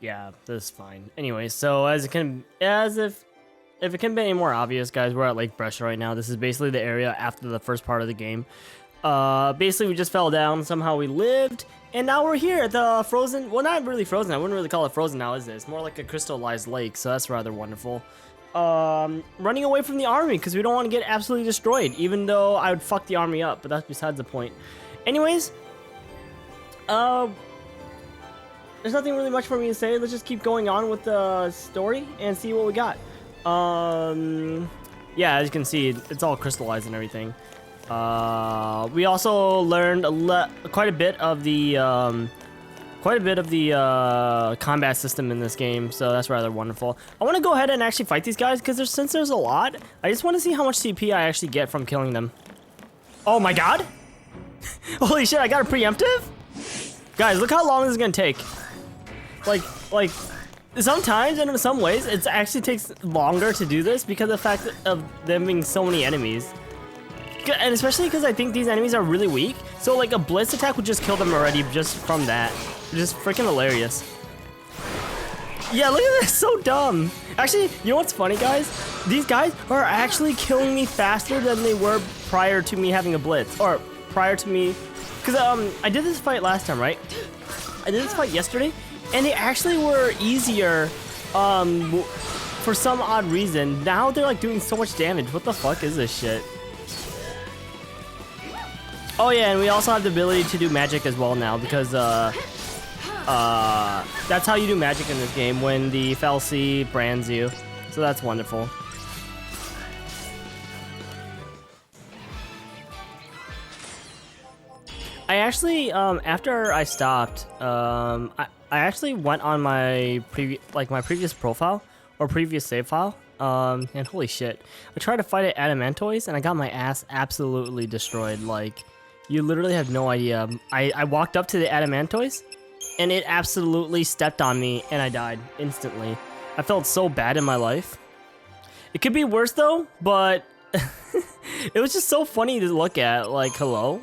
Yeah, this is fine. Anyway, so if it can be any more obvious, guys, we're at Lake Brescia right now. This is basically the area after the first part of the game. Basically, we just fell down. Somehow we lived, and now we're here at the frozen. Well, not really frozen. I wouldn't really call it frozen now, is it? It's more like a crystallized lake, so that's rather wonderful. Running away from the army because we don't want to get absolutely destroyed. Even though I would fuck the army up, but that's besides the point. Anyways, there's nothing really much for me to say. Let's just keep going on with the story and see what we got. Yeah, as you can see, it's all crystallized and everything. We also learned quite a bit of the combat system in this game, so that's rather wonderful. I want to go ahead and actually fight these guys because since there's a lot, I just want to see how much CP I actually get from killing them. Oh my god! Holy shit! I got a preemptive. Guys, look how long this is gonna take. Like, sometimes and in some ways, it actually takes longer to do this because of the fact of them being so many enemies. And especially because I think these enemies are really weak. So like a blitz attack would just kill them already just from that. Just freaking hilarious. Yeah, look at this, so dumb. Actually, you know what's funny, guys? These guys are actually killing me faster than they were prior to me having a blitz. Or prior to me, because I did this fight last time, right? I did this fight yesterday, and they actually were easier for some odd reason. Now they're like doing so much damage. What the fuck is this shit? Oh yeah, and we also have the ability to do magic as well now because that's how you do magic in this game when the Fal'Cie brands you. So that's wonderful. I actually, after I stopped, I actually went on my previous profile or previous save file, and holy shit, I tried to fight at Adamantoise and I got my ass absolutely destroyed. Like, you literally have no idea. I walked up to the Adamantoise and it absolutely stepped on me and I died instantly. I felt so bad in my life. It could be worse though, but it was just so funny to look at. Like, hello?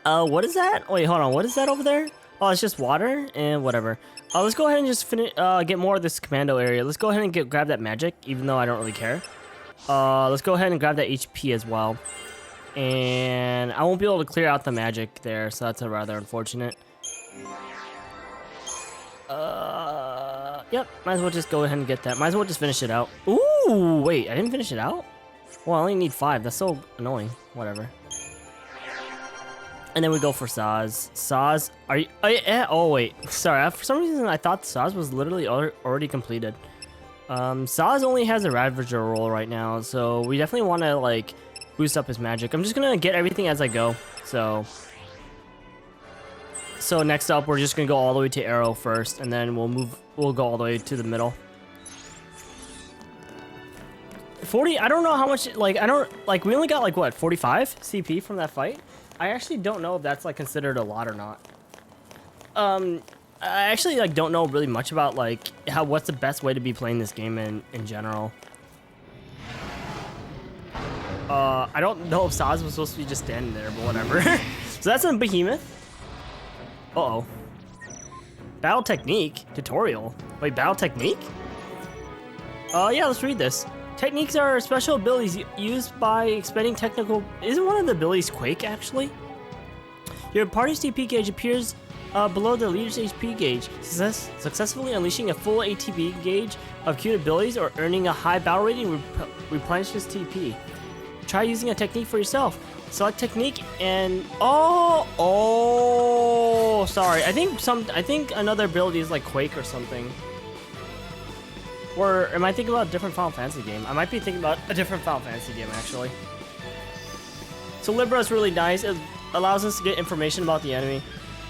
What is that? Wait, hold on. What is that over there? Oh, it's just water and whatever. Let's go ahead and just get more of this commando area. Let's go ahead and grab that magic, even though I don't really care. Let's go ahead and grab that HP as well. And I won't be able to clear out the magic there, so that's rather unfortunate. Yep, might as well just go ahead and get that. Might as well just finish it out. Ooh, wait, I didn't finish it out? Well, I only need 5. That's so annoying. Whatever. And then we go for Saz. Saz, are you? Oh wait, sorry. For some reason, I thought Saz was literally already completed. Saz only has a Ravager roll right now, so we definitely want to like boost up his magic. I'm just gonna get everything as I go. So next up, we're just gonna go all the way to Arrow first, and then we'll go all the way to the middle. 40. I don't know how much. Like, we only got like what 45 CP from that fight. I actually don't know if that's like considered a lot or not. I actually like don't know really much about like what's the best way to be playing this game in general. I don't know if Saz was supposed to be just standing there, but whatever. So that's a behemoth. Uh-oh. Battle technique tutorial. Wait, battle technique? Yeah, let's read this. Techniques are special abilities used by expending technical... Isn't one of the abilities Quake, actually? Your party's TP gauge appears below the leader's HP gauge. Successfully unleashing a full ATP gauge of cute abilities or earning a high battle rating replenishes TP. Try using a technique for yourself. Select technique and... Oh, sorry. I think another ability is like Quake or something. Or am I thinking about a different Final Fantasy game? I might be thinking about a different Final Fantasy game, actually. So Libra is really nice. It allows us to get information about the enemy.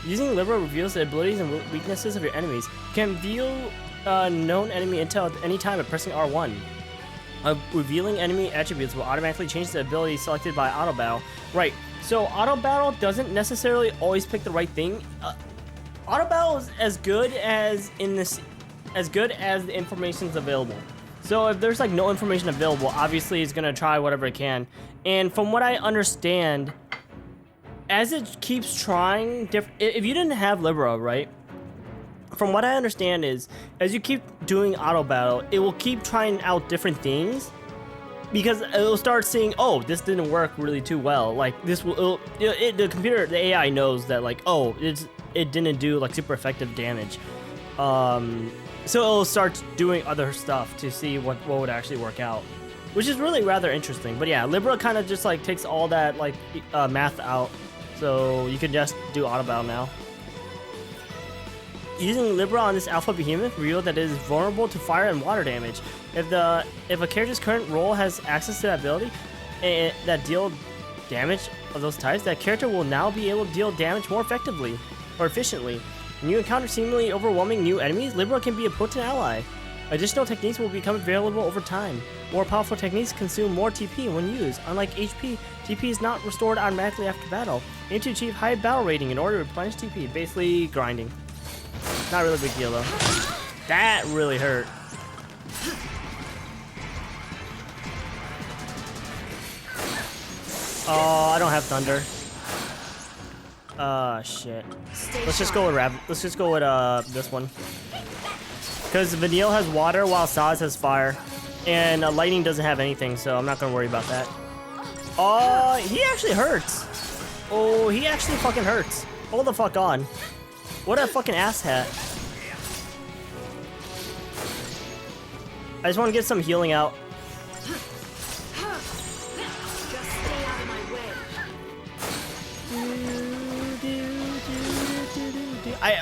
Using Libra reveals the abilities and weaknesses of your enemies. You can view known enemy intel at any time by pressing R1. Revealing enemy attributes will automatically change the ability selected by auto battle. Right. So auto battle doesn't necessarily always pick the right thing. Auto battle is as good as the information's available. So if there's like no information available, obviously it's gonna try whatever it can. And from what I understand, as it keeps trying if you didn't have Libra, right? from what I understand is, as you keep doing auto battle, it will keep trying out different things, because it'll start seeing, oh, this didn't work really too well. Like this will, the computer, the AI knows that like, oh, it didn't do like super effective damage. So it'll start doing other stuff to see what would actually work out, which is really rather interesting. But yeah, Libra kind of just like takes all that like math out, so you can just do auto battle now. Using Libra on this alpha behemoth revealed that it is vulnerable to fire and water damage. If a character's current role has access to that ability that deal damage of those types, that character will now be able to deal damage more effectively or efficiently. When you encounter seemingly overwhelming new enemies, Libra can be a potent ally. Additional techniques will become available over time. More powerful techniques consume more TP when used. Unlike HP, TP is not restored automatically after battle. You need to achieve high battle rating in order to replenish TP. Basically, grinding. Not really a big deal though. That really hurt. Oh, I don't have thunder. Shit. Let's just go with Let's just go with this one. Because Vanille has water while Saz has fire, and Lightning doesn't have anything, so I'm not gonna worry about that. Oh, he actually hurts. Oh, he actually fucking hurts. Hold the fuck on. What a fucking asshat. I just want to get some healing out.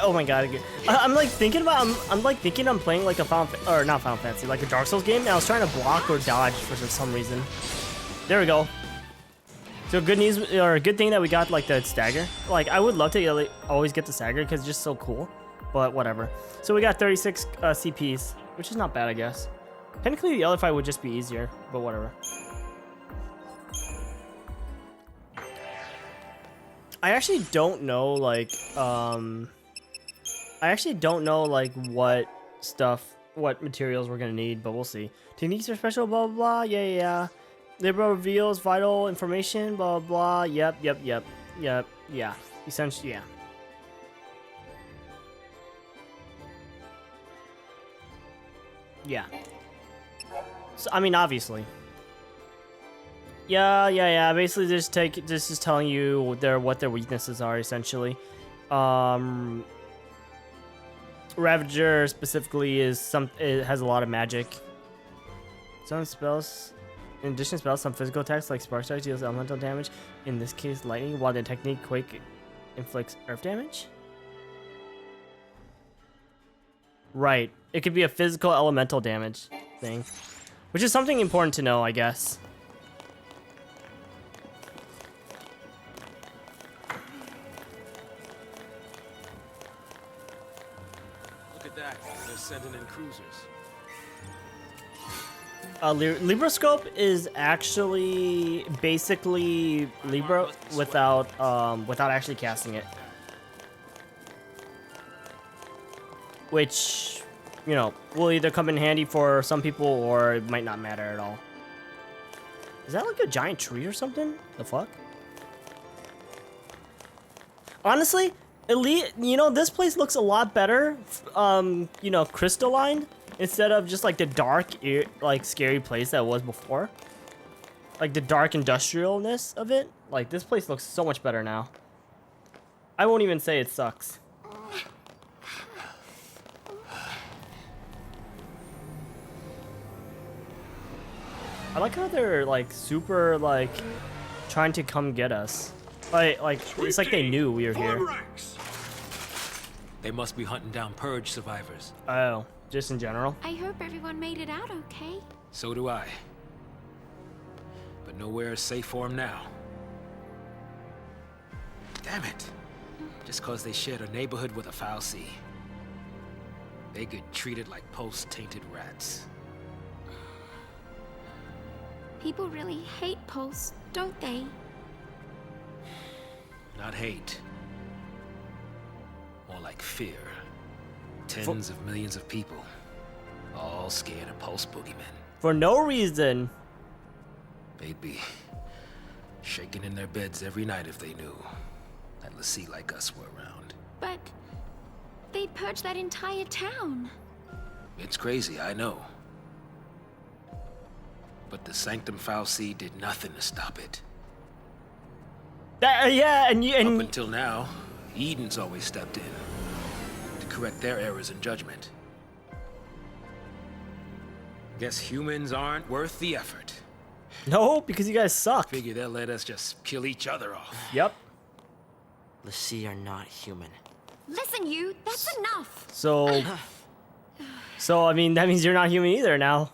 Oh my god, I'm like thinking about, I'm like thinking I'm playing like a not Final Fantasy, like a Dark Souls game, and I was trying to block or dodge for some reason. There we go. So good news, or a good thing that we got like the stagger. Like I would love to like, always get the stagger because it's just so cool, but whatever. So we got 36 CPs, which is not bad, I guess. Technically the other fight would just be easier, but whatever. I actually don't know like what materials we're gonna need, but we'll see. Techniques are special, blah blah blah. Yeah. Libra reveals vital information, blah blah. Yep. Yeah. Essentially, yeah. Yeah. So, I mean, obviously. Yeah. Basically, this is telling you what their weaknesses are, essentially. Ravager specifically it has a lot of magic. Some spells, in addition to spells, some physical attacks like Spark Strike deals elemental damage. In this case, lightning, while the technique Quake inflicts earth damage. Right. It could be a physical elemental damage thing, which is something important to know, I guess. Look at that. They're sending in cruisers. Libra Scope is actually basically Libra without actually casting it. Which, you know, will either come in handy for some people or it might not matter at all. Is that like a giant tree or something? The fuck? Honestly, you know, this place looks a lot better, you know, crystalline, instead of just like the dark, like scary place that was before. Like the dark industrialness of it. Like this place looks so much better now. I won't even say it sucks. I like how they're like super like trying to come get us. Like it's like they knew we were here. They must be hunting down Purge survivors. Oh, just in general? I hope everyone made it out okay. So do I. But nowhere is safe for them now. Damn it. Just cause they shared a neighborhood with a foul sea. They get treated like post-tainted rats. People really hate Pulse, don't they? Not hate. More like fear. Tens of millions of people, all scared of Pulse boogeymen. For no reason. They'd be shaking in their beds every night if they knew that Lassie like us were around. But they'd purge that entire town. It's crazy, I know. But the Sanctum Fal'Cie did nothing to stop it. Yeah, Up and until now, Eden's always stepped in to correct their errors in judgment. Guess humans aren't worth the effort. no, because you guys suck. Figure they'll let us just kill each other off. Yep. l'Cie are not human. Listen, you, that's enough. So I mean that means you're not human either now.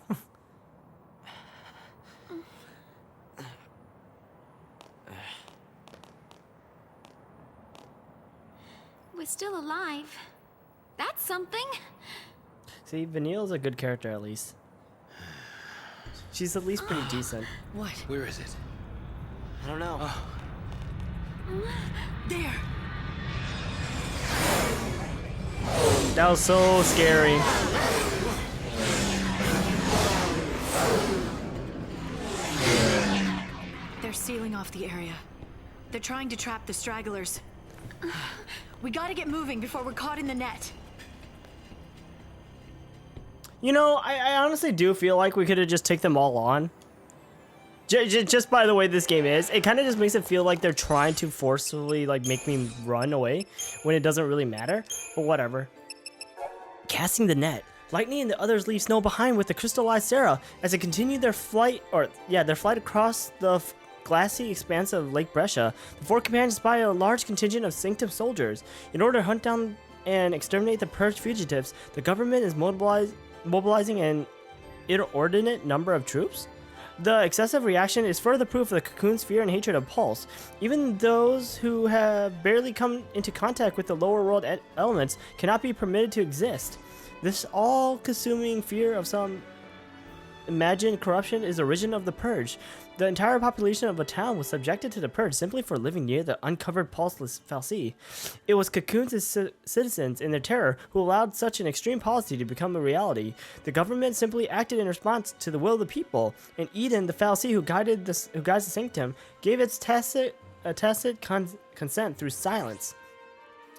We're still alive. That's something. See, Vanille's a good character at least. She's at least pretty decent. What? Where is it? I don't know. There. That was so scary. They're sealing off the area. They're trying to trap the stragglers. We gotta get moving before we're caught in the net. You know, I honestly do feel like we could have just taken them all on. Just by the way this game is, it kind of just makes it feel like they're trying to forcefully like make me run away when it doesn't really matter. But whatever. Casting the net. Lightning and the others leave Snow behind with the crystallized Sarah as they continue their flight, across the glassy expanse of Lake Brescia. The four companions spy a large contingent of Sanctum soldiers. In order to hunt down and exterminate the purged fugitives, the government is mobilizing an inordinate number of troops. The excessive reaction is further proof of the Cocoon's fear and hatred of Pulse. Even those who have barely come into contact with the lower world elements cannot be permitted to exist. This all-consuming fear of some imagined corruption is the origin of the Purge. The entire population of a town was subjected to the Purge simply for living near the uncovered pulseless Fal'Cie. It was Cocoon's citizens in their terror who allowed such an extreme policy to become a reality. The government simply acted in response to the will of the people, and Eden, the Fal'Cie who guides the Sanctum, gave its tacit consent through silence.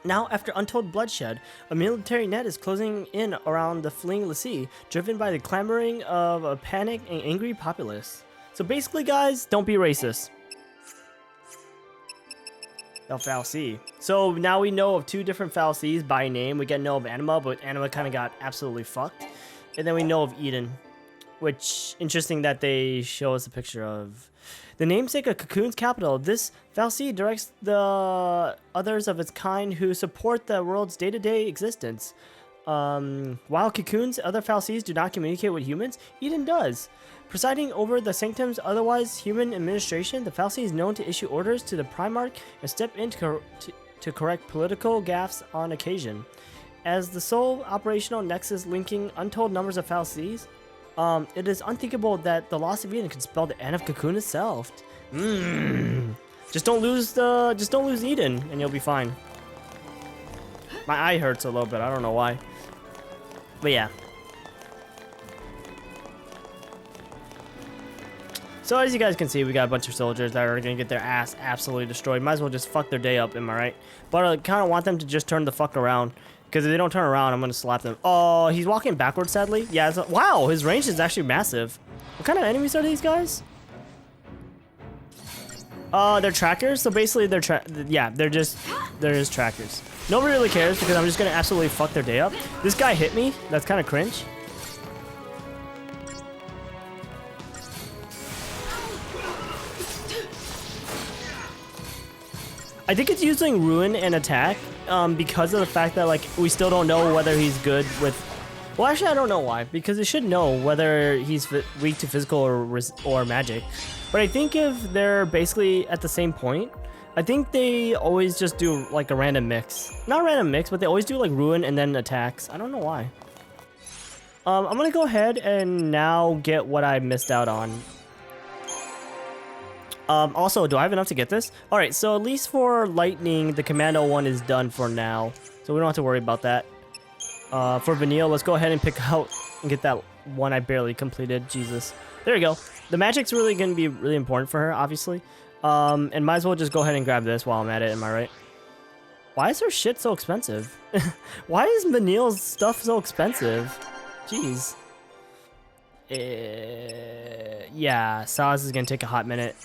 Now, after untold bloodshed, a military net is closing in around the fleeing l'Cie, driven by the clamoring of a panicked and angry populace. So basically, guys, don't be racist. The Fal'Cie. So now we know of two different Fal'Cies by name. We get to know of Anima, but Anima kind of got absolutely fucked. And then we know of Eden, which interesting that they show us a picture of. The namesake of Cocoon's capital, this Fal'Cie directs the others of its kind who support the world's day-to-day existence. While Cocoon's other Fal'Cies do not communicate with humans, Eden does. Presiding over the Sanctum's otherwise human administration, the Fal'Cie is known to issue orders to the Primarch and step in to correct political gaffes on occasion. As the sole operational nexus linking untold numbers of Fal'Cies, it is unthinkable that the loss of Eden could spell the end of Cocoon itself. Just don't lose Eden, and you'll be fine. My eye hurts a little bit. I don't know why. But yeah. So as you guys can see, we got a bunch of soldiers that are gonna get their ass absolutely destroyed. Might as well just fuck their day up, am I right? But I kind of want them to just turn the fuck around. Because if they don't turn around, I'm gonna slap them. Oh, he's walking backwards, sadly. Yeah, wow, his range is actually massive. What kind of enemies are these guys? They're trackers. So basically, they're just trackers. Nobody really cares because I'm just gonna absolutely fuck their day up. This guy hit me. That's kind of cringe. I think it's using Ruin and Attack because of the fact that like we still don't know whether he's good with. Well, actually, I don't know why, because it should know whether he's weak to physical or magic. But I think if they're basically at the same point, I think they always just do like a random mix. Not random mix, but they always do like Ruin and then attacks. I don't know why. I'm gonna go ahead and now get what I missed out on. Also, do I have enough to get this? Alright, so at least for Lightning, the Commando one is done for now. So we don't have to worry about that. For Vanille, let's go ahead and pick out and get that one I barely completed. Jesus. There we go. The magic's really going to be really important for her, obviously. And might as well just go ahead and grab this while I'm at it, am I right? Why is her shit so expensive? Why is Manil's stuff so expensive? Jeez. Yeah, Saz is gonna take a hot minute.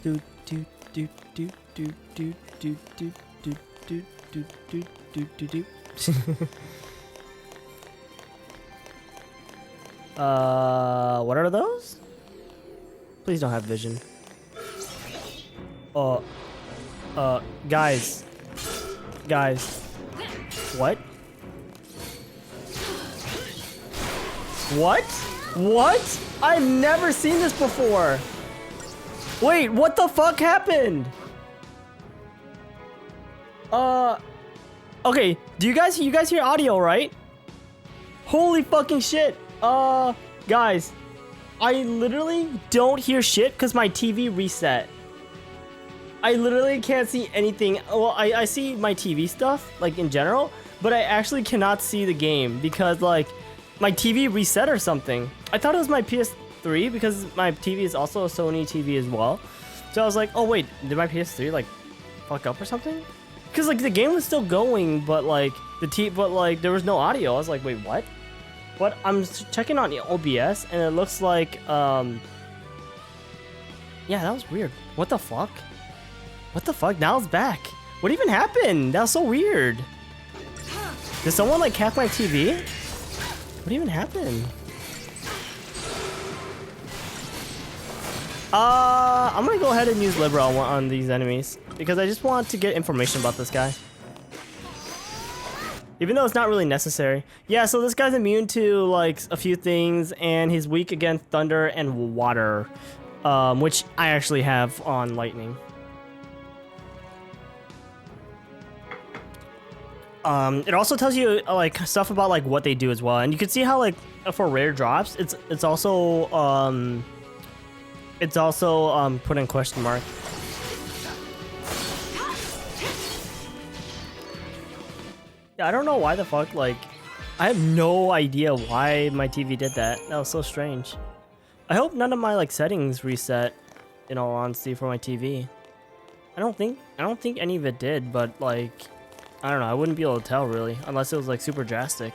Do do do do do do do do do do do do do do do. What are those? Please don't have vision. Guys. What? What? I've never seen this before. Wait, what the fuck happened? Okay, do you guys hear audio, right? Holy fucking shit. Guys, I literally don't hear shit because my TV reset. I literally can't see anything. Well, I see my TV stuff, like in general, but I actually cannot see the game because like my TV reset or something. I thought it was my PS3 because my TV is also a Sony TV as well. So I was like, oh wait, did my PS3 like fuck up or something? Because like the game was still going, but like there was no audio. I was like, wait, what? But I'm checking on the OBS and it looks like yeah, that was weird. What the fuck? What the fuck? Now it's back. What even happened? That was so weird. Did someone like hack my TV? What even happened? I'm gonna go ahead and use Libra on these enemies because I just want to get information about this guy. Even though it's not really necessary. Yeah, so this guy's immune to like a few things and he's weak against thunder and water, which I actually have on lightning. It also tells you like stuff about like what they do as well, and you can see how like for rare drops, it's also put in question mark. Yeah, I don't know why the fuck, like, I have no idea why my TV did that. That was so strange. I hope none of my like settings reset, in all honesty, for my TV. I don't think any of it did, but like, I don't know, I wouldn't be able to tell really, unless it was like super drastic.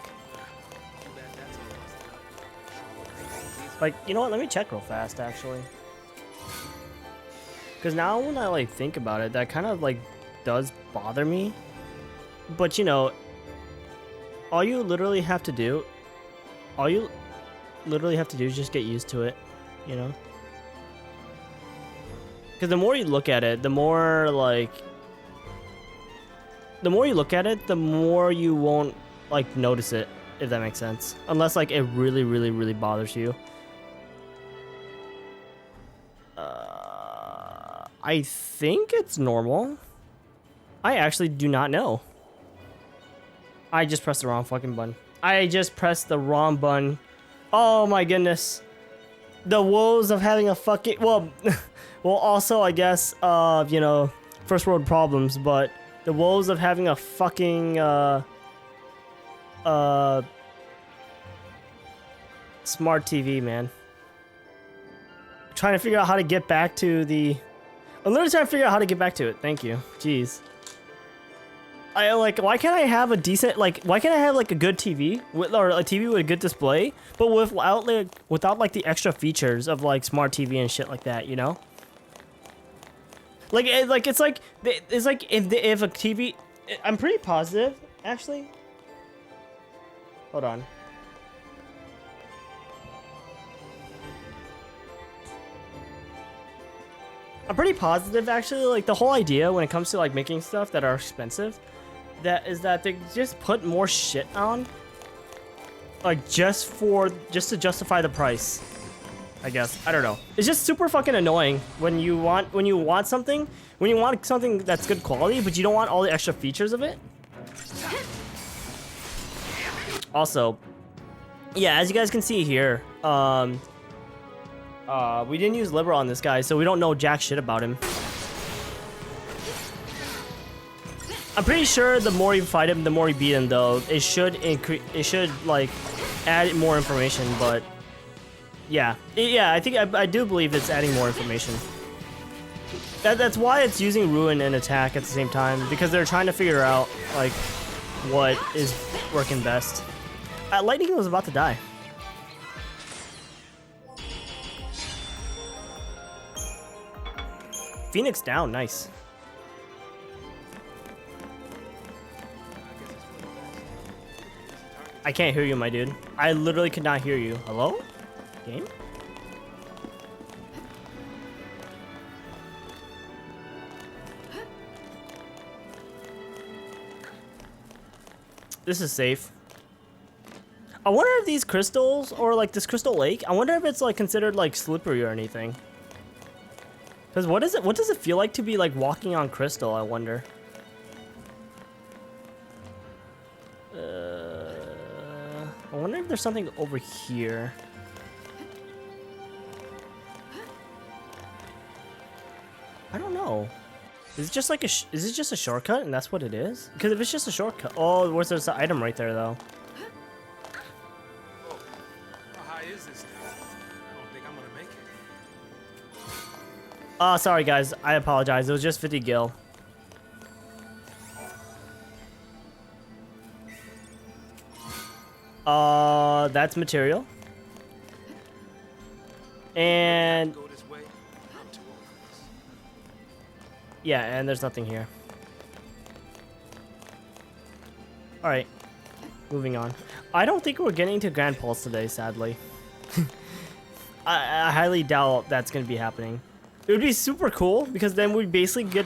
Like, you know what, let me check real fast actually. Because now when I like think about it, that kind of like does bother me. But you know, all you literally have to do is just get used to it, you know? Because the more you look at it, the more you won't like notice it, if that makes sense. Unless like it really, really, really bothers you. I think it's normal. I actually do not know. I just pressed the wrong fucking button. I just pressed the wrong button. Oh my goodness. The woes of having a fucking... Well, well also I guess, you know, first world problems, but the woes of having a fucking, smart TV, man. Trying to figure out how to get back to the... I'm literally trying to figure out how to get back to it. Thank you. Jeez. I like, why can't I have a decent, like, why can't I have like a good TV or a TV with a good display, but without like the extra features of like smart TV and shit like that, you know? Like, it's like if a TV, I'm pretty positive actually. Hold on. I'm pretty positive actually, like the whole idea when it comes to like making stuff that are expensive, that they just put more shit on, like just to justify the price, I guess. I don't know. It's just super fucking annoying when you want something that's good quality, but you don't want all the extra features of it. Also, yeah, as you guys can see here, we didn't use Libra on this guy, so we don't know jack shit about him. I'm pretty sure the more you fight him, the more you beat him. Though it should increase. It should like add more information. But yeah, I think I do believe it's adding more information. That's why it's using ruin and attack at the same time, because they're trying to figure out like what is working best. Lightning was about to die. Phoenix down, nice. I can't hear you, my dude. I literally could not hear you. Hello? Game? This is safe. I wonder if these crystals, or like this crystal lake, I wonder if it's like considered like slippery or anything. Because what does it feel like to be like walking on crystal, I wonder. I wonder if there's something over here. I don't know. Is it just like is it just a shortcut and that's what it is? Because if it's just a shortcut, oh, where's there's an item right there though. Oh, how high is this thing? I don't think I'm gonna make it. Sorry guys, I apologize. It was just 50 gil. That's material. And Go this way. I'm too old for this. yeah, and there's nothing here. All right, moving on. I don't think we're getting to Grand Pulse today, sadly. I highly doubt that's gonna be happening. It would be super cool because then we'd basically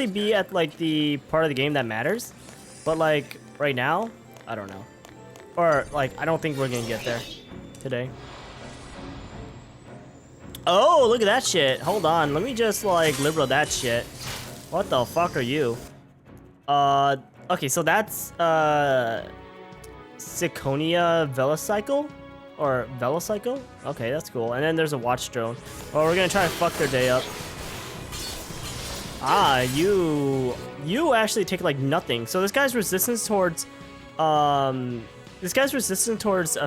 be at like the part of the game that matters. But like right now, I don't know. Or like I don't think we're gonna get there today. Oh, look at that shit. Hold on, let me just like liberal that shit. What the fuck are you? Okay, so that's Siconia Velocycle? Or Velocycle? Okay, that's cool. And then there's a watch drone. Well, we're gonna try to fuck their day up. Ah, you actually take like nothing. So this guy's resistance towards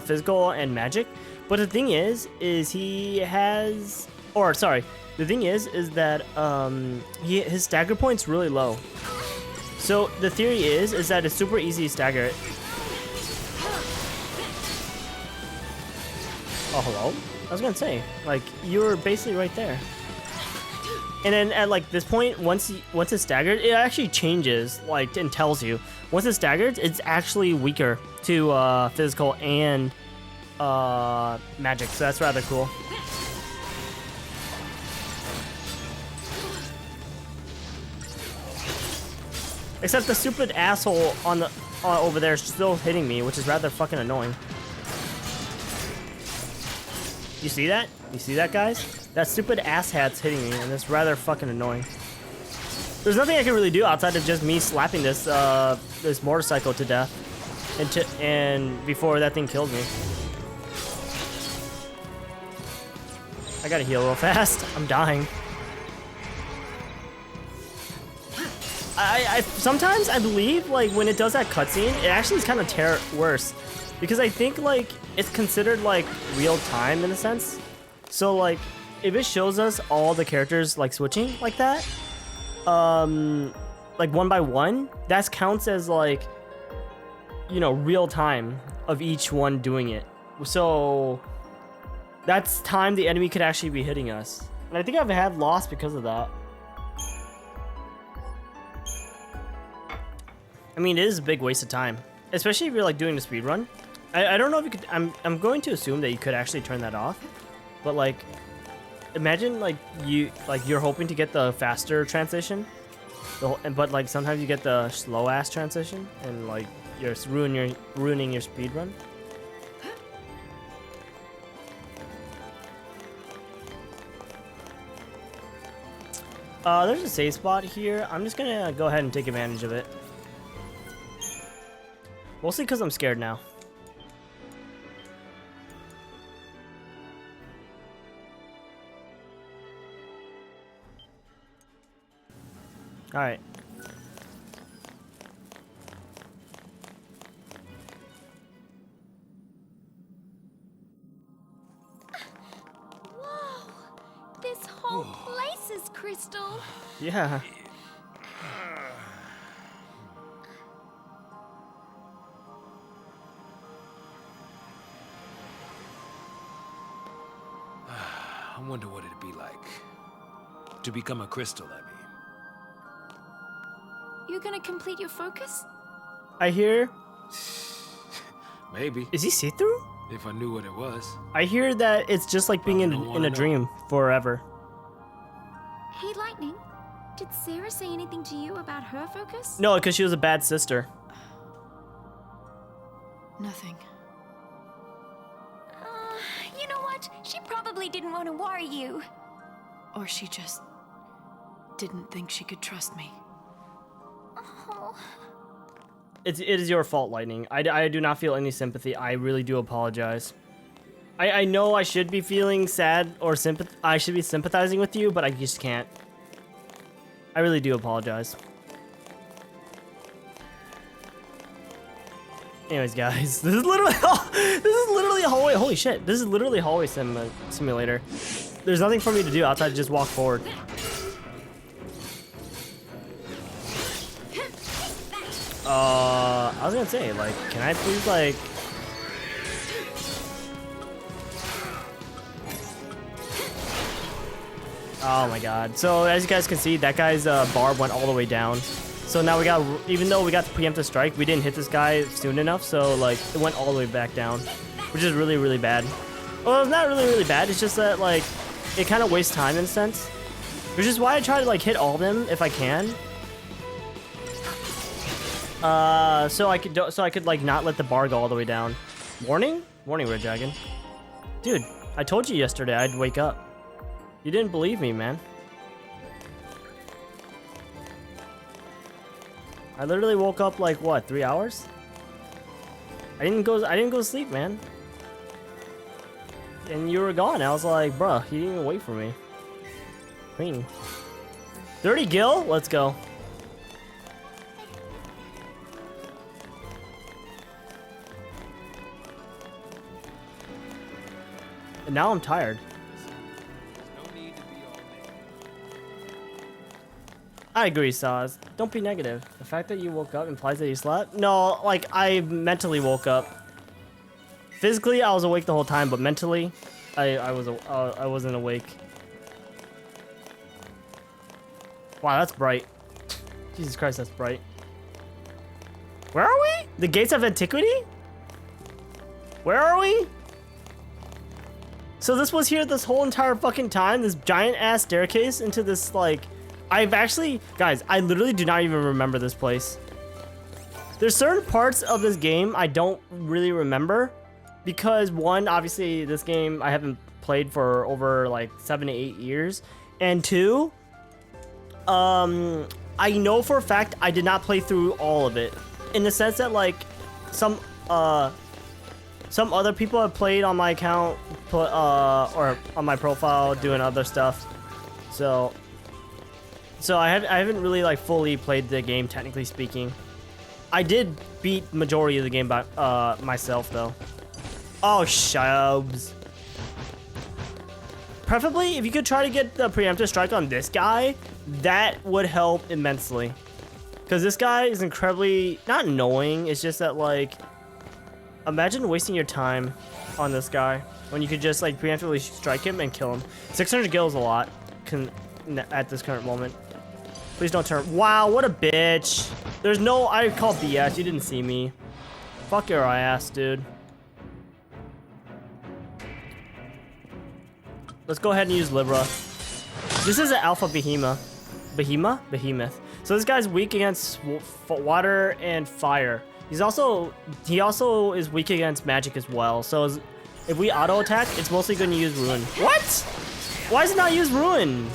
physical and magic. But the thing is he has, or sorry, the thing is that his stagger point's really low. So the theory is that it's super easy to stagger it. Oh, hello? I was gonna say, like, you were basically right there. And then at like this point, once it's staggered, it actually changes, like, and tells you. Once it's staggered, it's actually weaker to physical and magic, so that's rather cool. Except the stupid asshole on the over there is still hitting me, which is rather fucking annoying. You see that? You see that, guys? That stupid asshat's hitting me, and it's rather fucking annoying. There's nothing I can really do outside of just me slapping this this motorcycle to death, and before that thing killed me. I gotta heal real fast. I'm dying. I sometimes I believe like when it does that cutscene, it actually is kind of worse, because I think like it's considered like real time in a sense. So like if it shows us all the characters like switching like that, like one by one, that counts as like, you know, real time of each one doing it. So that's time the enemy could actually be hitting us. And I think I've had loss because of that. I mean, it is a big waste of time, especially if you're like doing the speed run. I don't know if you could. I'm going to assume that you could actually turn that off, but like, imagine like you're hoping to get the faster transition, but like sometimes you get the slow ass transition, and like you're ruining your speed run. There's a save spot here. I'm just gonna go ahead and take advantage of it. Mostly because I'm scared now. Alright. crystal. Yeah. I wonder what it'd be like to become a crystal, I mean. You gonna complete your focus? I hear. Maybe, Is he see-through? if I knew what it was. I hear that it's just like being Don't in wanna a know. dream forever. Hey, Lightning. Did Sarah say anything to you about her focus? No, because she was a bad sister. Nothing. You know what? She probably didn't want to worry you. Or she just didn't think she could trust me. Oh. It is your fault, Lightning. I do not feel any sympathy. I really do apologize. I know I should be feeling sad or I should be sympathizing with you, but I just can't. I really do apologize. Anyways, guys, this is literally a hallway. Holy shit, this is literally a hallway simulator. There's nothing for me to do outside of just walk forward. I was gonna say, like, can I please, like... Oh my god. So, as you guys can see, that guy's barb went all the way down. So now we got, even though we got the preemptive strike, we didn't hit this guy soon enough, so, like, it went all the way back down. Which is really, really bad. Well, it's not really, really bad, it's just that, like, it kind of wastes time in a sense. Which is why I try to, like, hit all of them if I can. So I could like not let the bar go all the way down. Warning? Warning, Red Dragon. Dude, I told you yesterday I'd wake up. You didn't believe me, man. I literally woke up like what, 3 hours? I didn't go to sleep, man. And you were gone. I was like, bruh, you didn't even wait for me. Queen. 30 gil? Let's go. And now I'm tired. I agree, Saz. Don't be negative. The fact that you woke up implies that you slept? No, like, I mentally woke up. Physically, I was awake the whole time, but mentally, I wasn't awake. Wow, that's bright. Jesus Christ, that's bright. Where are we? The Gates of Antiquity? Where are we? So this was here this whole entire fucking time? This giant ass staircase into this, like... I've actually... Guys, I literally do not even remember this place. There's certain parts of this game I don't really remember. Because, one, obviously, this game I haven't played for over, like, 7 to 8 years. And two... I know for a fact I did not play through all of it. In the sense that, like, some other people have played on my account, or on my profile, doing other stuff. So I haven't really like fully played the game, technically speaking. I did beat majority of the game by myself though. Oh, shubs. Preferably, if you could try to get the preemptive strike on this guy, that would help immensely. Because this guy is incredibly, not annoying, it's just that, like, imagine wasting your time on this guy when you could just, like, preemptively strike him and kill him. 600 gil is a lot at this current moment. Please don't turn. Wow, what a bitch. There's no, I call BS, you didn't see me. Fuck your ass, dude. Let's go ahead and use Libra. This is an alpha behemoth. So this guy's weak against water and fire. He also is weak against magic as well. So if we auto attack, it's mostly going to use ruin. What? Why does it not use ruin?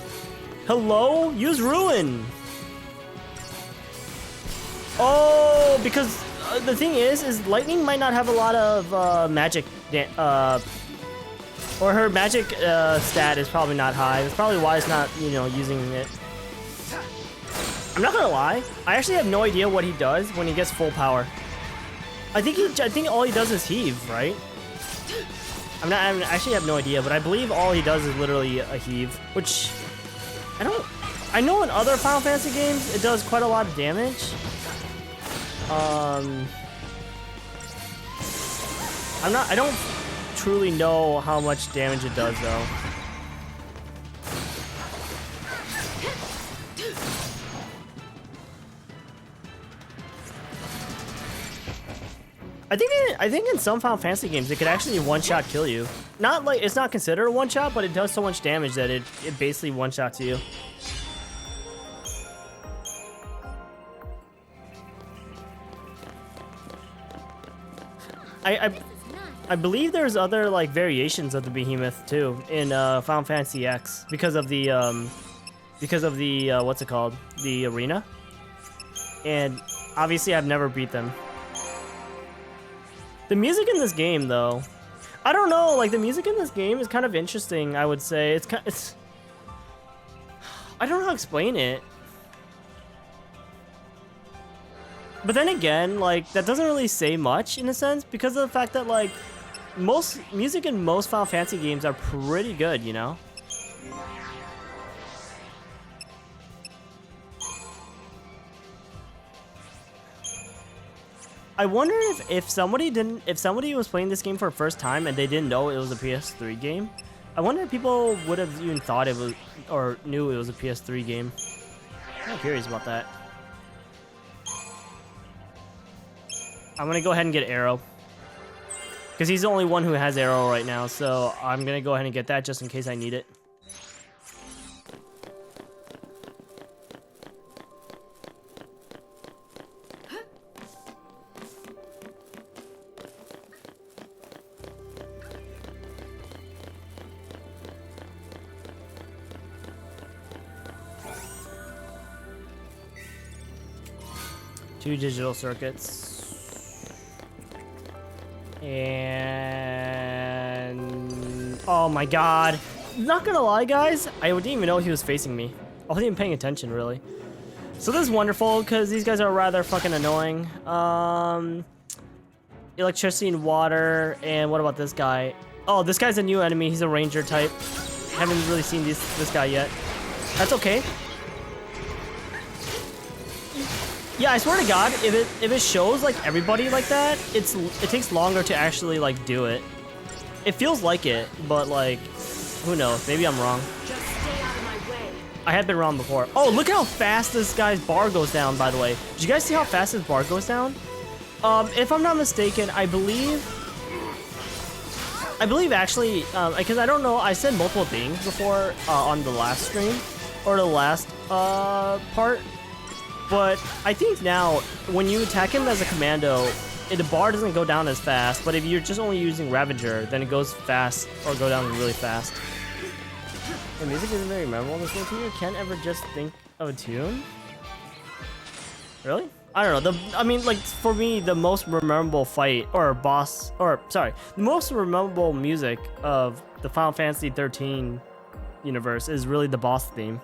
Hello? Use ruin. Oh, because the thing is lightning might not have a lot of magic. Or her magic stat is probably not high. That's probably why it's not, you know, using it. I'm not gonna lie. I actually have no idea what he does when he gets full power. I think all he does is heave, right? I actually have no idea, but I believe all he does is literally a heave, which I I know in other Final Fantasy games it does quite a lot of damage. I don't truly know how much damage it does though. I think in some Final Fantasy games it could actually one-shot kill you. Not like it's not considered a one-shot, but it does so much damage that it basically one-shots you. I believe there's other like variations of the behemoth too in Final Fantasy X because of the what's it called, the arena, and obviously I've never beat them. The music in this game though, I don't know, like the music in this game is kind of interesting. I would say it's I don't know how to explain it. But then again, like, that doesn't really say much in a sense because of the fact that, like, most music in most Final Fantasy games are pretty good, you know? I wonder if somebody was playing this game for the first time and they didn't know it was a PS3 game, I wonder if people would have even thought it was, or knew it was a PS3 game. I'm kind of curious about that. I'm gonna go ahead and get Arrow. Because he's the only one who has Arrow right now, so I'm gonna go ahead and get that just in case I need it. Two digital circuits. And oh my god, not gonna lie guys, I didn't even know he was facing me. I wasn't even paying attention really. So this is wonderful because these guys are rather fucking annoying. Electricity and water. And what about this guy? Oh, this guy's a new enemy. He's a ranger type. Haven't really seen this guy yet. That's okay. Yeah, I swear to God, if it shows like everybody like that, it takes longer to actually like do it. It feels like it, but like, who knows? Maybe I'm wrong. Just stay out of my way. I have been wrong before. Oh, look how fast this guy's bar goes down, by the way. Did you guys see how fast his bar goes down? If I'm not mistaken, I believe actually, because I don't know, I said multiple things before on the last stream or the last part. But I think now, when you attack him as a commando, the bar doesn't go down as fast, but if you're just only using Ravager, then it goes fast, or go down really fast. The music isn't very memorable in this game to you? Can't ever just think of a tune? Really? I don't know. I mean, like, for me, the most memorable fight, or boss, or, sorry, the most memorable music of the Final Fantasy 13 universe is really the boss theme.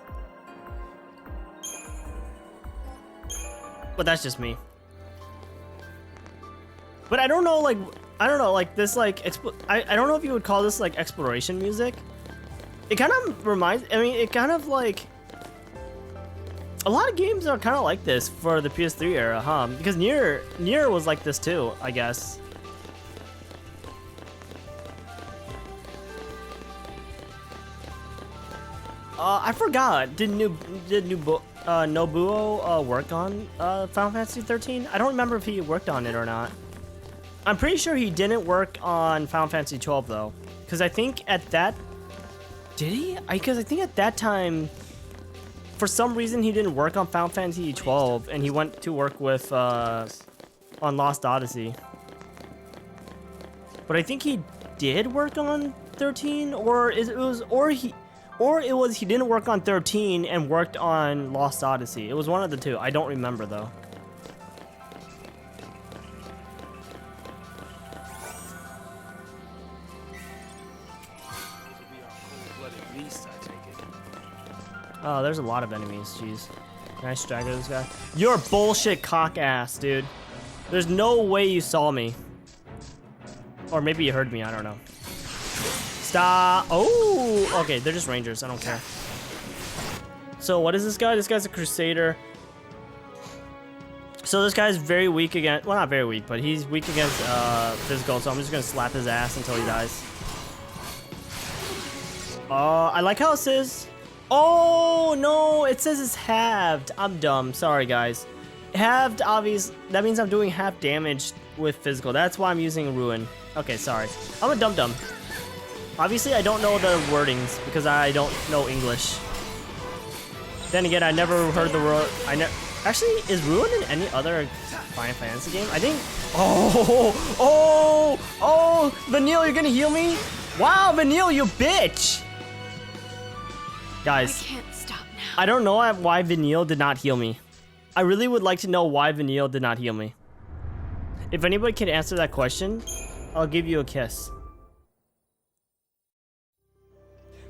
But that's just me. But I don't know, like, this, like, I don't know if you would call this, like, exploration music. It kind of reminds, I mean, it kind of, like, a lot of games are kind of like this for the PS3 era, huh? Because Nier was like this too, I guess. I forgot. Did Nobuo work on Final Fantasy 13? I don't remember if he worked on it or not. I'm pretty sure he didn't work on Final Fantasy 12 though, because I think at that did he? Because I think at that time, for some reason, he didn't work on Final Fantasy 12, and he went to work with on Lost Odyssey. But I think he did work on 13, or he didn't work on 13 and worked on Lost Odyssey. It was one of the two. I don't remember though. Oh, there's a lot of enemies. Jeez. Can I stagger this guy? You're a bullshit cock ass, dude. There's no way you saw me. Or maybe you heard me. I don't know. Stop. Oh, okay. They're just rangers. I don't care. So what is this guy? This guy's a Crusader. So this guy's very weak against, well, not very weak, but he's weak against physical, so I'm just gonna slap his ass until he dies. I like how it says, oh no, it says it's halved. I'm dumb, sorry guys. Halved, obvious, that means I'm doing half damage with physical. That's why I'm using Ruin. Okay, sorry. I'm a dum-dum. Obviously, I don't know the wordings because I don't know English. Then again, I never heard the word. Actually, is Ruin in any other Final Fantasy game? I think. Oh, Vanille, you're gonna heal me? Wow, Vanille, you bitch! Guys, I can't stop now. I don't know why Vanille did not heal me. I really would like to know why Vanille did not heal me. If anybody can answer that question, I'll give you a kiss.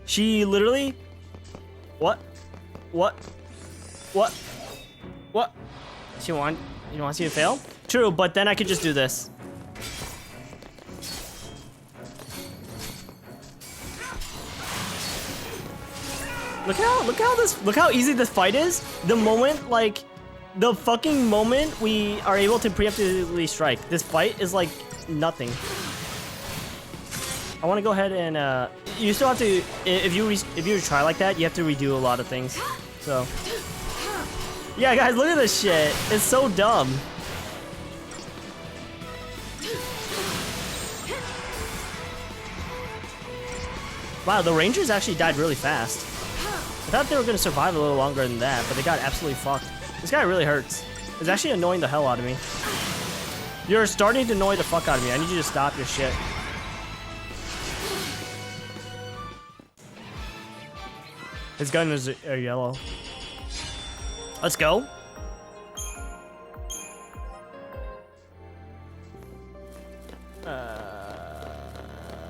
She literally... What? She want... You want to see it fail? True, but then I could just do this. Look how easy this fight is. The moment, like, the fucking moment we are able to preemptively strike, this fight is like nothing. I want to go ahead and you still have to, if you try like that, you have to redo a lot of things. So yeah, guys, look at this shit. It's so dumb. Wow, the Rangers actually died really fast. I thought they were gonna survive a little longer than that, but they got absolutely fucked. This guy really hurts. It's actually annoying the hell out of me. You're starting to annoy the fuck out of me. I need you to stop your shit. His gun is yellow. Let's go.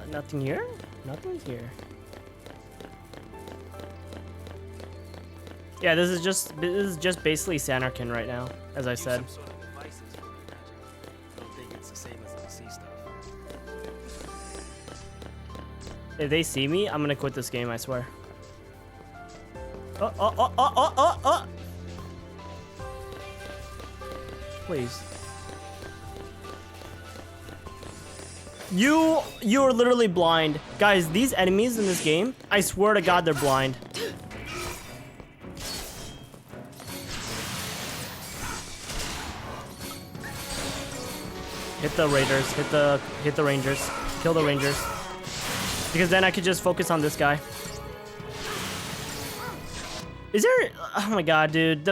Nothing here? Nothing here. Yeah, this is just basically Sanarkand right now, as I said. Some sort of devices for the magic. I don't think it's the same as the sea stuff. If they see me, I'm gonna quit this game, I swear. Oh. Please. You're literally blind. Guys, these enemies in this game, I swear to God, they're blind. Hit the raiders, hit the rangers, kill the rangers. Because then I could just focus on this guy. Is there, oh my God, dude.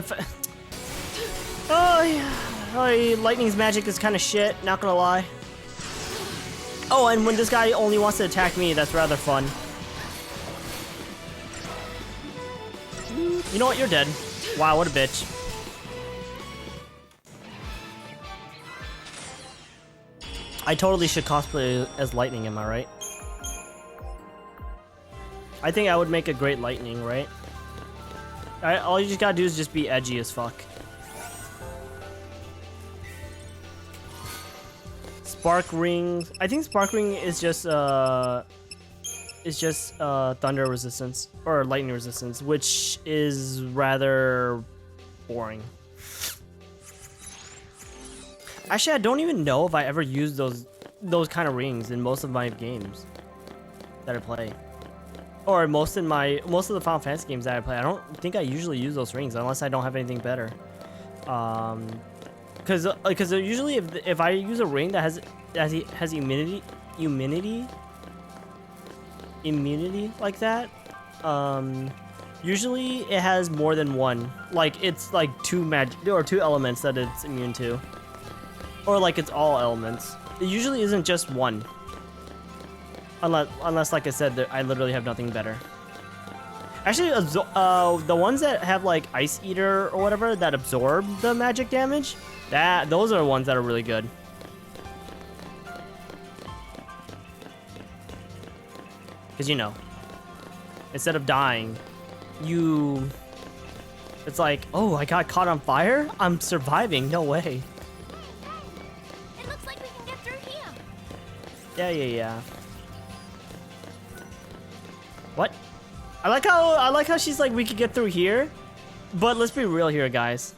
Oh yeah, lightning's magic is kind of shit, not gonna lie. Oh, and when this guy only wants to attack me, that's rather fun. You know what, you're dead. Wow, what a bitch. I totally should cosplay as Lightning, am I right? I think I would make a great Lightning, right? All you just gotta do is just be edgy as fuck. Spark Ring. I think Spark Ring is just thunder resistance or lightning resistance, which is rather boring. Actually, I don't even know if I ever used those kind of rings in most of my games that I play. Or most of the Final Fantasy games that I play, I don't think I usually use those rings unless I don't have anything better. Because usually if I use a ring that has immunity like that, usually it has more than one. Like it's like two elements that it's immune to, or like it's all elements. It usually isn't just one. Unless, like I said, I literally have nothing better. Actually, the ones that have like Ice Eater or whatever that absorb the magic damage, those are the ones that are really good. Because you know, instead of dying, it's like, oh, I got caught on fire? I'm surviving, no way. It looks like we can get through here. Yeah. What? I like how she's like, we could get through here, but let's be real here, guys.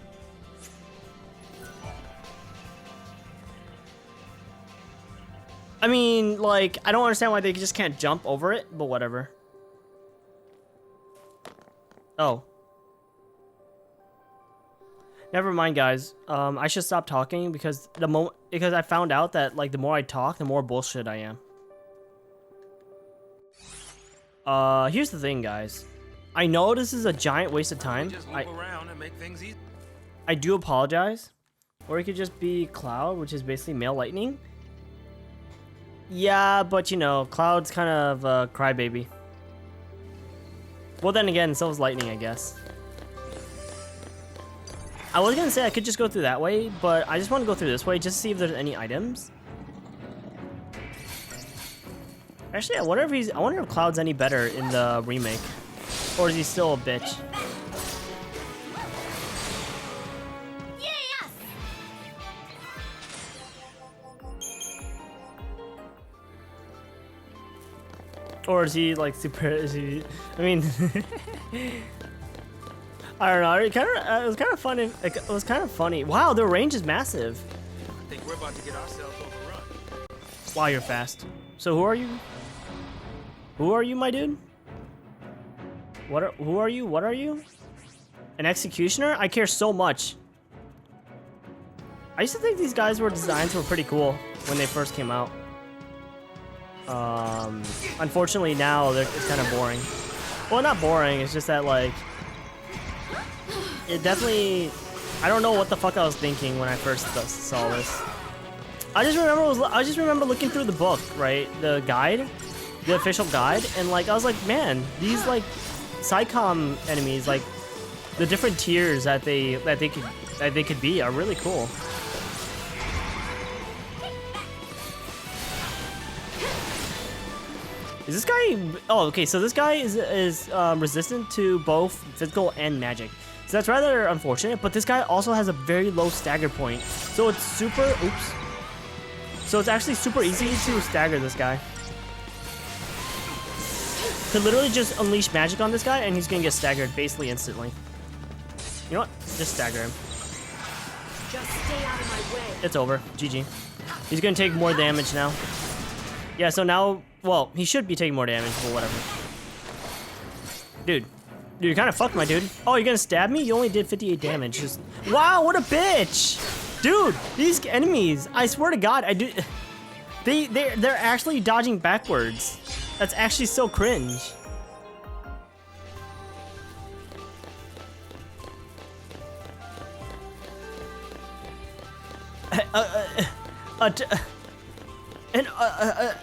I mean, like, I don't understand why they just can't jump over it, but whatever. Oh. Never mind, guys. I should stop talking because I found out that like the more I talk, the more bullshit I am. Here's the thing, guys. I know this is a giant waste of time. I do apologize. Or it could just be Cloud, which is basically male lightning. Yeah, but you know, Cloud's kind of a crybaby. Well, then again, so is lightning, I guess. I was gonna say I could just go through that way, but I just want to go through this way just to see if there's any items. Actually, I wonder if Cloud's any better in the remake, or is he still a bitch? Yes! Or is he like super? Is he? I mean, I don't know. It was kind of funny. It was kind of funny. Wow, their range is massive. I think we're about to get ourselves overrun. Wow, you're fast. So who are you? Who are you, my dude? Who are you? What are you? An executioner? I care so much. I used to think these guys' designs were pretty cool when they first came out. Unfortunately now it's kind of boring. Well, not boring. It's just that like it definitely. I don't know what the fuck I was thinking when I first saw this. I just remember looking through the book, right, the guide, the official guide, and like I was like, man, these like Psycom enemies, like the different tiers that they could be are really cool. Is this guy? Oh, okay. So this guy is resistant to both physical and magic. So that's rather unfortunate. But this guy also has a very low stagger point. So it's super. Oops. So it's actually super easy to stagger this guy. Could literally just unleash magic on this guy, and he's gonna get staggered basically instantly. You know what? Just stagger him. Just stay out of my way. It's over. GG. He's gonna take more damage now. Yeah. So now. Well, he should be taking more damage, but whatever. Dude, you kind of fucked, my dude. Oh, you're gonna stab me? You only did 58 damage. Just wow, what a bitch, dude. These enemies, I swear to God, I do. They're actually dodging backwards. That's actually so cringe.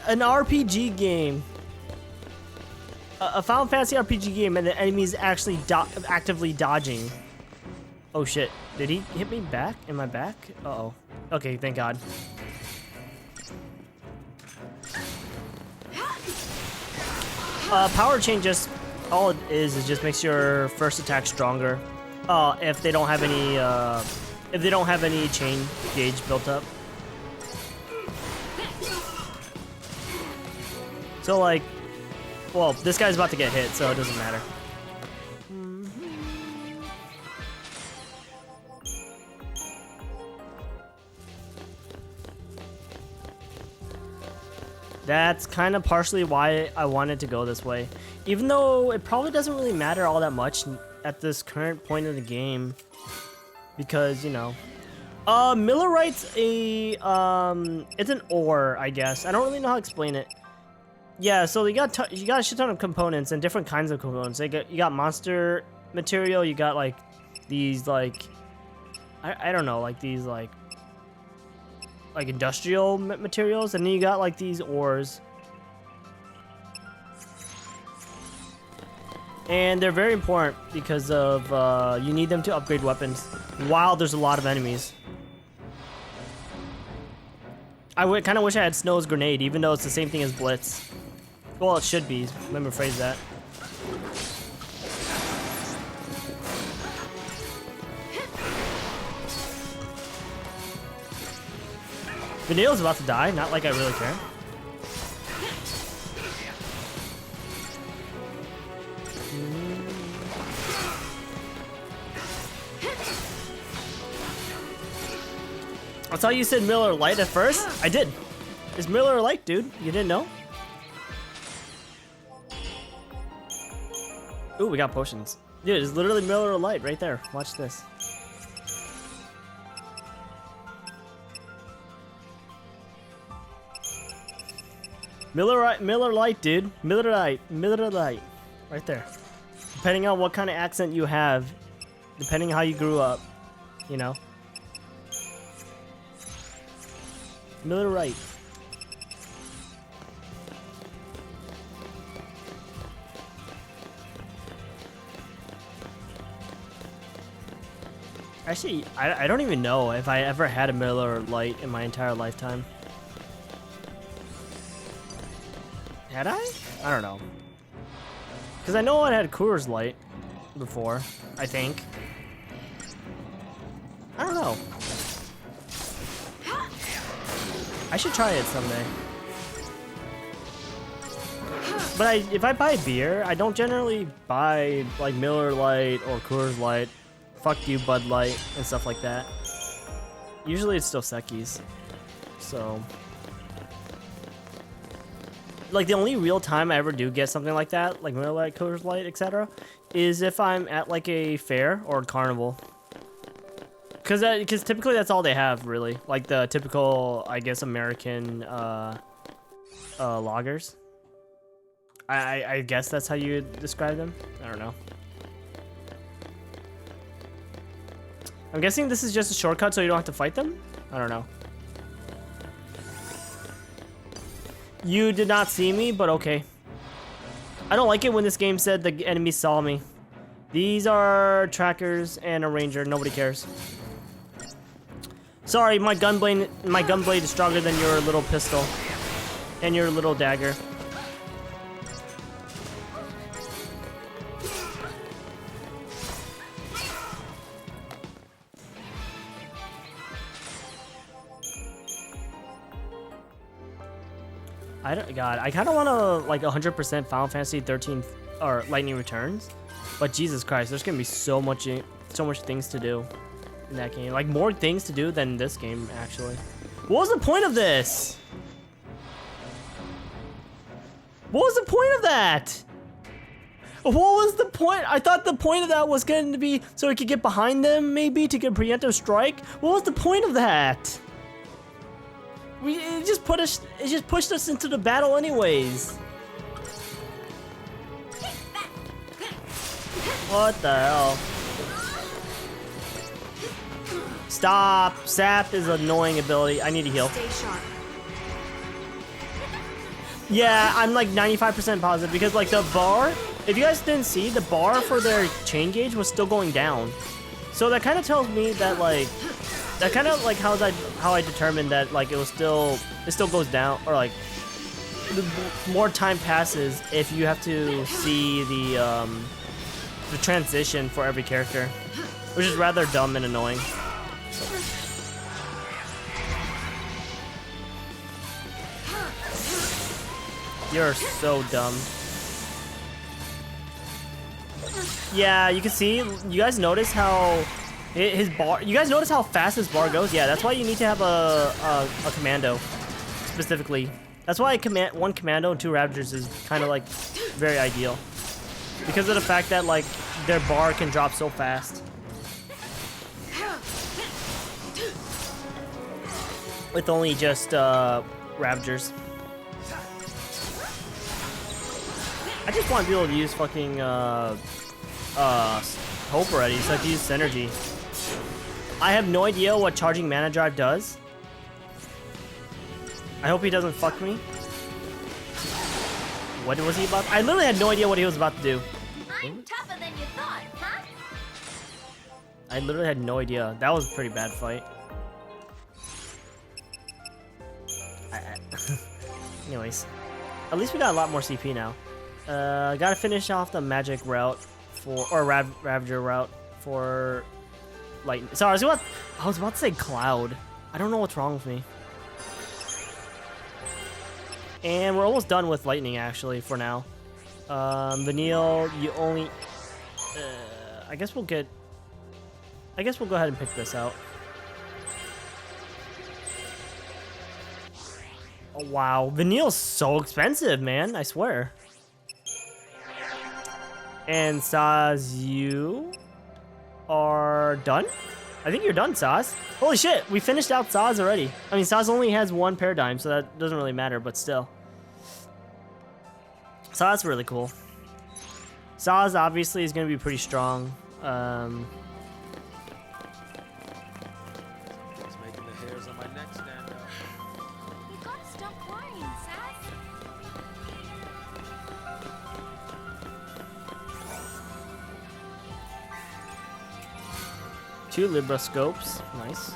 An RPG game. A Final Fantasy RPG game, and the enemy's actually actively dodging. Oh shit. Did he hit me back? In my back? Uh-oh. Okay, thank God. Power chain just... all it is just makes your first attack stronger. If they don't have any... if they don't have any chain gauge built up. So like, well, this guy's about to get hit, so it doesn't matter. That's kind of partially why I wanted to go this way. Even though it probably doesn't really matter all that much at this current point in the game. Because, you know. Millerite's it's an ore, I guess. I don't really know how to explain it. Yeah, so you got a shit ton of components and different kinds of components. You got monster material. You got like these like I don't know, like these like industrial materials, and then you got like these ores. And they're very important because of you need them to upgrade weapons while there's a lot of enemies. I kind of wish I had Snow's grenade, even though it's the same thing as Blitz. Well, it should be. Let me rephrase that. Vanille's about to die, not like I really care. I thought you said Miller Lite at first. I did. It's Miller Lite, dude. You didn't know? Ooh, we got potions. Dude, it's literally Miller Lite right there. Watch this. Miller Lite, dude. Miller Lite. Right there. Depending on what kind of accent you have, depending on how you grew up, you know. Miller Lite. Actually, I don't even know if I ever had a Miller Lite in my entire lifetime. Had I? I don't know. Because I know I had Coors Light before, I think. I don't know. I should try it someday. But if I buy beer, I don't generally buy like Miller Lite or Coors Light. Fuck you, Bud Light, and stuff like that. Usually it's still Seckies. So, like the only real time I ever do get something like that, like Miller Lite, Coors Light, etc., is if I'm at like a fair or a carnival. Because typically that's all they have, really. Like the typical, I guess, American lagers. I guess that's how you describe them. I don't know. I'm guessing this is just a shortcut so you don't have to fight them? I don't know. You did not see me, but okay. I don't like it when this game said the enemy saw me. These are trackers and a ranger. Nobody cares. Sorry, my gunblade is stronger than your little pistol and your little dagger. I kind of want to like 100% Final Fantasy 13 or Lightning Returns, but Jesus Christ, there's gonna be so much things to do in that game. Like more things to do than this game actually. What was the point of this? What was the point of that? What was the point? I thought the point of that was going to be so we could get behind them, maybe to get a preemptive strike. What was the point of that? It just pushed us into the battle anyways. What the hell? Stop. Sap is an annoying ability. I need to heal. Stay sharp. Yeah, I'm like 95% positive because like the bar, if you guys didn't see, the bar for their chain gauge was still going down. So that kind of tells me that like, that kind of like how I determined that like it still goes down, or like the more time passes if you have to see the transition for every character, which is rather dumb and annoying. You're so dumb. Yeah, you can see. You guys notice how his bar. You guys notice how fast his bar goes? Yeah, that's why you need to have a commando, specifically. That's why one commando and 2 Ravagers is kind of like very ideal, because of the fact that like their bar can drop so fast. With only just Ravagers. I just want to be able to use fucking Hope already, so I can use Synergy. I have no idea what charging mana drive does. I hope he doesn't fuck me. What was he about? I literally had no idea what he was about to do. I'm tougher than you thought, huh? I literally had no idea. That was a pretty bad fight. Anyways, at least we got a lot more CP now. Gotta finish off the magic route or Ravager route for Lightning. Sorry, I was about to say Cloud. I don't know what's wrong with me. And we're almost done with Lightning actually for now. Vanille, you only... I guess we'll go ahead and pick this out. Oh, wow. Vanille's so expensive, man. I swear. And Saz, you are done? I think you're done, Saz. Holy shit, we finished out Saz already. I mean, Saz only has one paradigm, so that doesn't really matter, but still. So that's really cool. Saz obviously is going to be pretty strong. It's making the hairs on my neck stand up. You gotta stop worrying, Saz. Two Libra scopes. Nice.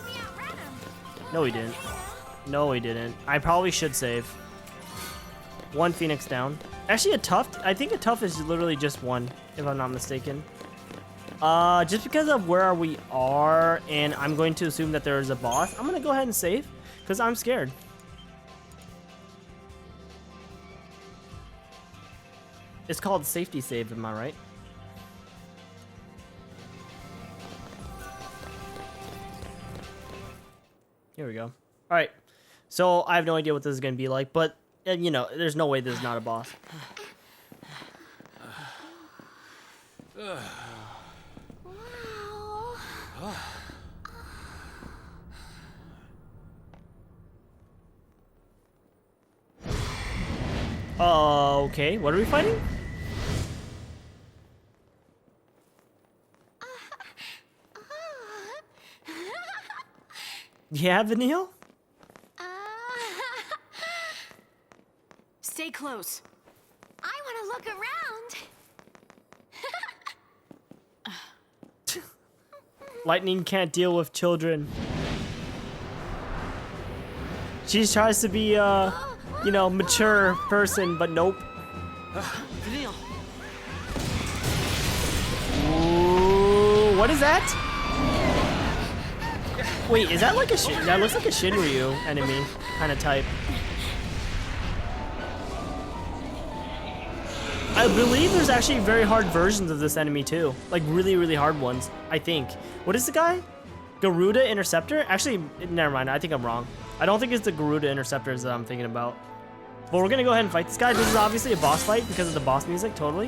We outran him. No, we didn't. No, we didn't. I probably should save. One Phoenix down. Actually, a Tuft. I think a Tuft is literally just one, if I'm not mistaken. Just because of where we are, and I'm going to assume that there is a boss, I'm going to go ahead and save, because I'm scared. It's called safety save, am I right? Here we go. All right. So I have no idea what this is going to be like, but, you know, there's no way this is not a boss. Okay, what are we fighting? Yeah, Vanille? Stay close. I want to look around. Lightning can't deal with children. She tries to be you know, mature person, but nope. Vanille. Ooh, what is that? Wait, is that like a that looks like a Shinryu enemy kind of type. I believe there's actually very hard versions of this enemy too. Like really, really hard ones, I think. What is the guy? Garuda Interceptor? Actually, never mind. I think I'm wrong. I don't think it's the Garuda Interceptors that I'm thinking about. But we're gonna go ahead and fight this guy. This is obviously a boss fight because of the boss music, totally.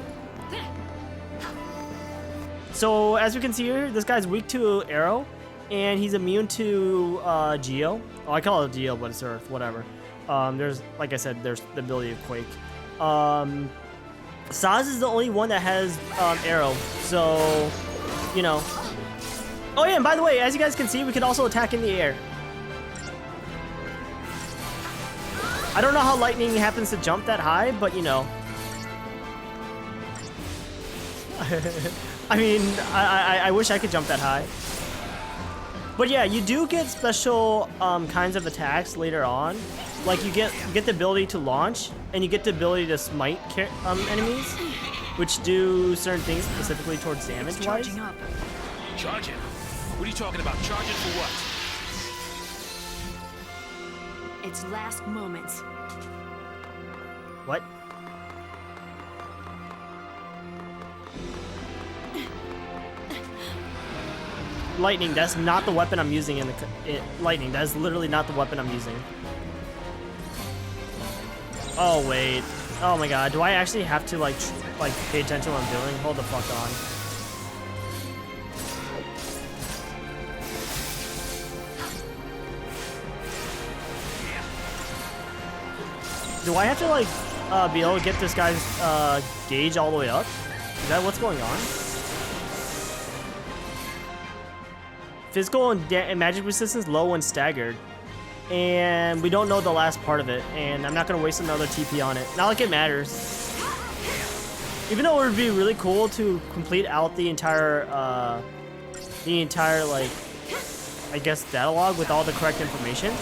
So as we can see here, this guy's weak to arrow, and he's immune to Geo. Oh, I call it Geo, but it's Earth, whatever. There's, like I said, there's the ability of Quake. Saz is the only one that has arrow, so, you know. Oh yeah, and by the way, as you guys can see, we can also attack in the air. I don't know how lightning happens to jump that high, but you know. I mean, I wish I could jump that high. But yeah, you do get special kinds of attacks later on. Like you get the ability to launch, and you get the ability to smite enemies, which do certain things specifically towards damage-wise. Charging up. Charging? What are you talking about? Charging for what? Its last moments. What? Lightning, that's not the weapon I'm using in the... Lightning, that's literally not the weapon I'm using. Oh, wait. Oh my god, do I actually have to, like pay attention to what I'm doing? Hold the fuck on. Do I have to, like, be able to get this guy's gauge all the way up? Is that what's going on? Physical and magic resistance low when staggered. And we don't know the last part of it. And I'm not going to waste another TP on it. Not like it matters. Even though it would be really cool to complete out the entire like, I guess, data log with all the correct information.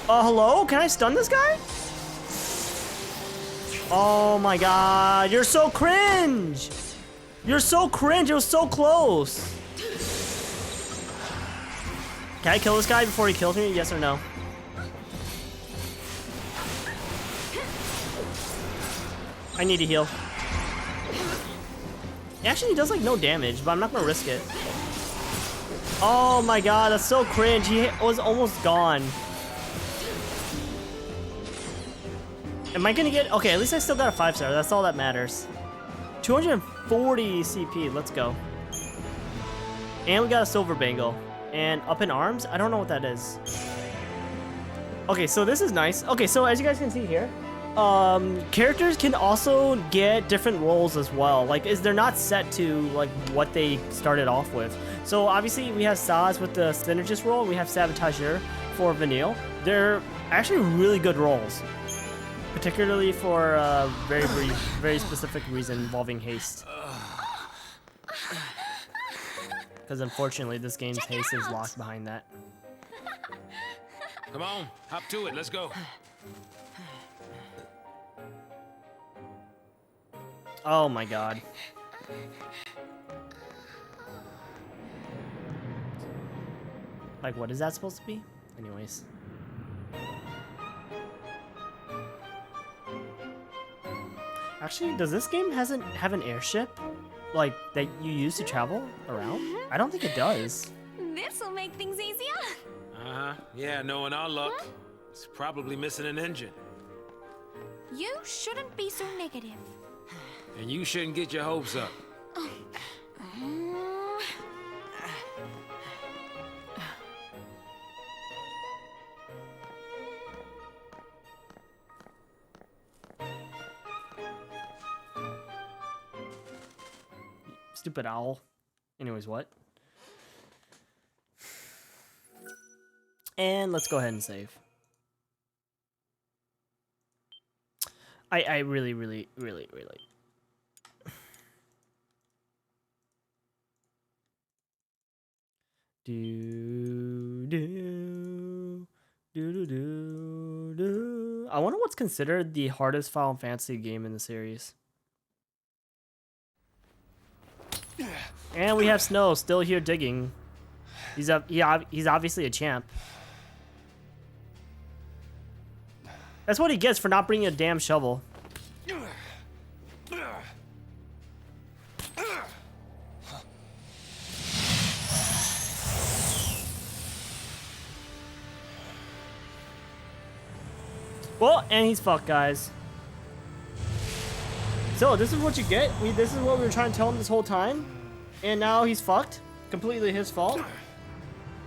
Hello? Can I stun this guy? Oh my god, you're so cringe! You're so cringe, it was so close! Can I kill this guy before he kills me, yes or no? I need to heal. Actually, he does like no damage, but I'm not gonna risk it. Oh my god, that's so cringe. He was almost gone. Am I gonna get... Okay, at least I still got a 5-star. That's all that matters. 240 CP. Let's go. And we got a silver bangle. And up in arms? I don't know what that is. Okay, so this is nice. Okay, so as you guys can see here, characters can also get different roles as well. Like, they're not set to like what they started off with. So obviously we have Saz with the synergist role. We have Sabotager for Vanille. They're actually really good roles, particularly for a very specific reason involving haste. Because unfortunately, this game's haste is locked behind that. Come on, hop to it. Let's go. Oh my god. Like, what is that supposed to be? Anyways. Actually, does this game have an airship? Like, that you use to travel around? I don't think it does. This'll make things easier. Uh-huh. Yeah, knowing our luck, it's probably missing an engine. You shouldn't be so negative. And you shouldn't get your hopes up. Stupid owl. Anyways, what? And let's go ahead and save. I really do. I wonder what's considered the hardest Final Fantasy game in the series. And we have Snow still here digging. He's obviously a champ. That's what he gets for not bringing a damn shovel. Well, and he's fucked, guys. So this is what you get. This is what we were trying to tell him this whole time, and now he's fucked. Completely his fault.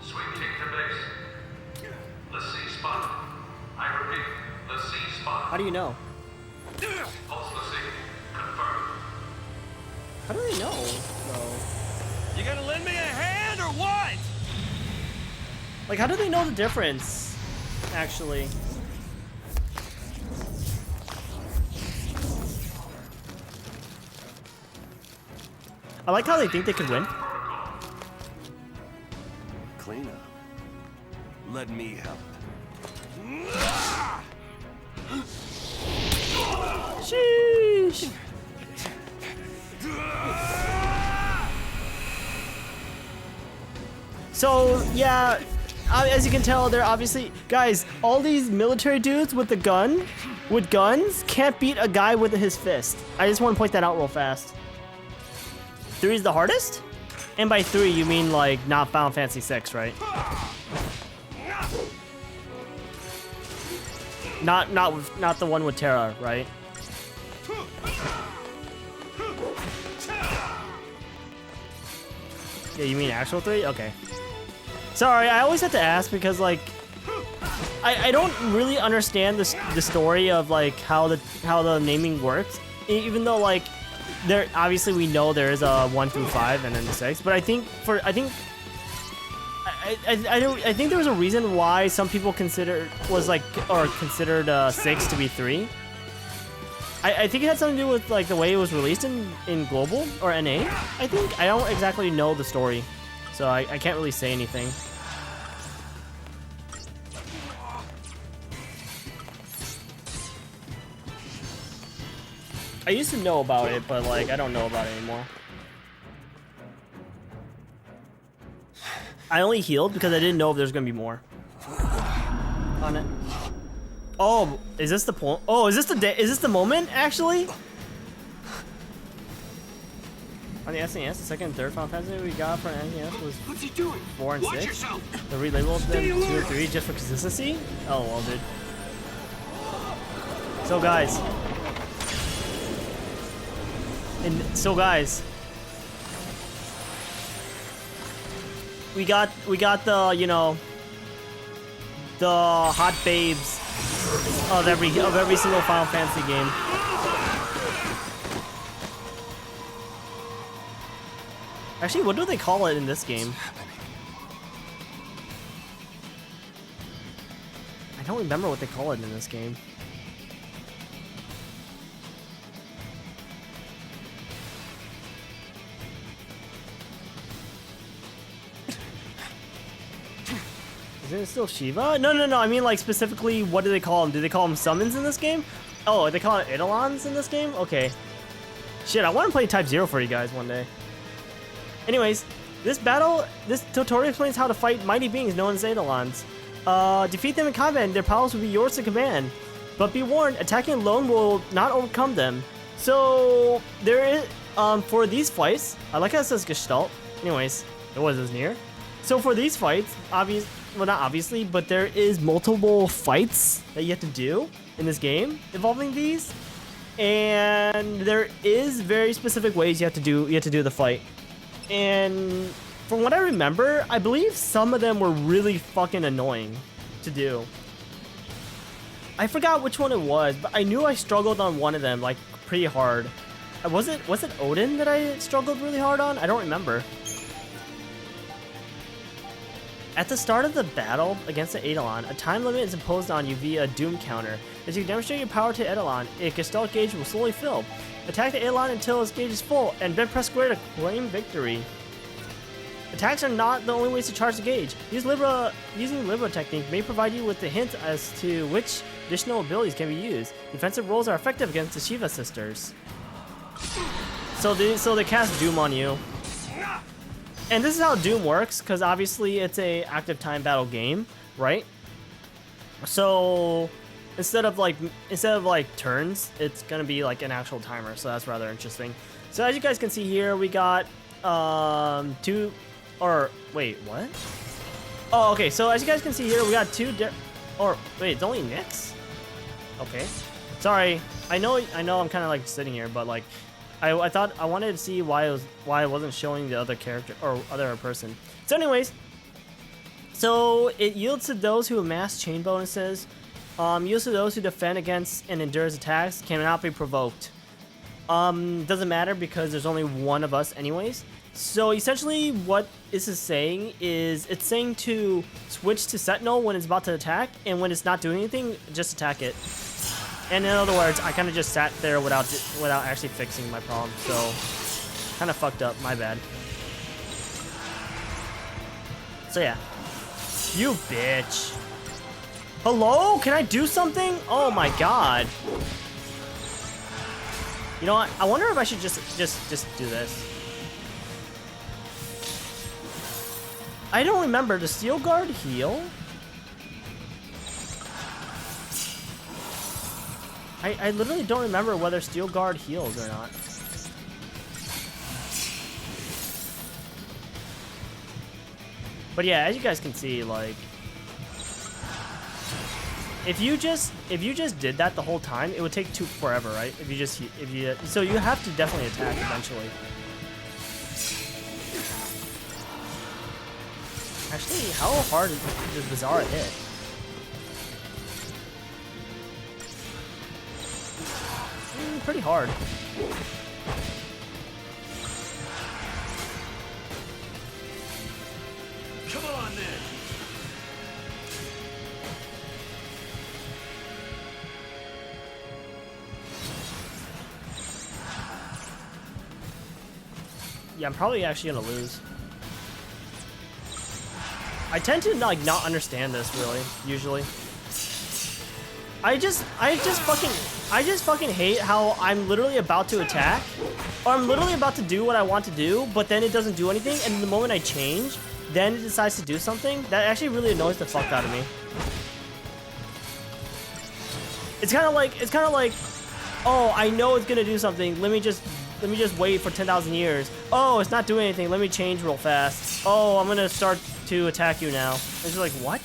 Sweep team to base. The C spot. I repeat, the C spot. How do you know? Pulse the C. Confirmed. How do they know? No. You gonna lend me a hand or what? Like, how do they know the difference? Actually. I like how they think they could win. Clean up. Let me help. Sheesh. So, yeah, as you can tell, they're obviously... Guys, all these military dudes with guns, can't beat a guy with his fist. I just want to point that out real fast. 3 is the hardest? And by 3, you mean, like, not Final Fantasy 6, right? Not the one with Terra, right? Yeah, you mean actual 3? Okay. Sorry, I always have to ask because, like, I don't really understand the story of, like, how the naming works, even though, like, there obviously we know there is a 1 through 5 and then the 6, but I think there was a reason why some people considered 6 to be 3. I think it had something to do with like the way it was released in global or NA. I think I don't exactly know the story, so I can't really say anything. I used to know about it, but like I don't know about it anymore. I only healed because I didn't know if there's gonna be more on it. Oh, is this the point? Oh, is this the moment actually? On the SNES, the second and third Final Fantasy we got for an SNES was What's he doing? 4 and Watch 6. yourself. They relabeled them 2 and 3 just for consistency? Oh well, dude. So guys. We got the, you know, the hot babes of every single Final Fantasy game. Actually, what do they call it in this game? I don't remember what they call it in this game. Isn't it still Shiva? No. I mean, like, specifically, what do they call them? Do they call them summons in this game? Oh, they call it Eidolons in this game? Okay. Shit, I want to play Type 0 for you guys one day. Anyways, this tutorial explains how to fight mighty beings known as Eidolons. Defeat them in combat and their powers will be yours to command. But be warned, attacking alone will not overcome them. So, there is, for these fights, I like how it says Gestalt. Anyways, it was near. So for these fights, well, not obviously, but there is multiple fights that you have to do in this game involving these. And there is very specific ways you have to do the fight. And from what I remember, I believe some of them were really fucking annoying to do. I forgot which one it was, but I knew I struggled on one of them like pretty hard. Was it Odin that I struggled really hard on? I don't remember. At the start of the battle against the Eidolon, a time limit is imposed on you via a Doom counter. As you demonstrate your power to Eidolon, a Gestalt gauge will slowly fill. Attack the Eidolon until its gauge is full, and then press square to claim victory. Attacks are not the only ways to charge the gauge. Using Libra technique may provide you with a hint as to which additional abilities can be used. Defensive rolls are effective against the Shiva sisters. So they cast Doom on you. And this is how Doom works, because obviously it's a active time battle game, right? So instead of like turns, it's gonna be like an actual timer. So that's rather interesting. So as you guys can see here, we got two, or wait, what? Oh, okay. So as you guys can see here, we got two. Or wait, it's only Nyx? Okay. Sorry. I know. I'm kind of like sitting here, but like. I thought I wanted to see why it wasn't showing the other character or other person. So anyways, so it yields to those who amass chain bonuses. Yields to those who defend against and endures attacks. Cannot be provoked. Doesn't matter because there's only one of us anyways. So essentially what this is saying is it's saying to switch to Sentinel when it's about to attack, and when it's not doing anything, just attack it. And in other words, I kind of just sat there without actually fixing my problem, so kind of fucked up. My bad. So yeah, you bitch. Hello? Can I do something? Oh my god. You know what? I wonder if I should just do this. I don't remember. Does Steel Guard heal? I literally don't remember whether Steel Guard heals or not. But yeah, as you guys can see, like, if you just did that the whole time, it would take forever, right? So you have to definitely attack eventually. Actually, how hard does Bizarra hit? Pretty hard. Come on, then. Yeah, I'm probably actually gonna lose. I tend to like not understand this really, usually. I just fucking hate how I'm literally about to attack, or I'm literally about to do what I want to do, but then it doesn't do anything, and the moment I change, then it decides to do something. That actually really annoys the fuck out of me. It's kind of like, oh, I know it's gonna do something. Let me just just wait for 10,000 years. Oh, it's not doing anything. Let me change real fast. Oh, I'm gonna start to attack you now. It's just like, what?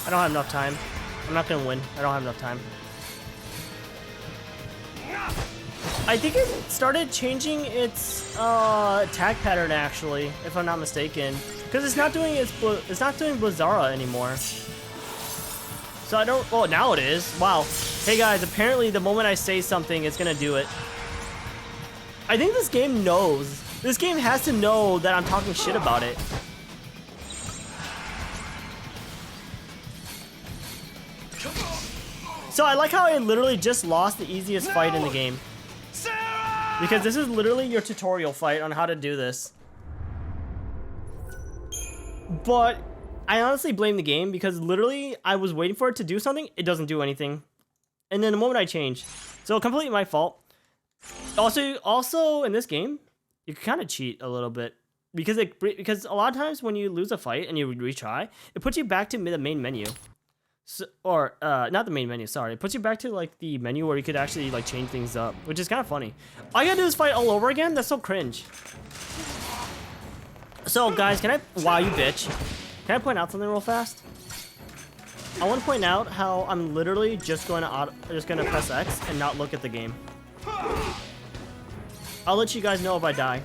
I don't have enough time. I'm not gonna win. I don't have enough time. I think it started changing its attack pattern actually, if I'm not mistaken, because it's not doing Blizzara anymore. So I don't. Oh, now it is. Wow. Hey guys, apparently the moment I say something, it's gonna do it. I think this game knows. This game has to know that I'm talking shit about it. So I like how I literally just lost the easiest fight in the game. Because this is literally your tutorial fight on how to do this. But I honestly blame the game because literally I was waiting for it to do something, it doesn't do anything. And then the moment I change. So completely my fault. Also in this game, you can kind of cheat a little bit. Because a lot of times when you lose a fight and you retry, it puts you back to the main menu. So, or not the main menu, sorry. It puts you back to like the menu where you could actually like change things up, which is kind of funny. I gotta do this fight all over again? That's so cringe. So guys, wow, you bitch. Can I point out something real fast? I want to point out how I'm literally just gonna press X and not look at the game. I'll let you guys know if I die.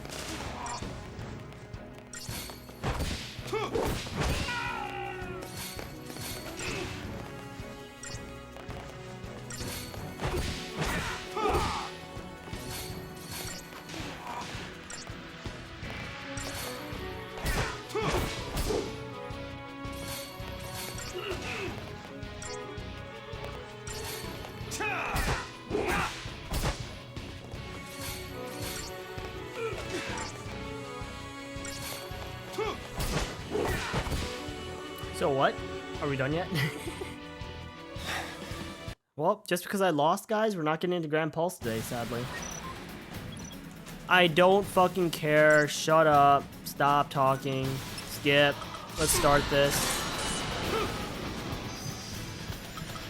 So what? Are we done yet? Well, just because I lost, guys, we're not getting into Grand Pulse today, sadly. I don't fucking care. Shut up. Stop talking. Skip. Let's start this.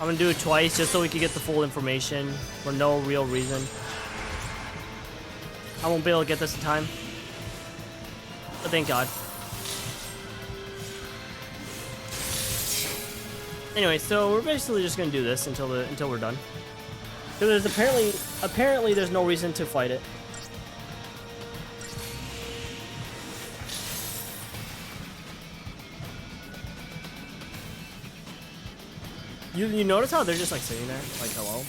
I'm gonna do it twice just so we can get the full information for no real reason. I won't be able to get this in time. But thank God. Anyway, so we're basically just gonna do this until we're done. Because there's apparently there's no reason to fight it. You notice how they're just like sitting there, like hello?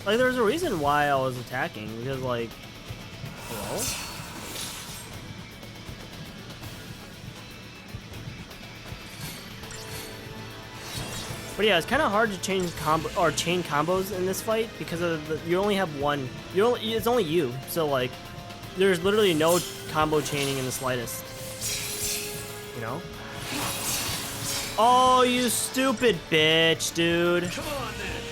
Like there's a reason why I was attacking, because like, hello? But yeah, it's kind of hard to change chain combos in this fight because of you only have one. It's only you, so like, there's literally no combo chaining in the slightest. You know? Oh, you stupid bitch, dude. Come on, then.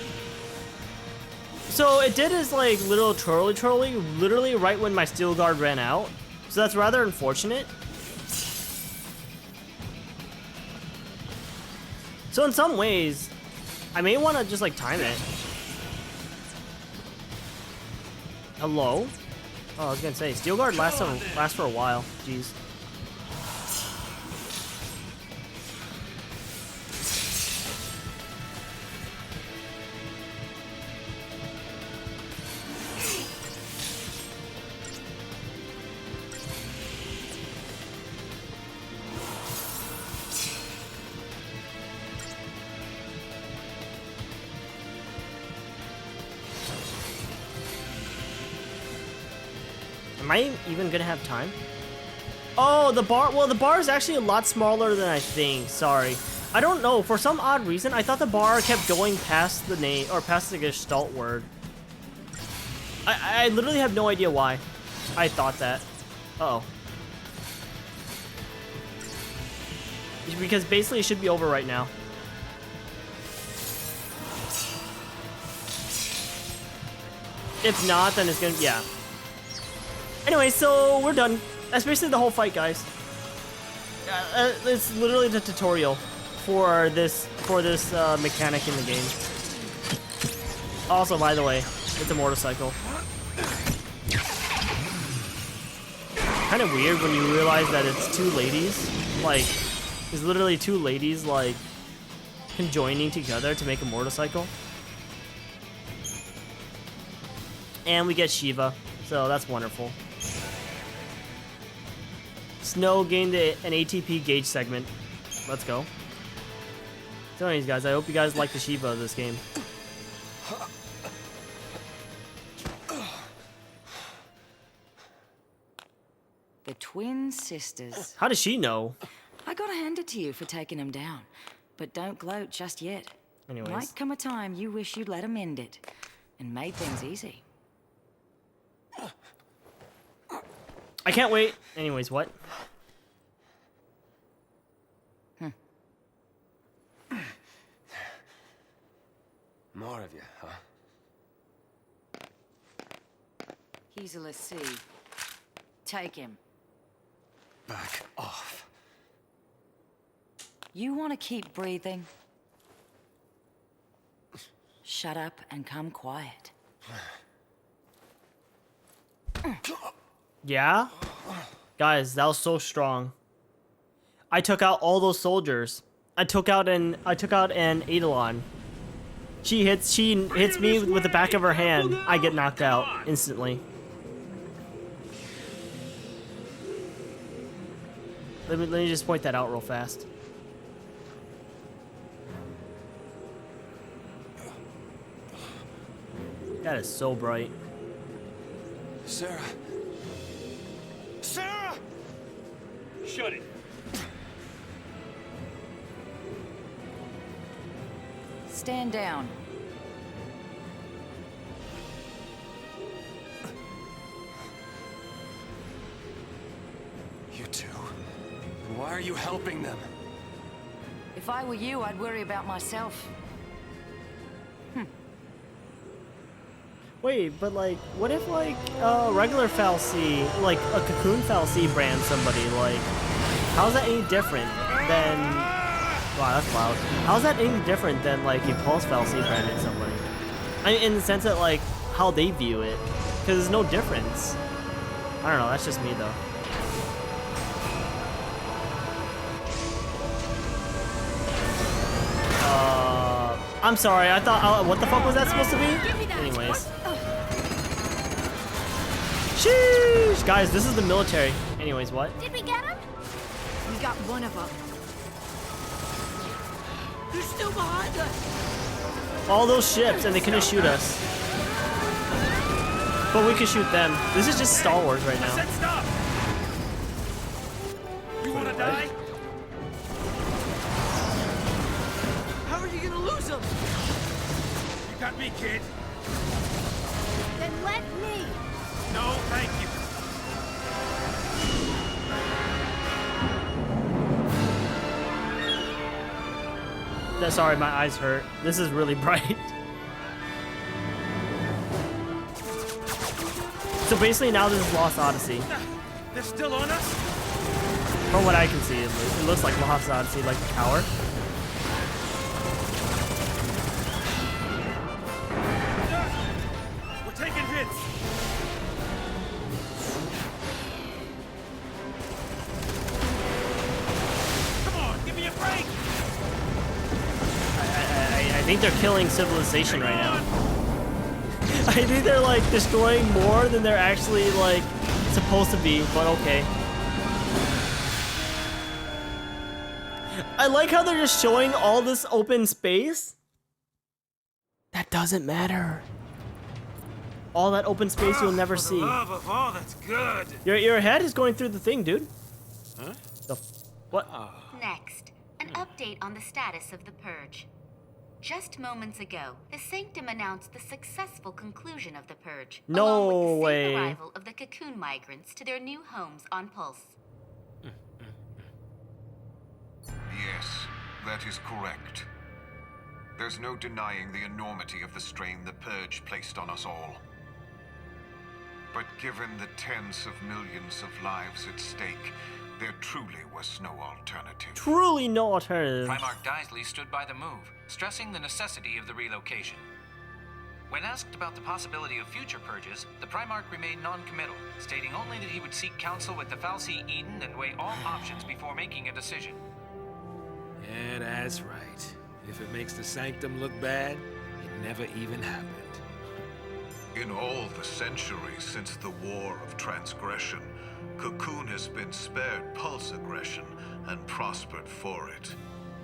So it did his like little trolley literally right when my steel guard ran out. So that's rather unfortunate. So in some ways, I may want to just like time it. Hello? Oh, I was gonna say, steel guard lasts for a while. Jeez. Am I even gonna have time? Oh, the bar. Well, the bar is actually a lot smaller than I think. Sorry. I don't know. For some odd reason, I thought the bar kept going past the name or past the Gestalt word. I literally have no idea why I thought that. Uh-oh. Because basically it should be over right now. If not, then it's gonna, yeah. Anyway, so we're done. That's basically the whole fight, guys. It's literally the tutorial for this mechanic in the game. Also, by the way, it's a motorcycle. Kind of weird when you realize that it's two ladies. Like, it's literally two ladies like conjoining together to make a motorcycle. And we get Shiva, so that's wonderful. Snow gained an ATP gauge segment. Let's go. So anyways, guys, I hope you guys like the Shiva of this game. The twin sisters. How does she know? I gotta hand it to you for taking them down. But don't gloat just yet. Anyways. Might come a time you wish you'd let them end it. And made things easy. I can't wait. Anyways, what? More of you, huh? He's a lessee. Take him. Back off. You want to keep breathing? Shut up and come quiet. Yeah? Guys, that was so strong. I took out all those soldiers. I took out an Eidolon. She hits me with the back of her hand. I get knocked out instantly. Let me just point that out real fast. That is so bright. Sarah. Sarah! Shut it. Stand down. You two. And why are you helping them? If I were you, I'd worry about myself. Wait, but like, what if like regular fallacy, like a cocoon fallacy brand somebody? Like, how's that any different than? Wow, that's loud. How's that any different than like a pulse fallacy branded somebody? I mean, in the sense that like how they view it, because there's no difference. I don't know. That's just me though. I'm sorry. I thought. What the fuck was that supposed to be? Anyways. Sheesh! Guys, this is the military. Anyways, what? Did we get him? We got one of them. They're still behind us. All those ships, and they couldn't shoot us. But we could shoot them. This is just Star Wars right now. Said stop. You wanna die? How are you gonna lose them? You got me, kid. Then let me. No, thank you. Sorry, my eyes hurt. This is really bright. So basically now this is Lost Odyssey. They're still on us? From what I can see, it looks like Lost Odyssey, like the tower. We're taking hits. Come on, give me a break. I think they're killing civilization right now. I think they're like destroying more than they're actually like supposed to be, but okay. I like how they're just showing all this open space. That doesn't matter. All that open space you'll never For the see. love of all that's good. Your head is going through the thing, dude. Huh? What? Next, an update on the status of the Purge. Just moments ago, the Sanctum announced the successful conclusion of the Purge, No along with the way. safe arrival of the cocoon migrants to their new homes on Pulse. Hmm. The Yes, that is correct. There's no denying the enormity of the strain the Purge placed on us all. But given the tens of millions of lives at stake, there truly was no alternative. Truly no alternative. Primarch Daisley stood by the move, stressing the necessity of the relocation. When asked about the possibility of future purges, the Primarch remained non-committal, stating only that he would seek counsel with the Fal'Cie Eden and weigh all options before making a decision. Yeah, that's right. If it makes the Sanctum look bad, it never even happened. In all the centuries since the War of Transgression, Cocoon has been spared pulse aggression and prospered for it.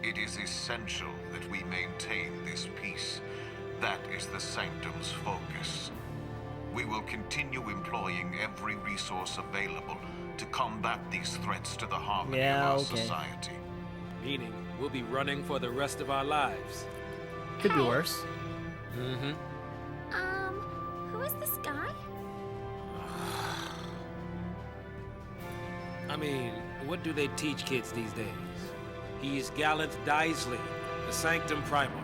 It is essential that we maintain this peace. That is the Sanctum's focus. We will continue employing every resource available to combat these threats to the harmony of our society. Meaning, we'll be running for the rest of our lives. Could be worse. Mm-hmm. Who is this guy? I mean, what do they teach kids these days? He's Gallant Daisley, the Sanctum Primarch.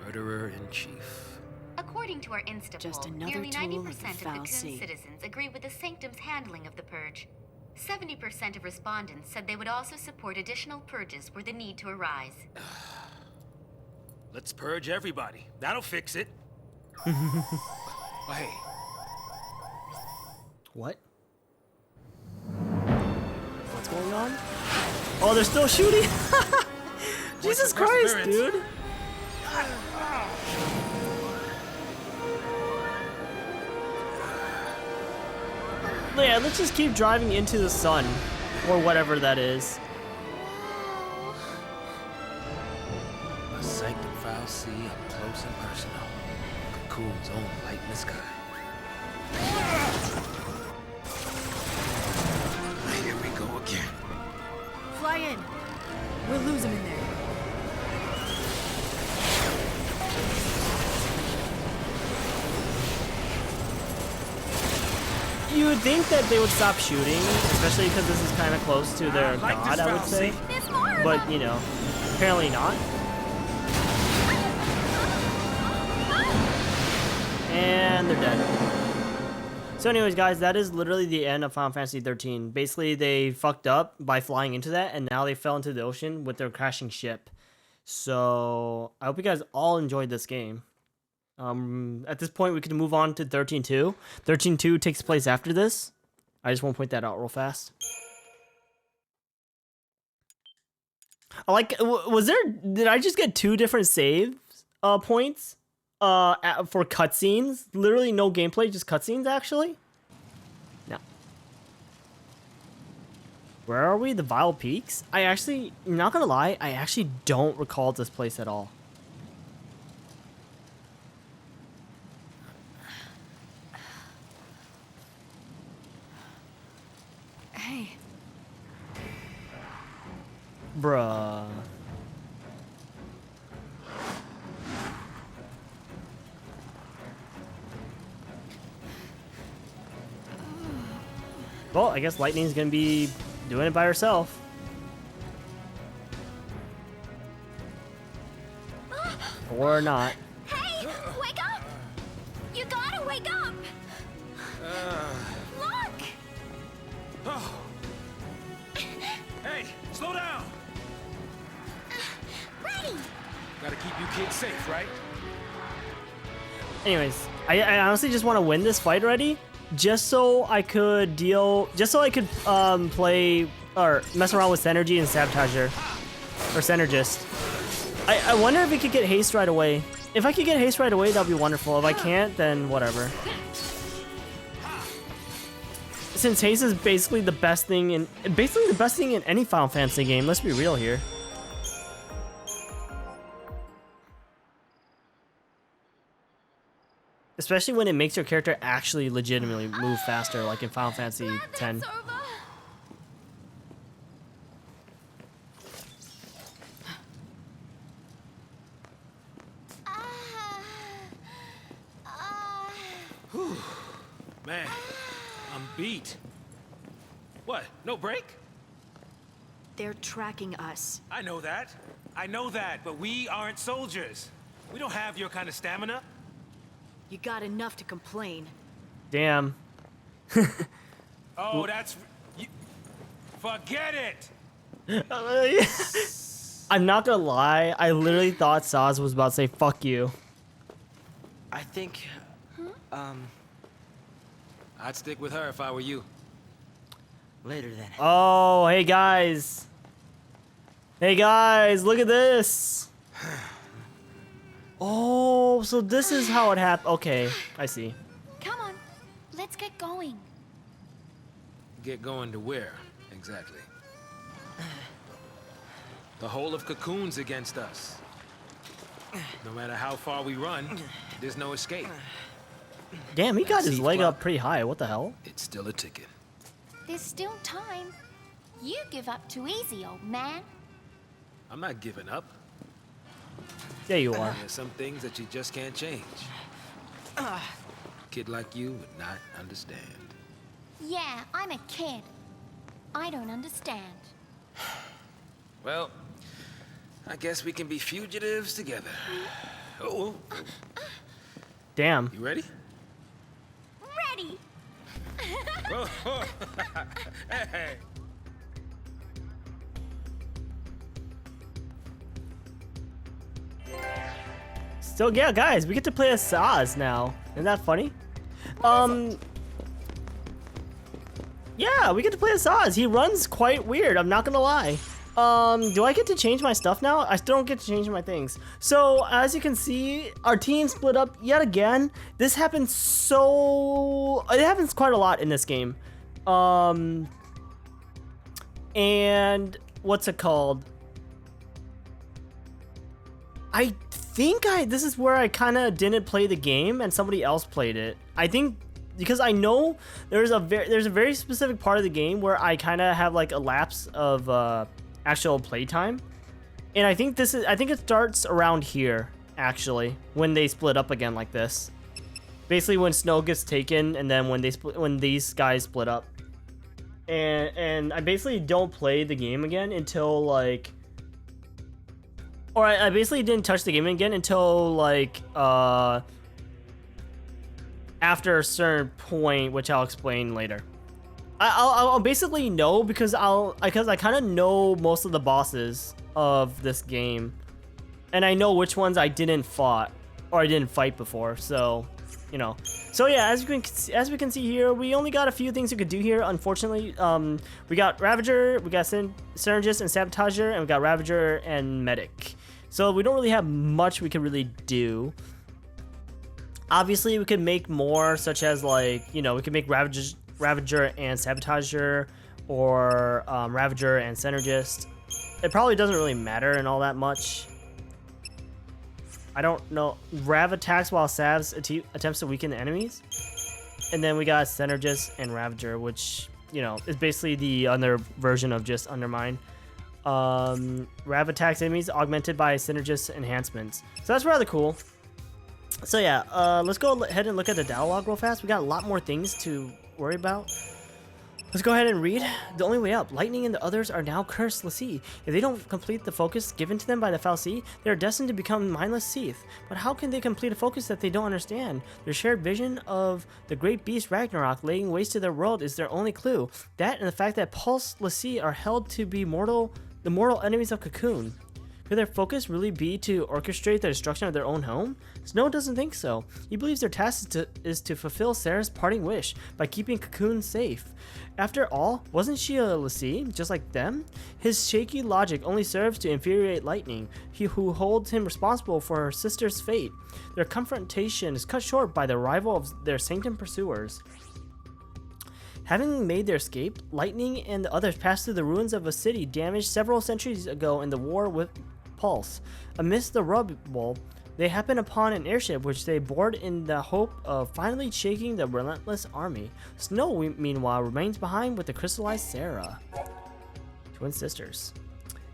Murderer-in-Chief. According to our Insta Just poll, another nearly tool of 90% the of Cocoon Fal'Cie. citizens agree with the Sanctum's handling of the Purge. 70% of respondents said they would also support additional purges were the need to arise. Let's purge everybody. That'll fix it. Oh, hey. What? What's going on? Oh, they're still shooting? Jesus Christ, dude. Yeah, let's just keep driving into the sun. Or whatever that is. A Sanctum Fal'Cie up close and personal. Cocoon's own light in the sky. Here we go again. Fly in. We'll lose him in there. You would think that they would stop shooting, especially because this is kind of close to their god, I would say. But, you know, apparently not. And they're dead. So anyways, guys, that is literally the end of Final Fantasy 13. Basically, they fucked up by flying into that, and now they fell into the ocean with their crashing ship. So I hope you guys all enjoyed this game. At this point, we could move on to 13.2. 13.2 takes place after this. I just want to point that out real fast. I like, did I just get 2 different save points for cutscenes? Literally no gameplay, just cutscenes actually? No. Where are we? The Vile Peaks? I actually, not gonna lie, I actually don't recall this place at all. Hey. Bruh. Well, I guess Lightning's gonna be doing it by herself. Or not. Hey, wake up! You gotta wake up! Look! Oh. Hey, slow down! Ready! Gotta keep you kids safe, right? Anyways, I honestly just want to win this fight already, just so I could play or mess around with Synergy and Sabotager, or Synergist. I wonder if we could get haste right away. If I could get haste right away, that'd be wonderful. If I can't, then whatever. Since haste is basically the best thing in any Final Fantasy game. Let's be real here. Especially when it makes your character actually legitimately move faster, like in Final Fantasy X. Man, I'm beat. What? No break? they're tracking us. I know that. I know that, but we aren't soldiers. We don't have your kind of stamina. You got enough to complain. Damn. Oh, that's... Forget it! I'm not gonna lie, I literally thought Saz was about to say fuck you. I think, I'd stick with her if I were you. later then. Oh, hey guys. Hey guys, look at this. Oh, so this is how it happened. Okay, I see. Come on, let's get going. Get going to where, exactly? The whole of Cocoon's against us. No matter how far we run, there's no escape. Damn, he got his Safe leg clock. up pretty high. What the hell? It's still a ticket. There's still time. You give up too easy, old man. I'm not giving up. Yeah, you are. There's some things that you just can't change. Kid like you would not understand. Yeah, I'm a kid. I don't understand. Well, I guess we can be fugitives together. Oh, Damn. you ready? Ready! Oh, hey. So yeah, guys, we get to play as Saz now. Isn't that funny? Yeah, we get to play as Saz. He runs quite weird, I'm not gonna lie. Do I get to change my stuff now? I still don't get to change my things. So, as you can see, our team split up yet again. This happens it happens quite a lot in this game. And what's it called? I think this is where I kind of didn't play the game and somebody else played it. I think because I know there's a very specific part of the game where I kind of have like a lapse of actual playtime, and I think it starts around here actually when they split up again like this. Basically, when Snow gets taken, and then when these guys split up, and I basically don't play the game again until like. Or I basically didn't touch the game again until like after a certain point, which I'll explain later. I'll basically know because I kind of know most of the bosses of this game, and I know which ones I didn't fight before. So, you know. So yeah, as we can see here, we only got a few things we could do here. Unfortunately, we got Ravager, we got Synergist and Sabotager, and we got Ravager and Medic. So we don't really have much we could really do. Obviously, we could make more, such as like, you know, we could make Ravager and Sabotager, or Ravager and Synergist. It probably doesn't really matter and all that much. I don't know. Rav attacks while Savs attempts to weaken the enemies. And then we got Synergist and Ravager, which, you know, is basically the other version of just Undermine. Rav attacks enemies augmented by Synergist enhancements. So that's rather cool. So yeah, let's go ahead and look at the dialogue real fast. We got a lot more things to worry about. Let's go ahead and read. The only way up. Lightning and the others are now cursed Lassie. If they don't complete the focus given to them by the fal'Cie, they are destined to become mindless Seath. But how can they complete a focus that they don't understand? Their shared vision of the great beast Ragnarok laying waste to their world is their only clue. That and the fact that Pulse Lassie are held to be the mortal enemies of Cocoon. Could their focus really be to orchestrate the destruction of their own home? Snow doesn't think so. He believes their task is to fulfill Sarah's parting wish by keeping Cocoon safe. After all, wasn't she a Lassie, just like them? His shaky logic only serves to infuriate Lightning, who holds him responsible for her sister's fate. Their confrontation is cut short by the arrival of their Sanctum pursuers. Having made their escape, Lightning and the others passed through the ruins of a city damaged several centuries ago in the war with Pulse. Amidst the rubble, they happened upon an airship which they board in the hope of finally shaking the relentless army. Snow, meanwhile, remains behind with the crystallized Sarah. Twin sisters.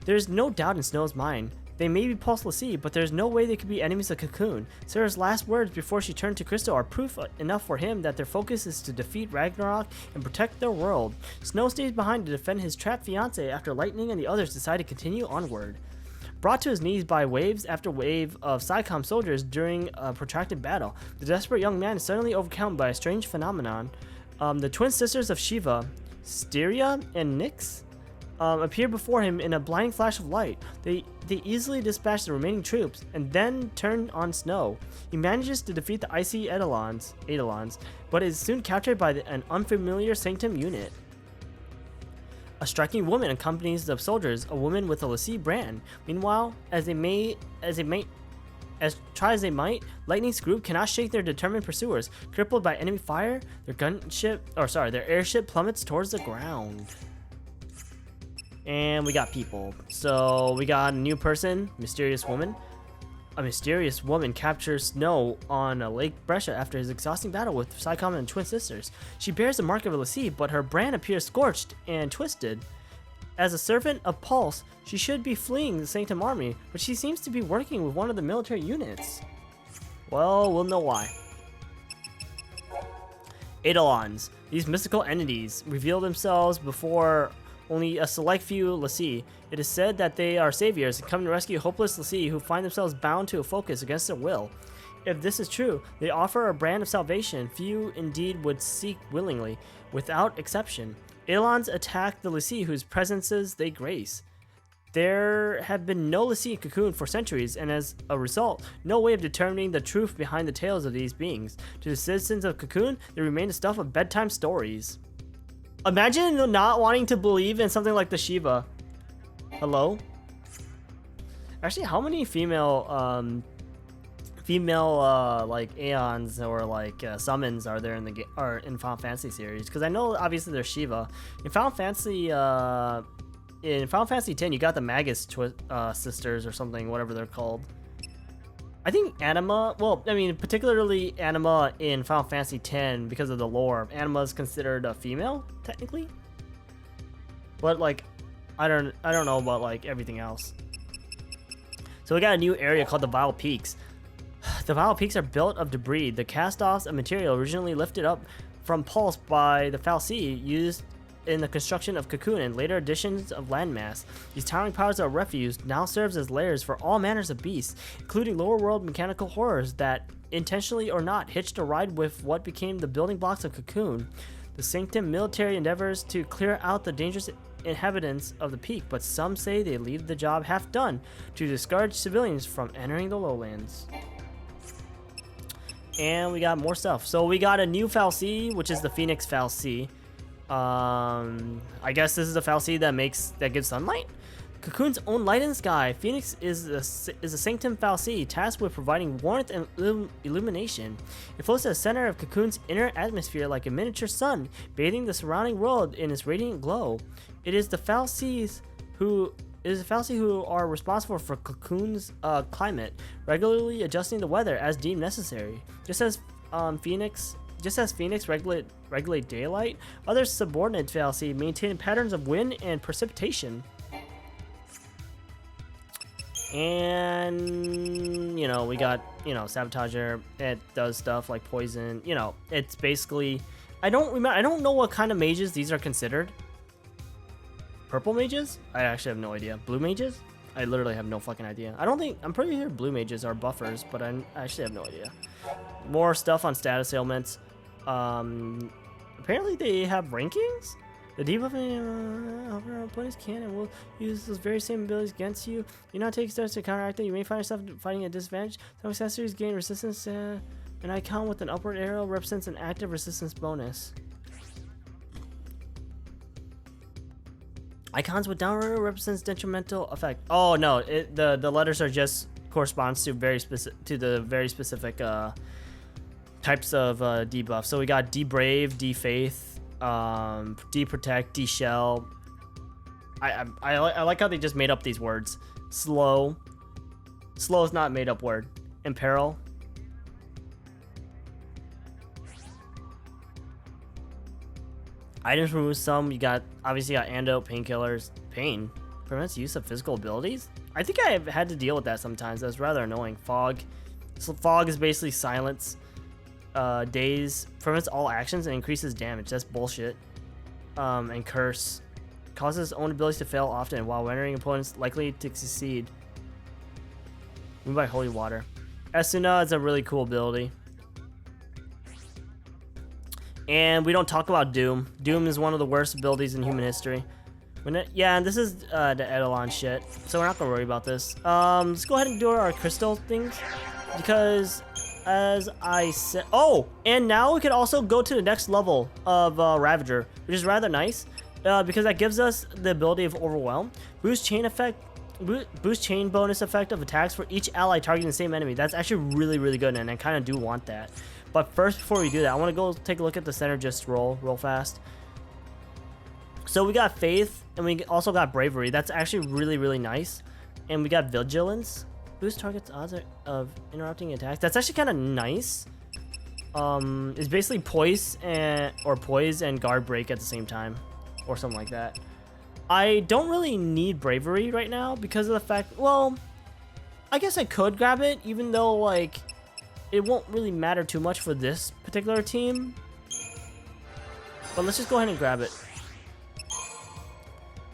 There's no doubt in Snow's mind. They may be Pulse Lassie, but there's no way they could be enemies of Cocoon. Sarah's last words before she turned to Crystal are proof enough for him that their focus is to defeat Ragnarok and protect their world. Snow stays behind to defend his trapped fiancé after Lightning and the others decide to continue onward. Brought to his knees by waves after wave of Psycom soldiers during a protracted battle, the desperate young man is suddenly overcome by a strange phenomenon. The twin sisters of Shiva, Styria and Nyx, appear before him in a blinding flash of light. They easily dispatch the remaining troops and then turn on Snow. He manages to defeat the icy Eidolons, but is soon captured by an unfamiliar Sanctum unit. A striking woman accompanies the soldiers, a woman with a Lassie brand. Meanwhile, as try as they might, Lightning's group cannot shake their determined pursuers. Crippled by enemy fire, their airship plummets towards the ground. And we got people. So we got a new person, mysterious woman. A mysterious woman captures Snow on Lake Brescia after his exhausting battle with Psycom and twin sisters. She bears the mark of a Lassie, but her brand appears scorched and twisted. As a servant of Pulse, she should be fleeing the Sanctum army, but she seems to be working with one of the military units. Well, we'll know why. Eidolons. These mystical entities reveal themselves before only a select few Lassie. It is said that they are saviors and come to rescue hopeless Lassie who find themselves bound to a focus against their will. If this is true, they offer a brand of salvation few indeed would seek willingly, without exception. Eidolons attack the Lassie whose presences they grace. There have been no Lassie in Cocoon for centuries, and as a result, no way of determining the truth behind the tales of these beings. To the citizens of Cocoon, they remain the stuff of bedtime stories. Imagine not wanting to believe in something like the Shiva. Hello? Actually, how many female like Aeons or like summons are there in the in Final Fantasy series? Because I know obviously there's Shiva. In Final Fantasy X, you got the Magus sisters or something, whatever they're called. I think Anima, well, I mean, particularly Anima in Final Fantasy X, because of the lore, Anima is considered a female, technically. But, like, I don't know about, like, everything else. So we got a new area called the Vile Peaks. The Vile Peaks are built of debris, the cast-offs of material originally lifted up from Pulse by the Fal'Cie, used in the construction of Cocoon and later additions of landmass. These towering piles of refuse now serves as lairs for all manners of beasts, including lower world mechanical horrors that, intentionally or not, hitched a ride with what became the building blocks of Cocoon. The Sanctum military endeavors to clear out the dangerous inhabitants of the peak, but some say they leave the job half done to discourage civilians from entering the lowlands. And we got more stuff. So we got a new Fal'Cie, which is the Phoenix Fal'Cie. I guess this is the Fal'Cie that gives sunlight. Cocoon's own light in the sky, Phoenix is a Sanctum Fal'Cie tasked with providing warmth and illumination. It floats at the center of Cocoon's inner atmosphere like a miniature sun, bathing the surrounding world in its radiant glow. It is the Fal'Cies who are responsible for Cocoon's climate, regularly adjusting the weather as deemed necessary. Just as Phoenix regulate daylight, other subordinate Fal'Cie maintain patterns of wind and precipitation. And, you know, we got, you know, Sabotager. It does stuff like poison. You know, it's basically, I don't know what kind of mages these are considered. Purple mages? I actually have no idea. Blue mages? I literally have no fucking idea. I'm pretty sure blue mages are buffers, but I actually have no idea. More stuff on status ailments. Apparently they have rankings? The debuff opponents can and will use those very same abilities against you. Do not take steps to counteract them. You may find yourself fighting at a disadvantage. Some accessories gain resistance. An icon with an upward arrow represents an active resistance bonus. Icons with downward arrow represents detrimental effect. Oh no, the letters are just corresponds to the very specific types of debuff. So we got de-brave, de-faith, de-protect, de-shell. I like how they just made up these words. Slow is not a made up word. Imperil. Items remove some. You got obviously got antidote, painkillers. Pain prevents use of physical abilities. I think I've had to deal with that sometimes. That's rather annoying. Fog. So fog is basically silence. Daze prevents all actions and increases damage. That's bullshit. And curse causes its own abilities to fail often while rendering opponents likely to succeed. Moved by holy water. Esuna is a really cool ability. And we don't talk about Doom. Doom is one of the worst abilities in human history. Yeah, and this is the Eidolon shit, so we're not gonna worry about this. Let's go ahead and do our crystal things, because as I said, oh, and now we can also go to the next level of Ravager, which is rather nice, because that gives us the ability of Overwhelm, boost chain bonus effect of attacks for each ally targeting the same enemy. That's actually really good, and I kind of do want that. But first, before we do that, I want to go take a look at the Synergist roll real fast. So we got Faith, and we also got Bravery. That's actually really nice. And we got Vigilance. Boost targets odds of interrupting attacks. That's actually kind of nice. It's basically Poise and Guard Break at the same time. Or something like that. I don't really need Bravery right now because of the fact... Well, I guess I could grab it, even though, like, it won't really matter too much for this particular team. But let's just go ahead and grab it.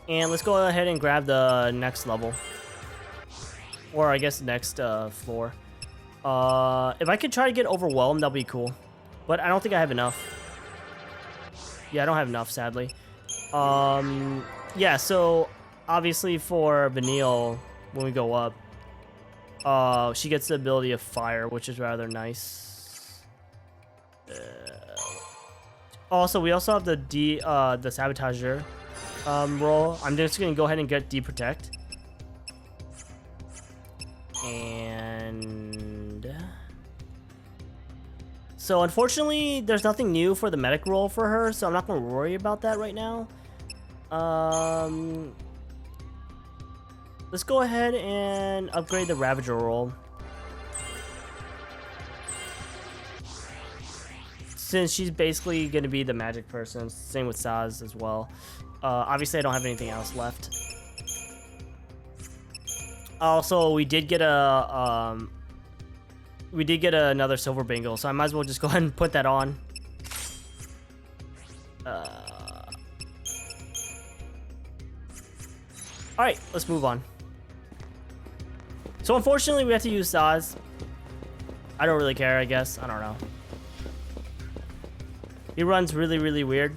And let's go ahead and grab the next level. Or I guess next floor. If I could try to get Overwhelmed, that'd be cool. But I don't think I have enough. Yeah, I don't have enough, sadly. Yeah, so obviously for Vanille, when we go up, she gets the ability of Fire, which is rather nice. Also, we also have the Sabotager roll. I'm just gonna go ahead and get Deprotect. And so unfortunately there's nothing new for the medic roll for her, so I'm not gonna worry about that right now. Let's go ahead and upgrade the Ravager roll, since she's basically gonna be the magic person. Same with Saz as well. Obviously I don't have anything else left. Also, we did get another silver bangle, so I might as well just go ahead and put that on. Alright, let's move on. So unfortunately we have to use Saz. I don't really care, I guess. I don't know. He runs really weird.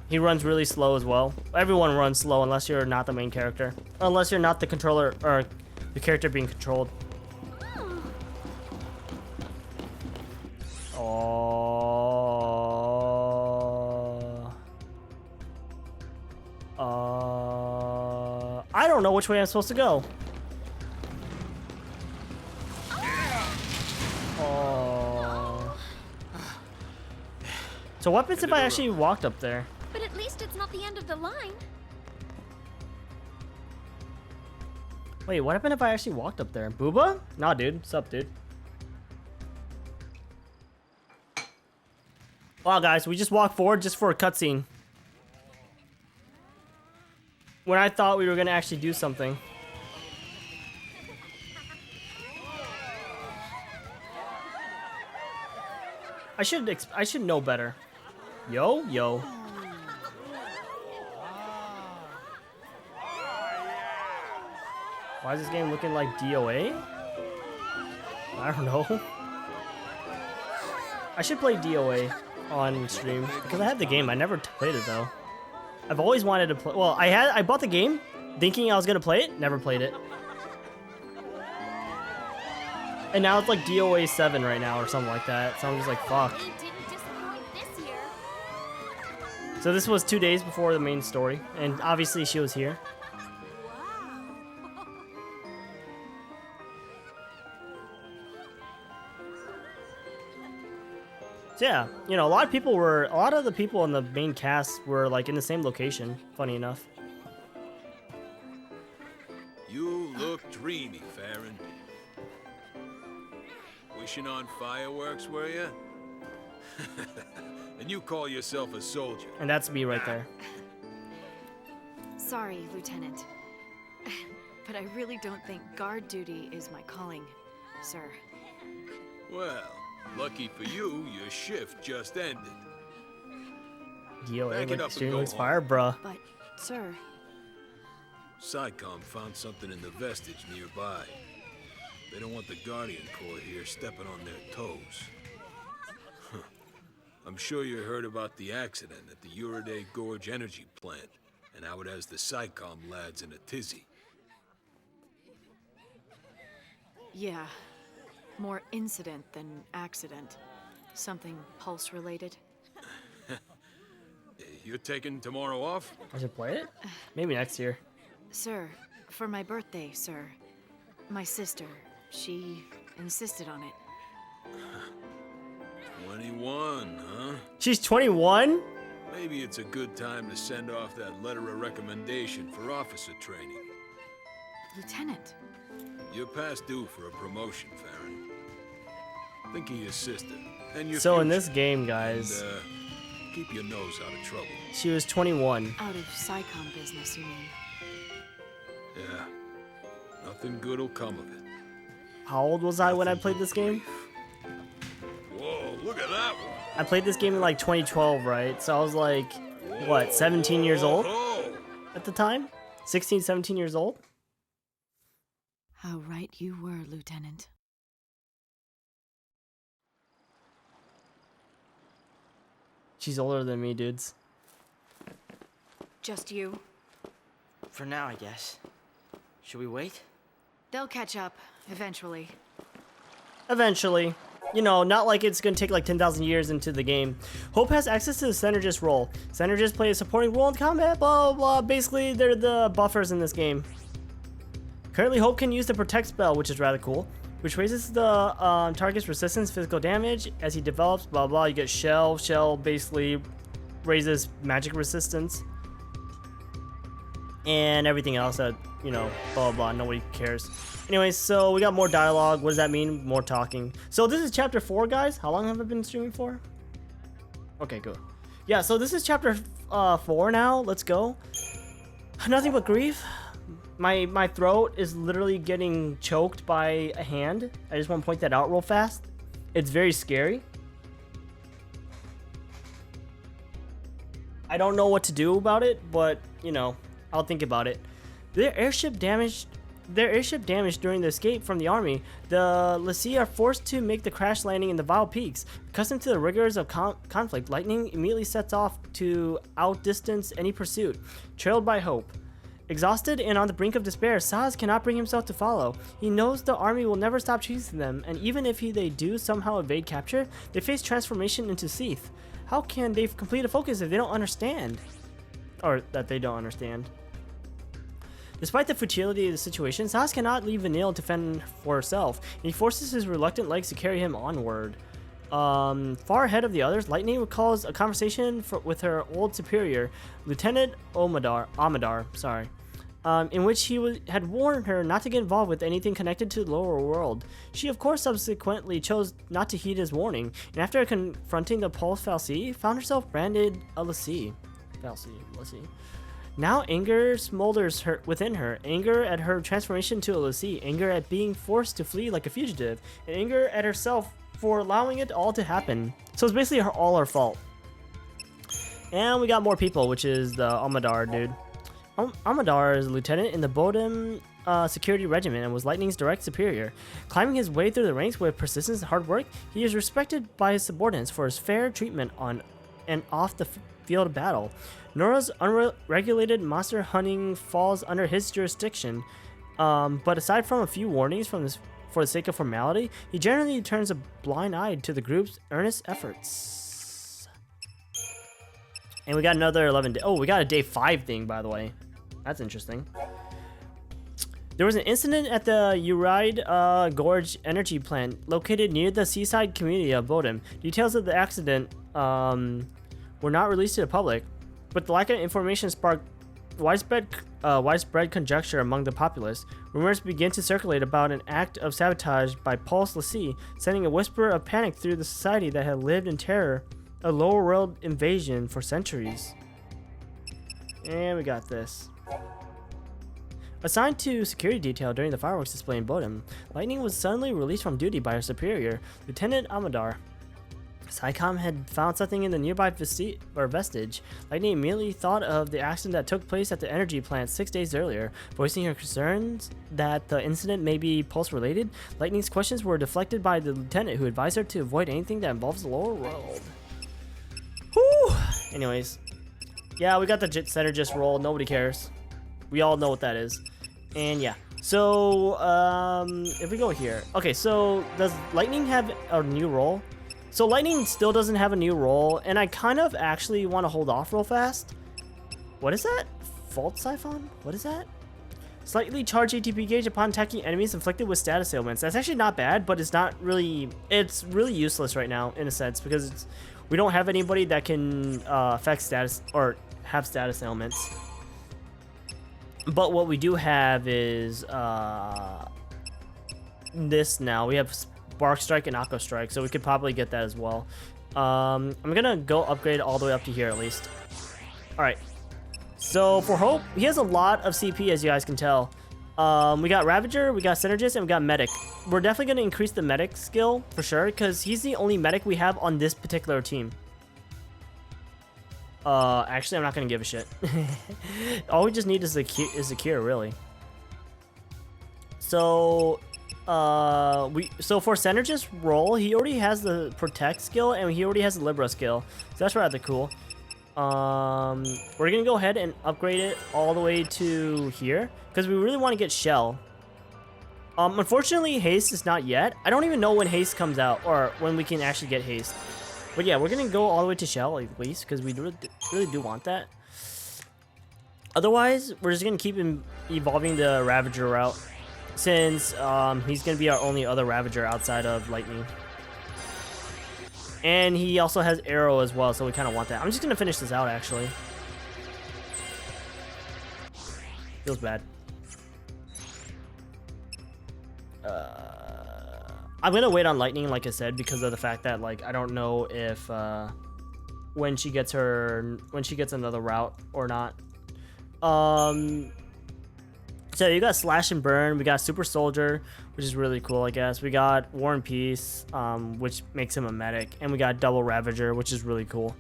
He runs really slow as well. Everyone runs slow unless you're not the main character. Unless you're not the controller or the character being controlled. I don't know which way I'm supposed to go. So what happens if I actually walked up there? But at least it's not the end of the line. Wait, what happened if I actually walked up there? Booba? Nah, dude. What's up, dude? Wow, guys, we just walked forward just for a cutscene. When I thought we were gonna actually do something. I should know better. Yo. Why is this game looking like DOA? I don't know. I should play DOA on stream because I have the game. I never played it though. I've always wanted to play. Well, I bought the game thinking I was gonna play it. Never played it. And now it's like DOA 7 right now or something like that. So I'm just like, fuck. So this was 2 days before the main story, and obviously she was here. So yeah, you know, a lot of the people in the main cast were like in the same location, funny enough. You look dreamy, Farron. Wishing on fireworks, were you? And you call yourself a soldier. And that's me right there. Sorry, Lieutenant. But but I really don't think guard duty is my calling, sir. Well, lucky for you, your shift just ended. Yo, Back it like up steering and go looks home. fire, bruh. But, sir, SciComm found something in the vestige nearby. They don't want the Guardian Corps here stepping on their toes. I'm sure you heard about the accident at the Uriday Gorge energy plant, and how it has the SciComm lads in a tizzy. yeah. More incident than accident. Something pulse-related. You're taking tomorrow off? I should play it? Maybe next year. Sir, for my birthday, sir. My sister, she insisted on it. 21, huh? She's 21? Maybe it's a good time to send off that letter of recommendation for officer training. Lieutenant. You're past due for a promotion, Farron. Think of your sister and your So in future, this game, guys, and, keep your nose out of trouble. she was 21. Out of SciComm business, you mean? Yeah. Nothing good'll come of it. How old was I when I played this game? Whoa, look at that one. I played this game in like 2012, right? So I was like, what, 17 years old at the time? 16, 17 years old? How right you were, Lieutenant. She's older than me, dudes. Just you? For now, I guess. Should we wait? They'll catch up, eventually. Eventually. You know, not like it's gonna take like 10,000 years into the game. Hope has access to the Synergist role. Synergists play a supporting role in combat, blah, blah, blah. Basically, they're the buffers in this game. Currently, Hope can use the Protect spell, which is rather cool, which raises the target's resistance physical damage as he develops, blah, blah. You get Shell. Shell basically raises magic resistance. And everything else that, you know, blah, blah, blah. Nobody cares. Anyways, so we got more dialogue. What does that mean? More talking. So this is chapter 4, guys. How long have I been streaming for? Okay, good. Yeah, so this is chapter 4 now. Let's go. Nothing but grief. My throat is literally getting choked by a hand. I just want to point that out real fast. It's very scary. I don't know what to do about it, but, you know, I'll think about it. Their airship damaged during the escape from the army. The Lassie are forced to make the crash landing in the Vile Peaks. Accustomed to the rigors of conflict, Lightning immediately sets off to outdistance any pursuit, trailed by Hope. Exhausted and on the brink of despair, Saz cannot bring himself to follow. He knows the army will never stop chasing them, and even if they do somehow evade capture, they face transformation into Seath. How can they complete a focus if they don't understand? Or that they don't understand. Despite the futility of the situation, Saz cannot leave Vanille to fend for herself, and he forces his reluctant legs to carry him onward. Far ahead of the others, Lightning recalls a conversation with her old superior, Lieutenant Amadar, in which he had warned her not to get involved with anything connected to the lower world. She, of course, subsequently chose not to heed his warning, and after confronting the Pulse Fal'Cie, found herself branded a Lassie. Now anger smolders within her. Anger at her transformation to a Lassie, anger at being forced to flee like a fugitive, and anger at herself for allowing it all to happen. So it's basically all her fault. And we got more people, which is the Amadar dude. Amadar is a lieutenant in the Bodum Security Regiment and was Lightning's direct superior. Climbing his way through the ranks with persistence and hard work, he is respected by his subordinates for his fair treatment on and off the field of battle. Nora's unregulated monster hunting falls under his jurisdiction, but aside from a few warnings for the sake of formality, he generally turns a blind eye to the group's earnest efforts. And we got another 11 day. Oh, we got a day 5 thing, by the way. That's interesting. There was an incident at the Uriday Gorge energy plant located near the seaside community of Bodum. Details of the accident were not released to the public, but the lack of information sparked widespread conjecture among the populace. Rumors began to circulate about an act of sabotage by Pulse Lassie, sending a whisper of panic through the society that had lived in terror, a lower world invasion for centuries. And we got this. Assigned to security detail during the fireworks display in Bodham, Lightning was suddenly released from duty by her superior, Lieutenant Amadar. SciComm had found something in the nearby vestige. Lightning immediately thought of the accident that took place at the energy plant 6 days earlier, voicing her concerns that the incident may be pulse-related. Lightning's questions were deflected by the lieutenant, who advised her to avoid anything that involves the lower world. Whew! Anyways, yeah, we got the Synergist roll. Nobody cares. We all know what that is. And yeah. So, if we go here. Okay, so does Lightning have a new role? So Lightning still doesn't have a new role, and I kind of actually want to hold off real fast. What is that? Fault Siphon? What is that? Slightly charged ATP gauge upon attacking enemies inflicted with status ailments. That's actually not bad, but it's not really... It's really useless right now, in a sense, because we don't have anybody that can affect status or have status ailments. But what we do have is this now. We have Bark Strike and Aqua Strike, so we could probably get that as well. I'm gonna go upgrade all the way up to here at least. Alright. So for Hope, he has a lot of CP, as you guys can tell. We got Ravager, we got Synergist, and we got Medic. We're definitely gonna increase the Medic skill for sure, because he's the only Medic we have on this particular team. Actually, I'm not gonna give a shit. All we just need is the cure, really. So, so for Synergist role, he already has the Protect skill, and he already has the Libra skill. So that's rather cool. We're gonna go ahead and upgrade it all the way to here, because we really want to get Shell. Unfortunately, Haste is not yet. I don't even know when Haste comes out, or when we can actually get Haste. But yeah, we're gonna go all the way to Shell at least, because we really do want that. Otherwise, we're just gonna keep evolving the Ravager route, since he's gonna be our only other Ravager outside of Lightning. And he also has Arrow as well, so we kind of want that. I'm just gonna finish this out, actually. Feels bad. I'm gonna wait on Lightning, like I said, because of the fact that, like, I don't know if when she gets another route or not. So you got Slash and Burn, we got Super Soldier, which is really cool, I guess. We got War and Peace, which makes him a medic, and we got Double Ravager, which is really cool.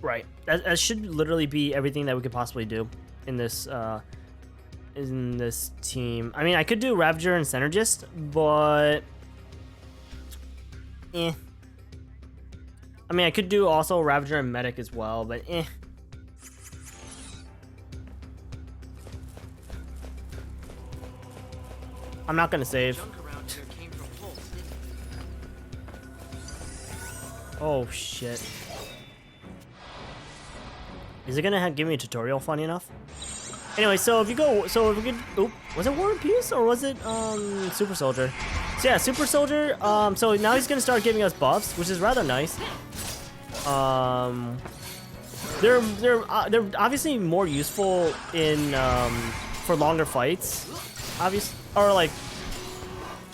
Right. That should literally be everything that we could possibly do in this team. I mean, I could do Ravager and Synergist, but I mean, I could do also Ravager and Medic as well, but I'm not gonna save. Oh shit. Is it gonna give me a tutorial? Funny enough. Anyway, so if you go, so if we could, oop, was it War and Peace or was it Super Soldier? So yeah, Super Soldier. So now he's gonna start giving us buffs, which is rather nice. They're obviously more useful in for longer fights, obviously, or like,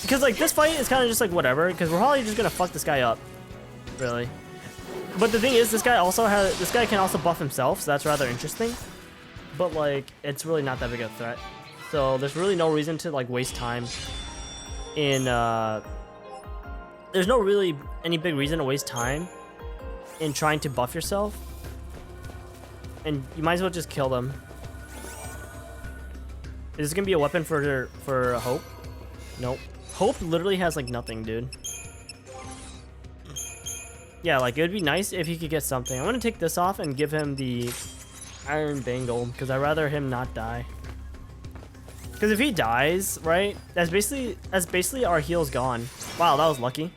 because like this fight is kind of just like whatever, because we're probably just gonna fuck this guy up, really. But the thing is, this guy can also buff himself, so that's rather interesting. But like, it's really not that big of a threat, so there's really no reason to like waste time in. There's no really any big reason to waste time in trying to buff yourself, and you might as well just kill them. Is this gonna be a weapon for Hope? Nope. Hope literally has like nothing, dude. Yeah, like, it would be nice if he could get something. I'm gonna take this off and give him the Iron Bangle, because I'd rather him not die. Because if he dies, right, that's basically our heal's gone. Wow, that was lucky.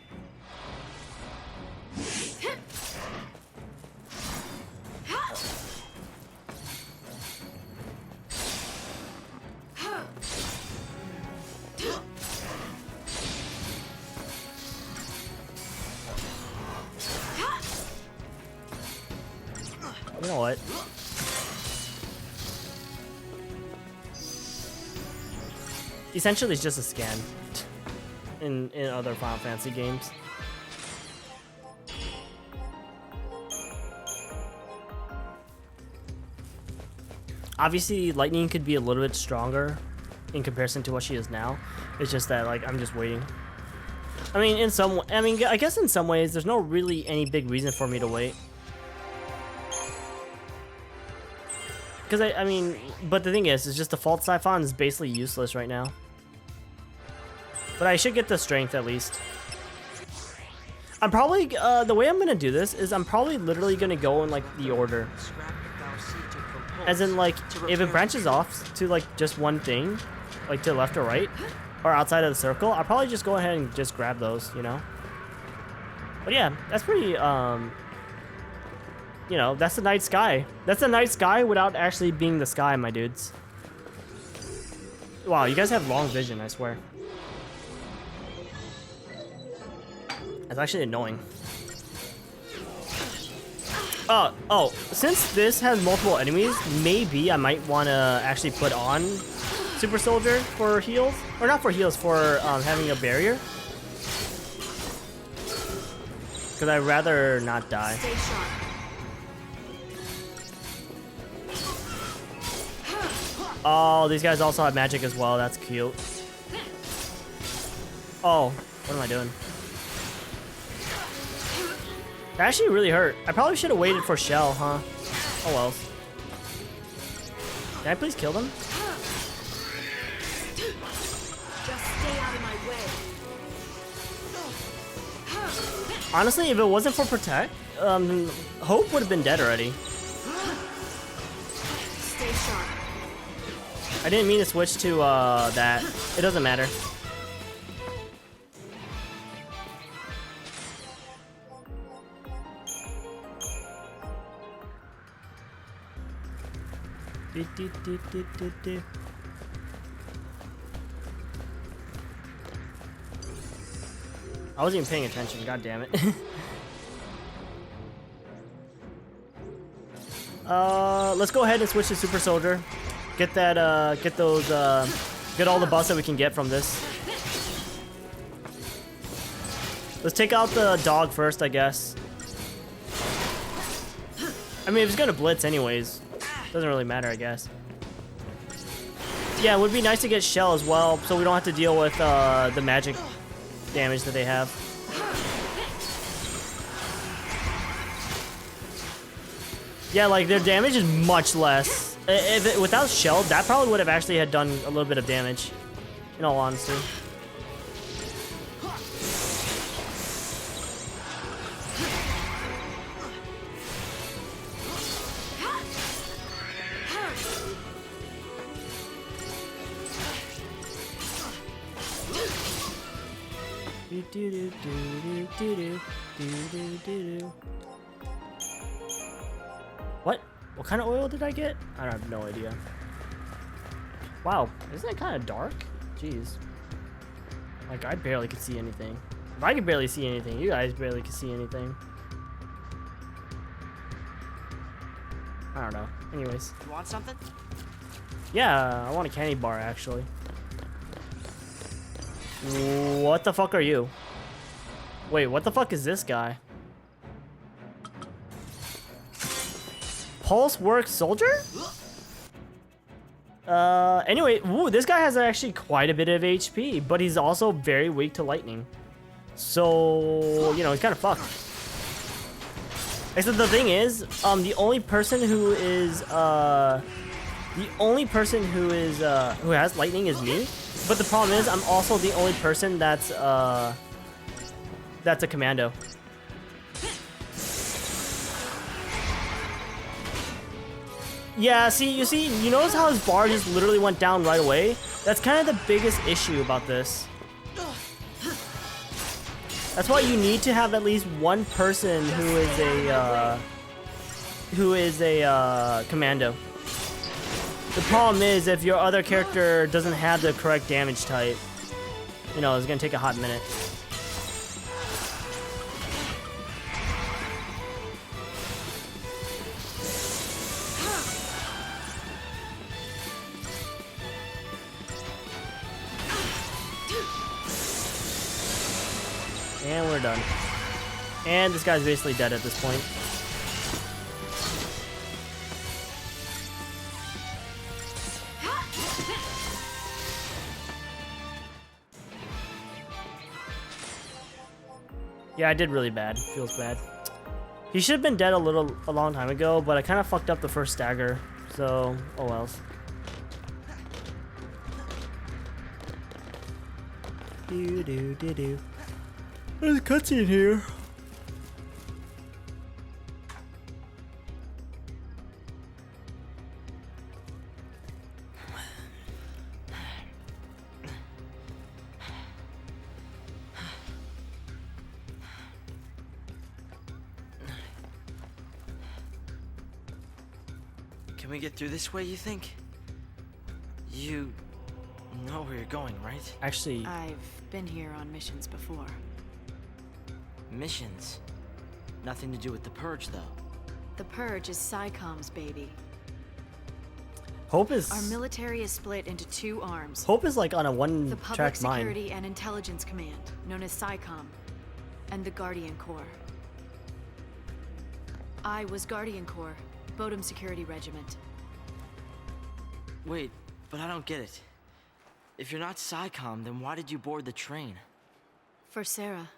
You know what? Essentially, it's just a scan in other Final Fantasy games. obviously Lightning could be a little bit stronger in comparison to what she is now. It's just that like I'm just waiting. I mean, I guess in some ways there's no really any big reason for me to wait. Because I mean, but the thing is, it's just default Siphon is basically useless right now. But I should get the strength at least. I'm probably, the way I'm gonna do this is I'm probably literally gonna go in like the order. As in like, if it branches off to like just one thing, like to left or right, or outside of the circle, I'll probably just go ahead and just grab those, you know? But yeah, that's pretty, you know, that's the night sky. That's the night sky without actually being the sky, my dudes. Wow, you guys have long vision, I swear. That's actually annoying. Oh, since this has multiple enemies, maybe I might want to actually put on Super Soldier for heals. Or not for heals, for having a barrier. Because I'd rather not die. Stay sharp. Oh, these guys also have magic as well. That's cute. Oh, what am I doing? That actually really hurt. I probably should have waited for Shell, huh? Oh well. Can I please kill them? Just stay out of my way. Honestly, if it wasn't for Protect, Hope would have been dead already. Stay sharp. I didn't mean to switch to that. It doesn't matter. I wasn't even paying attention, god damn it. Let's go ahead and switch to Super Soldier. Get that, get those, get all the buffs that we can get from this. Let's take out the dog first, I guess. I mean, if it's gonna blitz anyways, doesn't really matter, I guess. Yeah, it would be nice to get Shell as well, so we don't have to deal with the magic damage that they have. Yeah, like their damage is much less. Without Shell, that probably would have actually had done a little bit of damage, in all honesty. What? What kind of oil did I get? I have no idea. Wow, isn't it kind of dark? Jeez. Like, I barely could see anything. If I could barely see anything, you guys barely could see anything. I don't know. Anyways. You want something? Yeah, I want a candy bar, actually. What the fuck are you? Wait, what the fuck is this guy? Pulse Work Soldier? Anyway, ooh, this guy has actually quite a bit of HP, but he's also very weak to lightning. So, you know, he's kind of fucked. Except the thing is, the only person who has lightning is me. But the problem is, I'm also the only person that's a commando. Yeah, you notice how his bar just literally went down right away? That's kind of the biggest issue about this. That's why you need to have at least one person who is a commando. The problem is if your other character doesn't have the correct damage type, you know, it's gonna take a hot minute. And we're done. And this guy's basically dead at this point. Yeah, I did really bad. Feels bad. He should have been dead a long time ago, but I kind of fucked up the first stagger. So, oh well. Do. There's a cutscene here. Can we get through this way, you think? You know where you're going, right? Actually, I've been here on missions before. Missions? Nothing to do with the Purge, though. The Purge is SciComm's baby. Hope is... Our military is split into two arms. Hope is like on a The Public one-track mind. Security and Intelligence Command, known as SciComm, and the Guardian Corps. I was Guardian Corps, Bodum Security Regiment. Wait, but I don't get it. If you're not SciComm, then why did you board the train? For Sarah.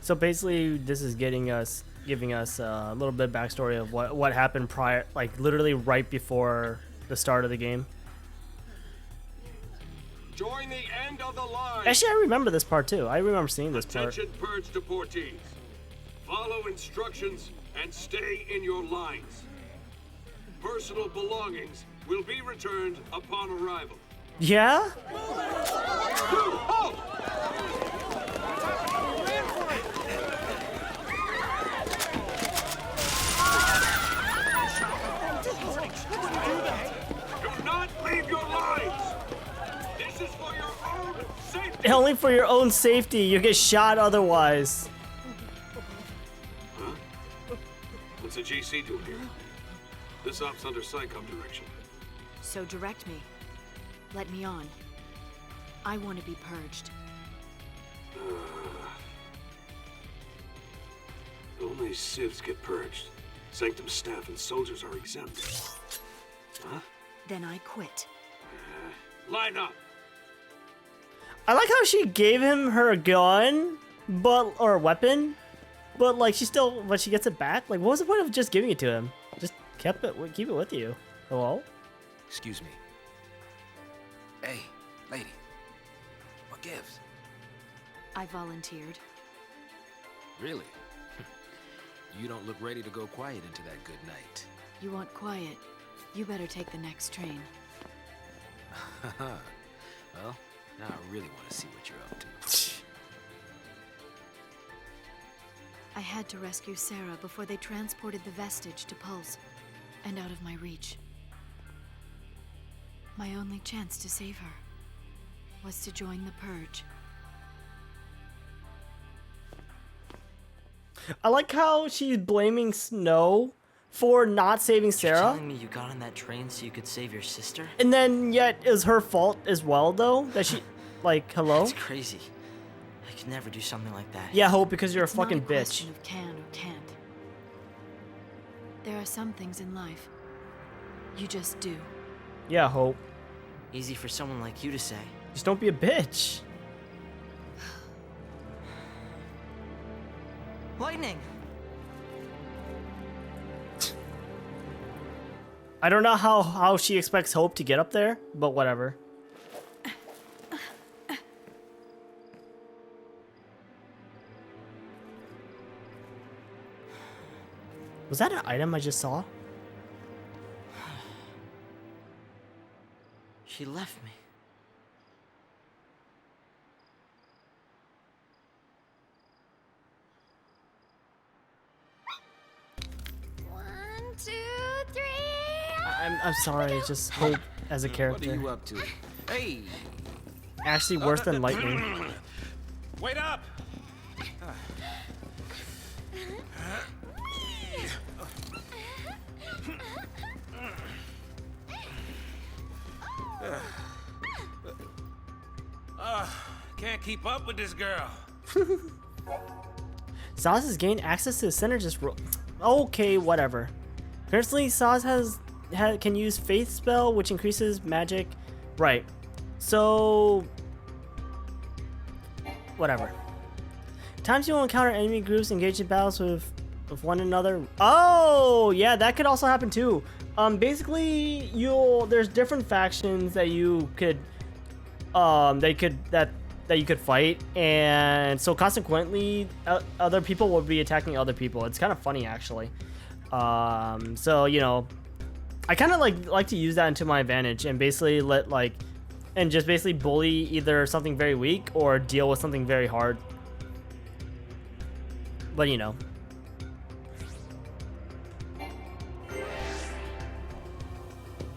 So basically, this is giving us a little bit of backstory of what happened prior, like literally right before the start of the game. Join the end of the line. Actually, I remember this part too. I remember seeing this part. Attention, Purge deportees. Follow instructions and stay in your lines. Personal belongings will be returned upon arrival. Yeah? Halt! Do not leave your lines. This is for your own safety. Only for your own safety. You get shot otherwise. Huh? What's the GC doing here? This op's under SciComm direction. So direct me. Let me on. I want to be purged. Only civs get purged. Sanctum staff and soldiers are exempt. Huh? Then I quit. Line up. I like how she gave him her gun, or a weapon, but like she gets it back. Like, what was the point of just giving it to him? Just keep it with you. Hello? Excuse me. Hey, lady. What gives? I volunteered. Really? You don't look ready to go quiet into that good night. You want quiet? You better take the next train. Well, now I really want to see what you're up to. I had to rescue Sarah before they transported the vestige to Pulse and out of my reach. My only chance to save her was to join the Purge. I like how she's blaming Snow for not saving Sarah. You're telling me you got on that train so you could save your sister? And then yet it was her fault as well, though, that she, like, hello? That's crazy. I could never do something like that. Yeah, Hope, because you're a fucking It's not a bitch. question of can or can't. There are some things in life you just do. Yeah, Hope. Easy for someone like you to say. Just don't be a bitch. Lightning! I don't know how she expects Hope to get up there, but whatever. Was that an item I just saw? She left me. I'm sorry, it's just Hope as a character. What are you up to? Hey! Actually worse than Lightning. Wait up! Can't keep up with this girl. Saz has gained access to the center okay, whatever. Currently, Saz can use Faith Spell, which increases magic. Right. So, whatever. Times you will encounter enemy groups engaged in battles with one another. Oh, yeah, that could also happen too. Basically, there's different factions that you could that you could fight, and so consequently, other people will be attacking other people. It's kind of funny actually. So you know, I kind of like to use that into my advantage and basically just basically bully either something very weak or deal with something very hard. But you know.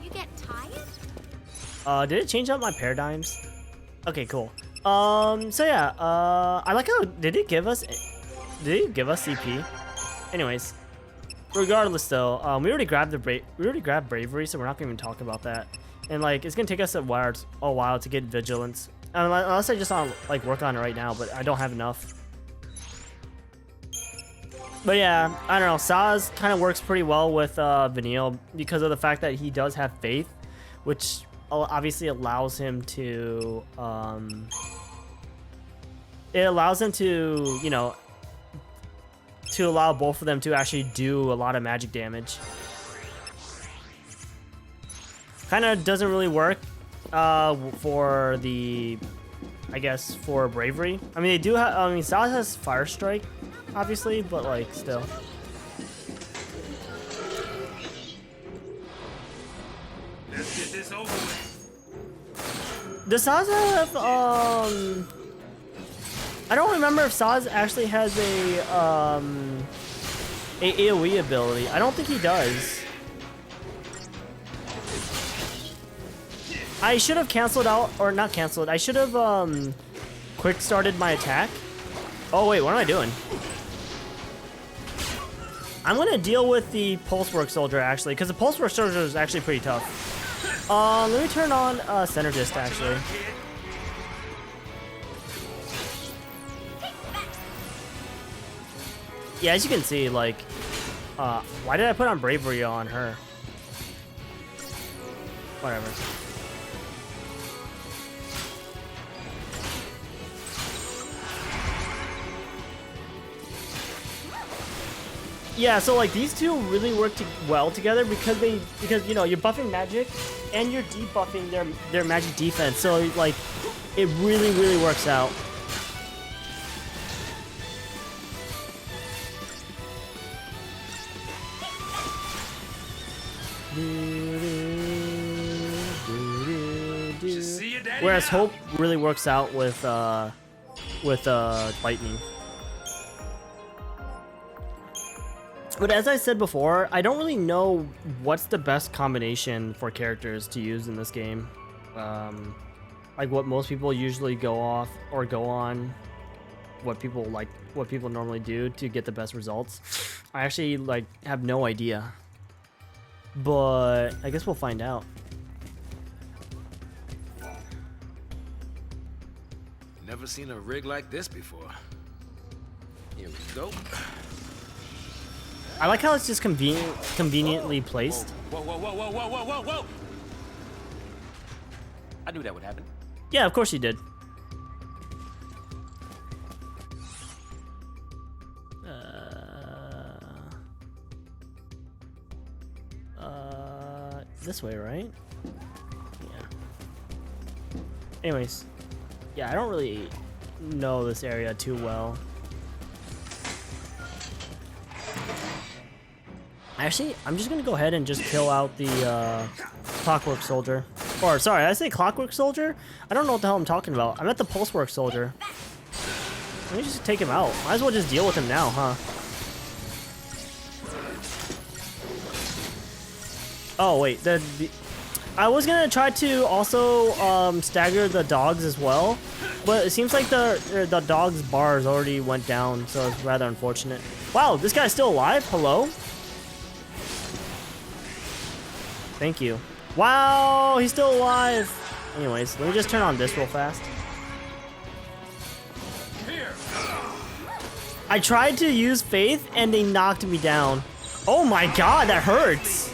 You get tired? Did it change up my paradigms? Okay, cool. So yeah, I like how did it give us CP? Anyways, regardless though, we already grabbed bravery, so we're not gonna even talk about that. And like, it's gonna take us a while to get vigilance, unless I just work on it right now, but I don't have enough. But yeah, I don't know. Saz kind of works pretty well with Vanille because of the fact that he does have faith, which obviously allows him to you know, to allow both of them to actually do a lot of magic damage. Kind of doesn't really work for the, I guess, for bravery. I mean, they do have, I mean, Saz has Fire Strike, obviously, but like still. Let's get this over with. Does Saz have I don't remember if Saz actually has a AoE ability. I don't think he does. I should have canceled out, or not canceled. I should have quick started my attack. Oh wait, what am I doing? I'm gonna deal with the Pulse Work Soldier actually, because the Pulse Work Soldier is actually pretty tough. Let me turn on Synergist actually. Yeah, as you can see, like, why did I put on Bravery on her? Whatever. Yeah, so like these two really work well together because you know, you're buffing magic and you're debuffing their magic defense. So like it really works out. Whereas Hope really works out with lightning. But as I said before, I don't really know what's the best combination for characters to use in this game. Like what most people usually go off or go on, what people normally do to get the best results. I actually like have no idea. But I guess we'll find out. Never seen a rig like this before. Here we go. I like how it's just conveniently placed. Whoa. I knew that would happen. Yeah, of course you did. This way, right? Yeah. Anyways, yeah, I don't really know this area too well. Actually, I'm just gonna go ahead and just kill out the Clockwork Soldier. Or, sorry, did I say Clockwork Soldier? I don't know what the hell I'm talking about. I meant the Pulsework Soldier. Let me just take him out. Might as well just deal with him now, huh? Oh, wait. I was gonna try to also stagger the dogs as well, but it seems like the dog's bars already went down, so it's rather unfortunate. Wow, this guy's still alive? Hello? Thank you. Wow, he's still alive. Anyways, let me just turn on this real fast. I tried to use Faith and they knocked me down. Oh my god, that hurts.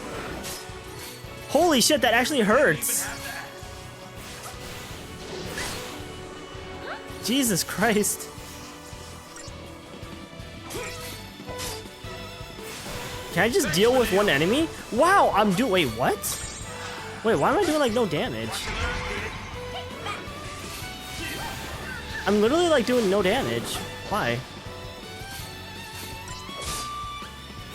Holy shit, that actually hurts. Jesus Christ. Can I just deal with one enemy? Wow, wait, what? Wait, why am I doing like no damage? I'm literally like doing no damage. Why?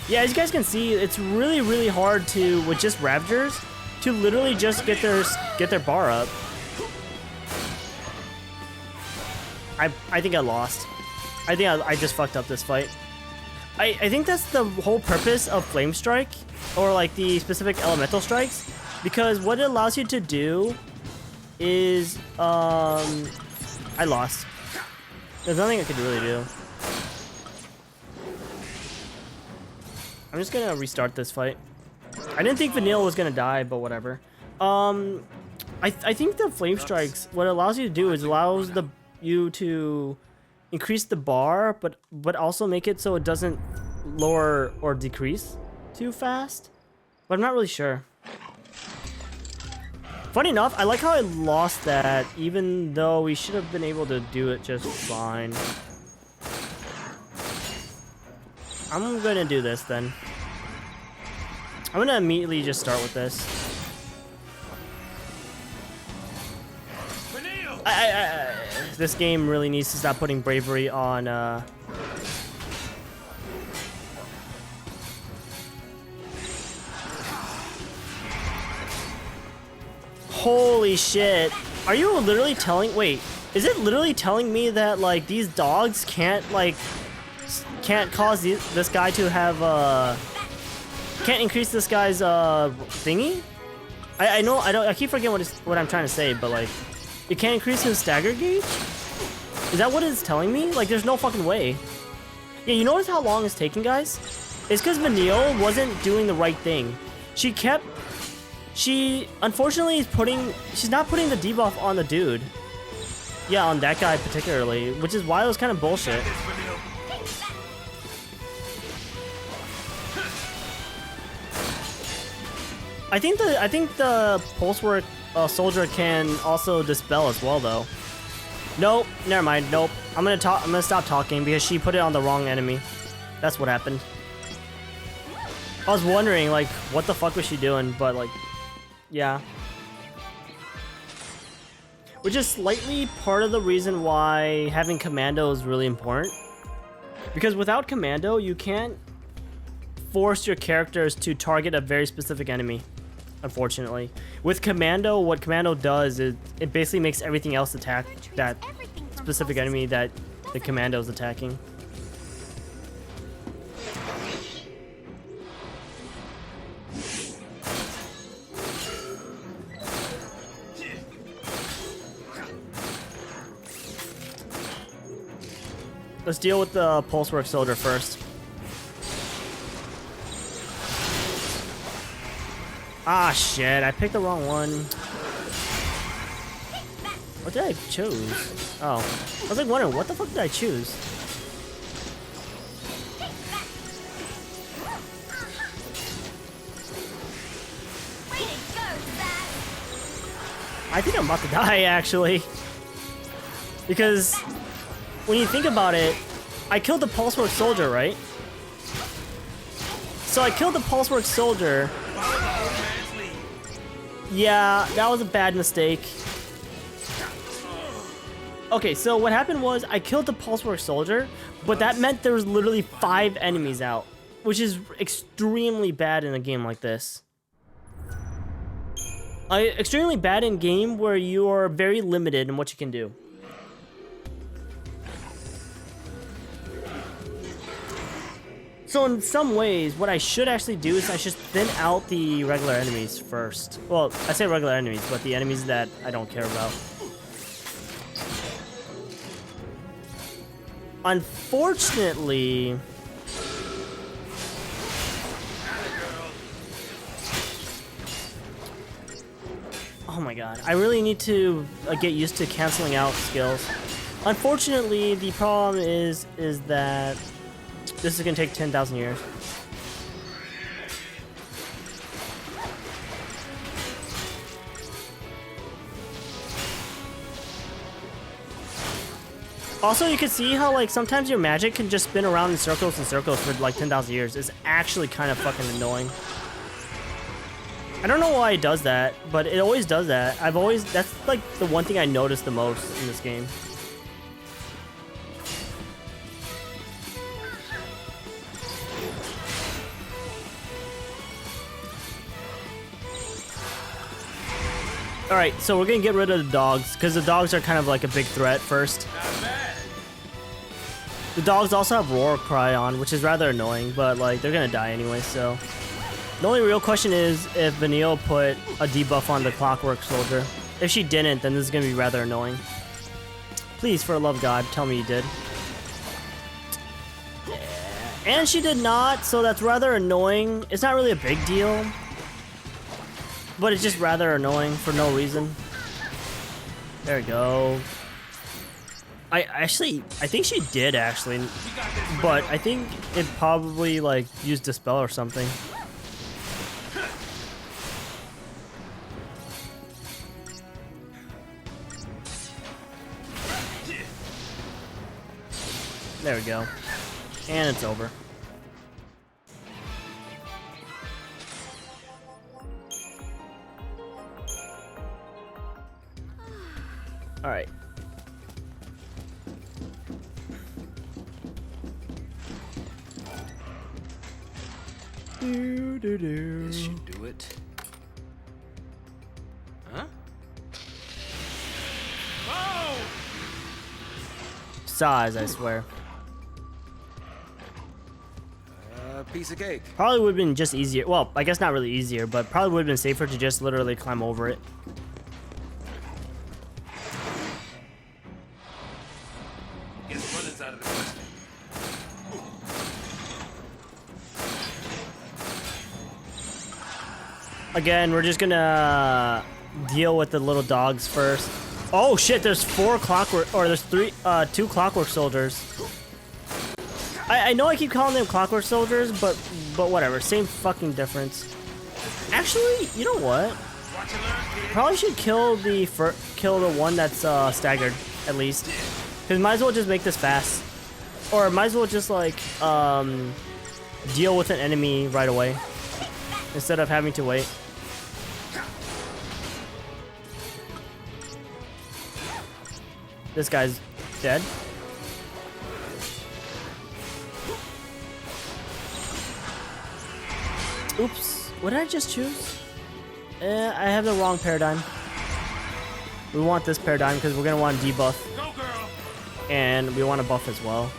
Yeah, as you guys can see, it's really, really hard to, with just Ravagers, to literally just get their bar up. I think I lost. I think I just fucked up this fight. I think that's the whole purpose of Flame Strike, or like the specific Elemental Strikes, because what it allows you to do is, I lost. There's nothing I could really do. I'm just gonna restart this fight. I didn't think Vanille was gonna die, but whatever. I think the Flame Strikes, what it allows you to do is allows you to increase the bar, but also make it so it doesn't lower or decrease too fast. But I'm not really sure. Funny enough, I like how I lost that, even though we should have been able to do it just fine. I'm gonna do this then. I'm gonna immediately just start with this. This game really needs to stop putting bravery on, Holy shit. Are you literally telling... Wait, is it literally telling me that, like, these dogs can't, like... Can't cause this guy to have, Can't increase this guy's, thingy? I know, I keep forgetting what I'm trying to say, but, like... It can't increase his stagger gauge? Is that what it's telling me? Like, there's no fucking way. Yeah, you notice how long it's taking, guys? It's because Vanille wasn't doing the right thing. She unfortunately she's not putting the debuff on the dude. Yeah, on that guy particularly, which is why it was kind of bullshit. I think the pulse work soldier can also dispel as well, though. Nope, never mind. Nope. I'm gonna stop talking because she put it on the wrong enemy. That's what happened. I was wondering, like, what the fuck was she doing, but like, yeah. Which is slightly part of the reason why having Commando is really important. Because without Commando, you can't force your characters to target a very specific enemy. Unfortunately, with Commando, what Commando does is it basically makes everything else attack that specific enemy that the Commando is attacking. Let's deal with the Pulse Work Soldier first. Ah, shit, I picked the wrong one. What did I choose? Oh, I was like wondering, what the fuck did I choose? I think I'm about to die, actually. Because when you think about it, I killed the Pulse Work Soldier, right? So I killed the Pulse Work Soldier. Yeah, that was a bad mistake. Okay, so what happened was I killed the Pulse Work Soldier, but that meant there was literally 5 enemies out, which is extremely bad in a game like this. Extremely bad in a game where you are very limited in what you can do. So in some ways, what I should actually do is I should thin out the regular enemies first. Well, I say regular enemies, but the enemies that I don't care about. Unfortunately... Oh my god, I really need to get used to canceling out skills. Unfortunately, the problem is that this is gonna take 10,000 years. Also, you can see how like sometimes your magic can just spin around in circles and circles for like 10,000 years. It's actually kind of fucking annoying. I don't know why it does that, but it always does that. That's like the one thing I notice the most in this game. Alright, so we're gonna get rid of the dogs, because the dogs are kind of like a big threat first. The dogs also have Roar Cry on, which is rather annoying, but like they're gonna die anyway, so. The only real question is if Vanille put a debuff on the Clockwork Soldier. If she didn't, then this is gonna be rather annoying. Please, for the love of God, tell me you did. And she did not, so that's rather annoying. It's not really a big deal. But it's just rather annoying for no reason. There we go. I think she did actually, but I think it probably like used Dispel or something. There we go. And it's over. All right. This should do it. Huh? Size, I swear. Piece of cake. Probably would have been just easier. Well, I guess not really easier, but probably would have been safer to just literally climb over it. Again, we're just gonna deal with the little dogs first. Oh shit, there's two Clockwork Soldiers. I know I keep calling them Clockwork Soldiers, but whatever, same fucking difference. Actually, you know what? Probably should kill the one that's staggered at least, because might as well just make this fast, or might as well just like deal with an enemy right away instead of having to wait. This guy's dead. Oops, what did I just choose? I have the wrong paradigm. We want this paradigm because we're gonna want debuff. Go, girl. And we want to buff as well.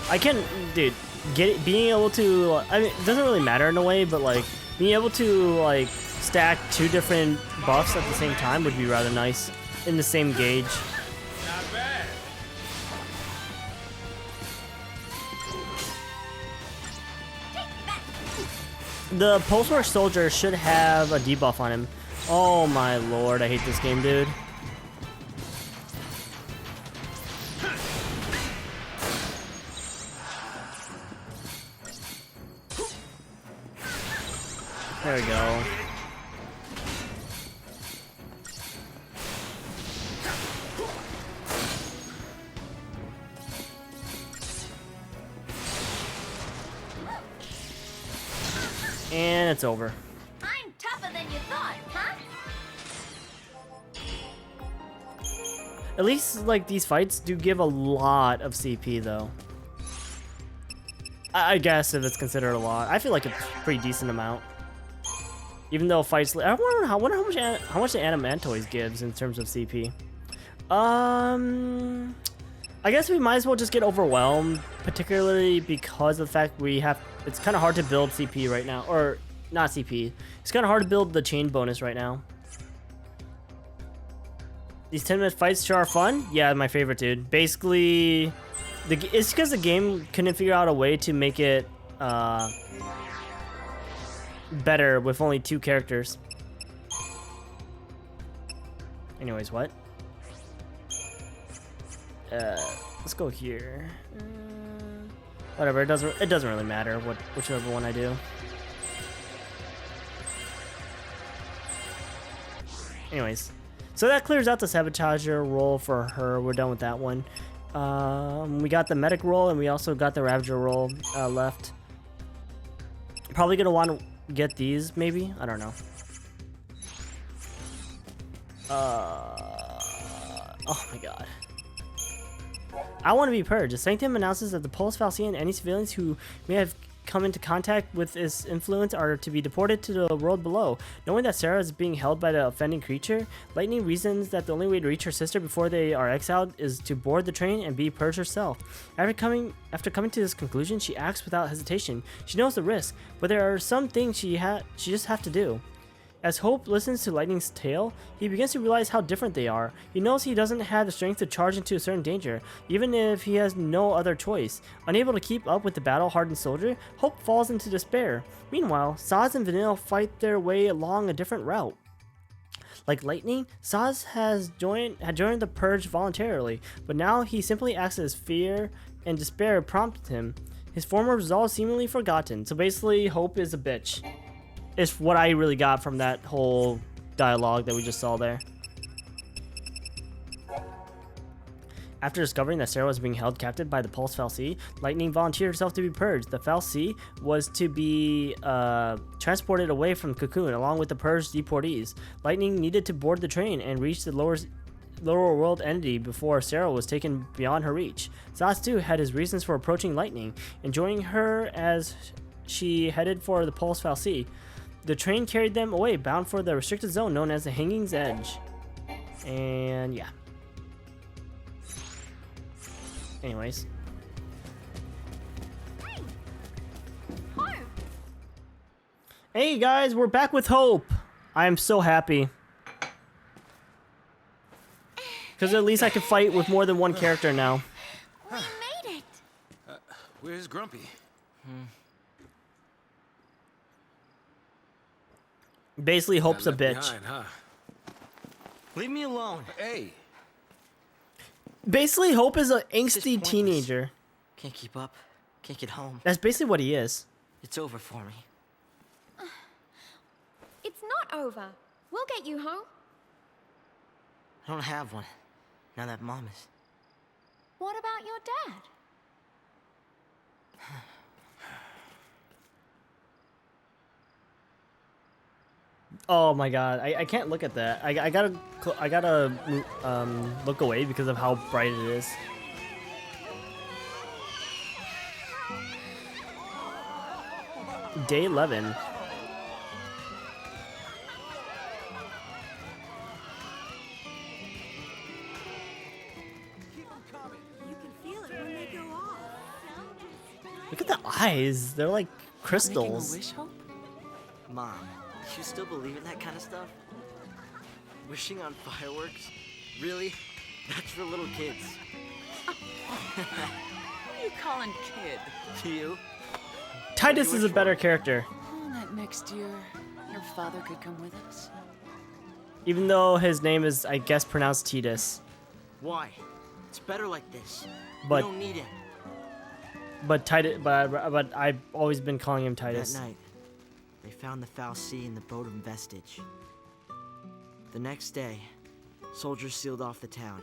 I can, dude, being able to, I mean, it doesn't really matter in a way, but like, being able to like stack two different buffs at the same time would be rather nice in the same gauge. Not bad. The Pulsar Soldier should have a debuff on him. Oh my lord, I hate this game, dude. There we go. And it's over. I'm tougher than you thought, huh? At least, like, these fights do give a lot of CP, though. I guess if it's considered a lot. I feel like it's a pretty decent amount. Even though fights... I wonder how much the Animantoids gives in terms of CP. I guess we might as well just get overwhelmed, particularly because of the fact we have... It's kind of hard to build CP right now. Or, not CP. It's kind of hard to build the chain bonus right now. These 10-minute fights sure are fun. Yeah, my favorite, dude. Basically, it's because the game couldn't figure out a way to make it better with only 2 characters. Anyways, what? Let's go here. Whatever. It doesn't really matter whichever one I do. Anyways, so that clears out the sabotager role for her. We're done with that one. We got the medic role, and we also got the ravager role left. Probably gonna want to get these, maybe. I don't know. Oh my god. I want to be purged. The Sanctum announces that the Pulse Fal'Cie and any civilians who may have come into contact with its influence are to be deported to the world below. Knowing that Sarah is being held by the offending creature, Lightning reasons that the only way to reach her sister before they are exiled is to board the train and be purged herself. After coming to this conclusion, she acts without hesitation. She knows the risk, but there are some things she just have to do. As Hope listens to Lightning's tale, he begins to realize how different they are. He knows he doesn't have the strength to charge into a certain danger, even if he has no other choice. Unable to keep up with the battle-hardened soldier, Hope falls into despair. Meanwhile, Saz and Vanille fight their way along a different route. Like Lightning, Saz had joined the Purge voluntarily, but now he simply acts as fear and despair prompted him. His former resolve seemingly forgotten, so basically Hope is a bitch. Is what I really got from that whole dialogue that we just saw there. After discovering that Sarah was being held captive by the Pulse Fal'Cie, Lightning volunteered herself to be purged. The Fal'Cie was to be transported away from Cocoon along with the purged deportees. Lightning needed to board the train and reach the lower world entity before Sarah was taken beyond her reach. Zaz too had his reasons for approaching Lightning, enjoying her as she headed for the Pulse Fal'Cie. The train carried them away, bound for the restricted zone known as the Hanging's Edge. And yeah. Anyways. Hey guys, we're back with Hope. I am so happy. Because at least I can fight with more than one character now. We made it. Where's Grumpy? Basically, Hope's a bitch. Behind, huh? Leave me alone. Hey. Basically, Hope is an angsty teenager. Can't keep up. Can't get home. That's basically what he is. It's over for me. It's not over. We'll get you home. I don't have one. Now that Mom is. What about your dad? Oh my god, I can't look at that. I gotta look away because of how bright it is. Day 11. Look at the eyes. They're like crystals. Making a wish, Hope? Mom, you still believe in that kind of stuff? Wishing on fireworks? Really? That's for little kids. Who are you calling kid? You? Titus is a better character. Oh, that next year, your father could come with us. Even though his name is, I guess, pronounced Titus. Why? It's better like this. But we don't need it. But Titus, but I've always been calling him Titus. That night, they found the Fal'Cie in the Bodum vestige. The next day, soldiers sealed off the town,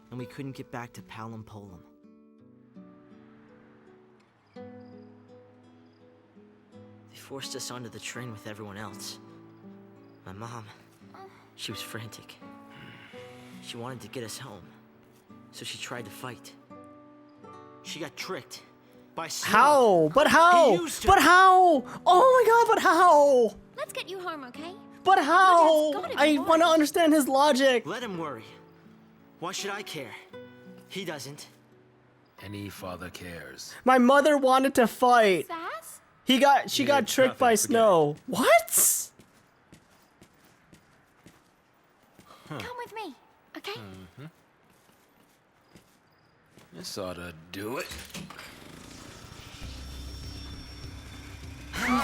and we couldn't get back to Palom Polum. They forced us onto the train with everyone else. My mom, she was frantic. She wanted to get us home, so she tried to fight. She got tricked. By Snow. How? But how? But how? Oh my god, but how? Let's get you home, okay? But how? I want to understand his logic. Let him worry. Why should I care? He doesn't. Any father cares. My mother wanted to fight. Sass? She got tricked by Snow. What? Come with me, okay? This ought to do it.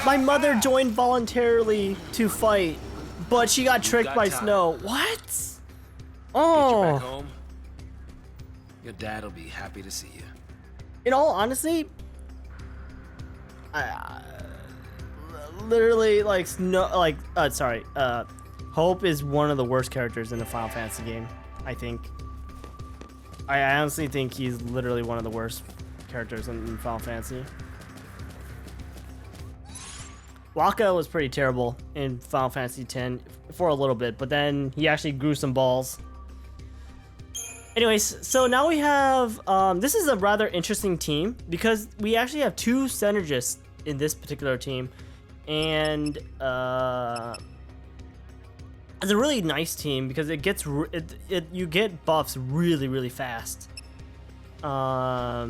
My mother joined voluntarily to fight, but she got tricked by Snow. What? Get you back Oh. home. Your dad'll be happy to see you. In all honesty, literally like Snow, Hope is one of the worst characters in the Final Fantasy game, I think. I honestly think he's literally one of the worst characters in Final Fantasy. Wakka was pretty terrible in Final Fantasy X for a little bit, but then he actually grew some balls. Anyways, so now we have, this is a rather interesting team because we actually have 2 synergists in this particular team, and it's a really nice team because it gets you get buffs really fast. I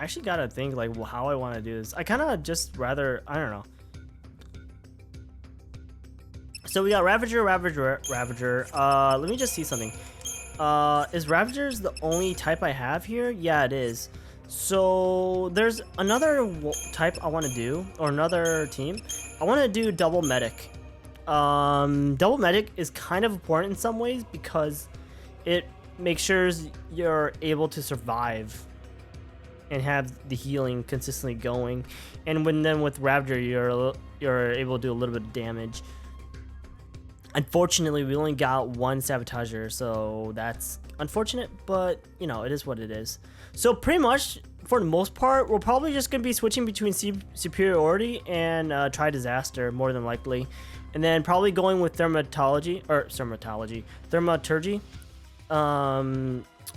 actually gotta think like how I want to do this. I kind of just rather, I don't know. So we got Ravager. Let me just see something. Is Ravagers the only type I have here? Yeah, it is. So there's another type I want to do, or another team. I want to do double medic. Double medic is kind of important in some ways because it makes sure you're able to survive and have the healing consistently going. And then with Ravager, you're able to do a little bit of damage. Unfortunately, we only got 1 sabotager, so that's unfortunate, but you know, it is what it is. So pretty much, for the most part, we're probably just going to be switching between superiority and tri-disaster, more than likely. And then probably going with thaumaturgy,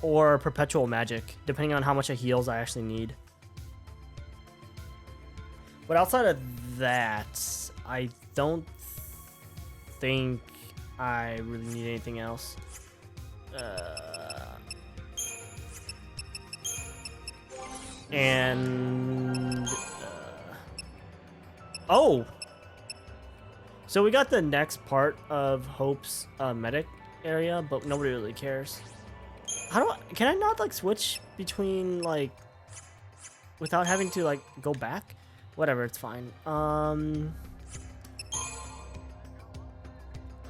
or perpetual magic, depending on how much of heals I actually need. But outside of that, I don't think I really need anything else. Oh! So we got the next part of Hope's medic area, but nobody really cares. Can I not like switch between like without having to like go back? Whatever, it's fine.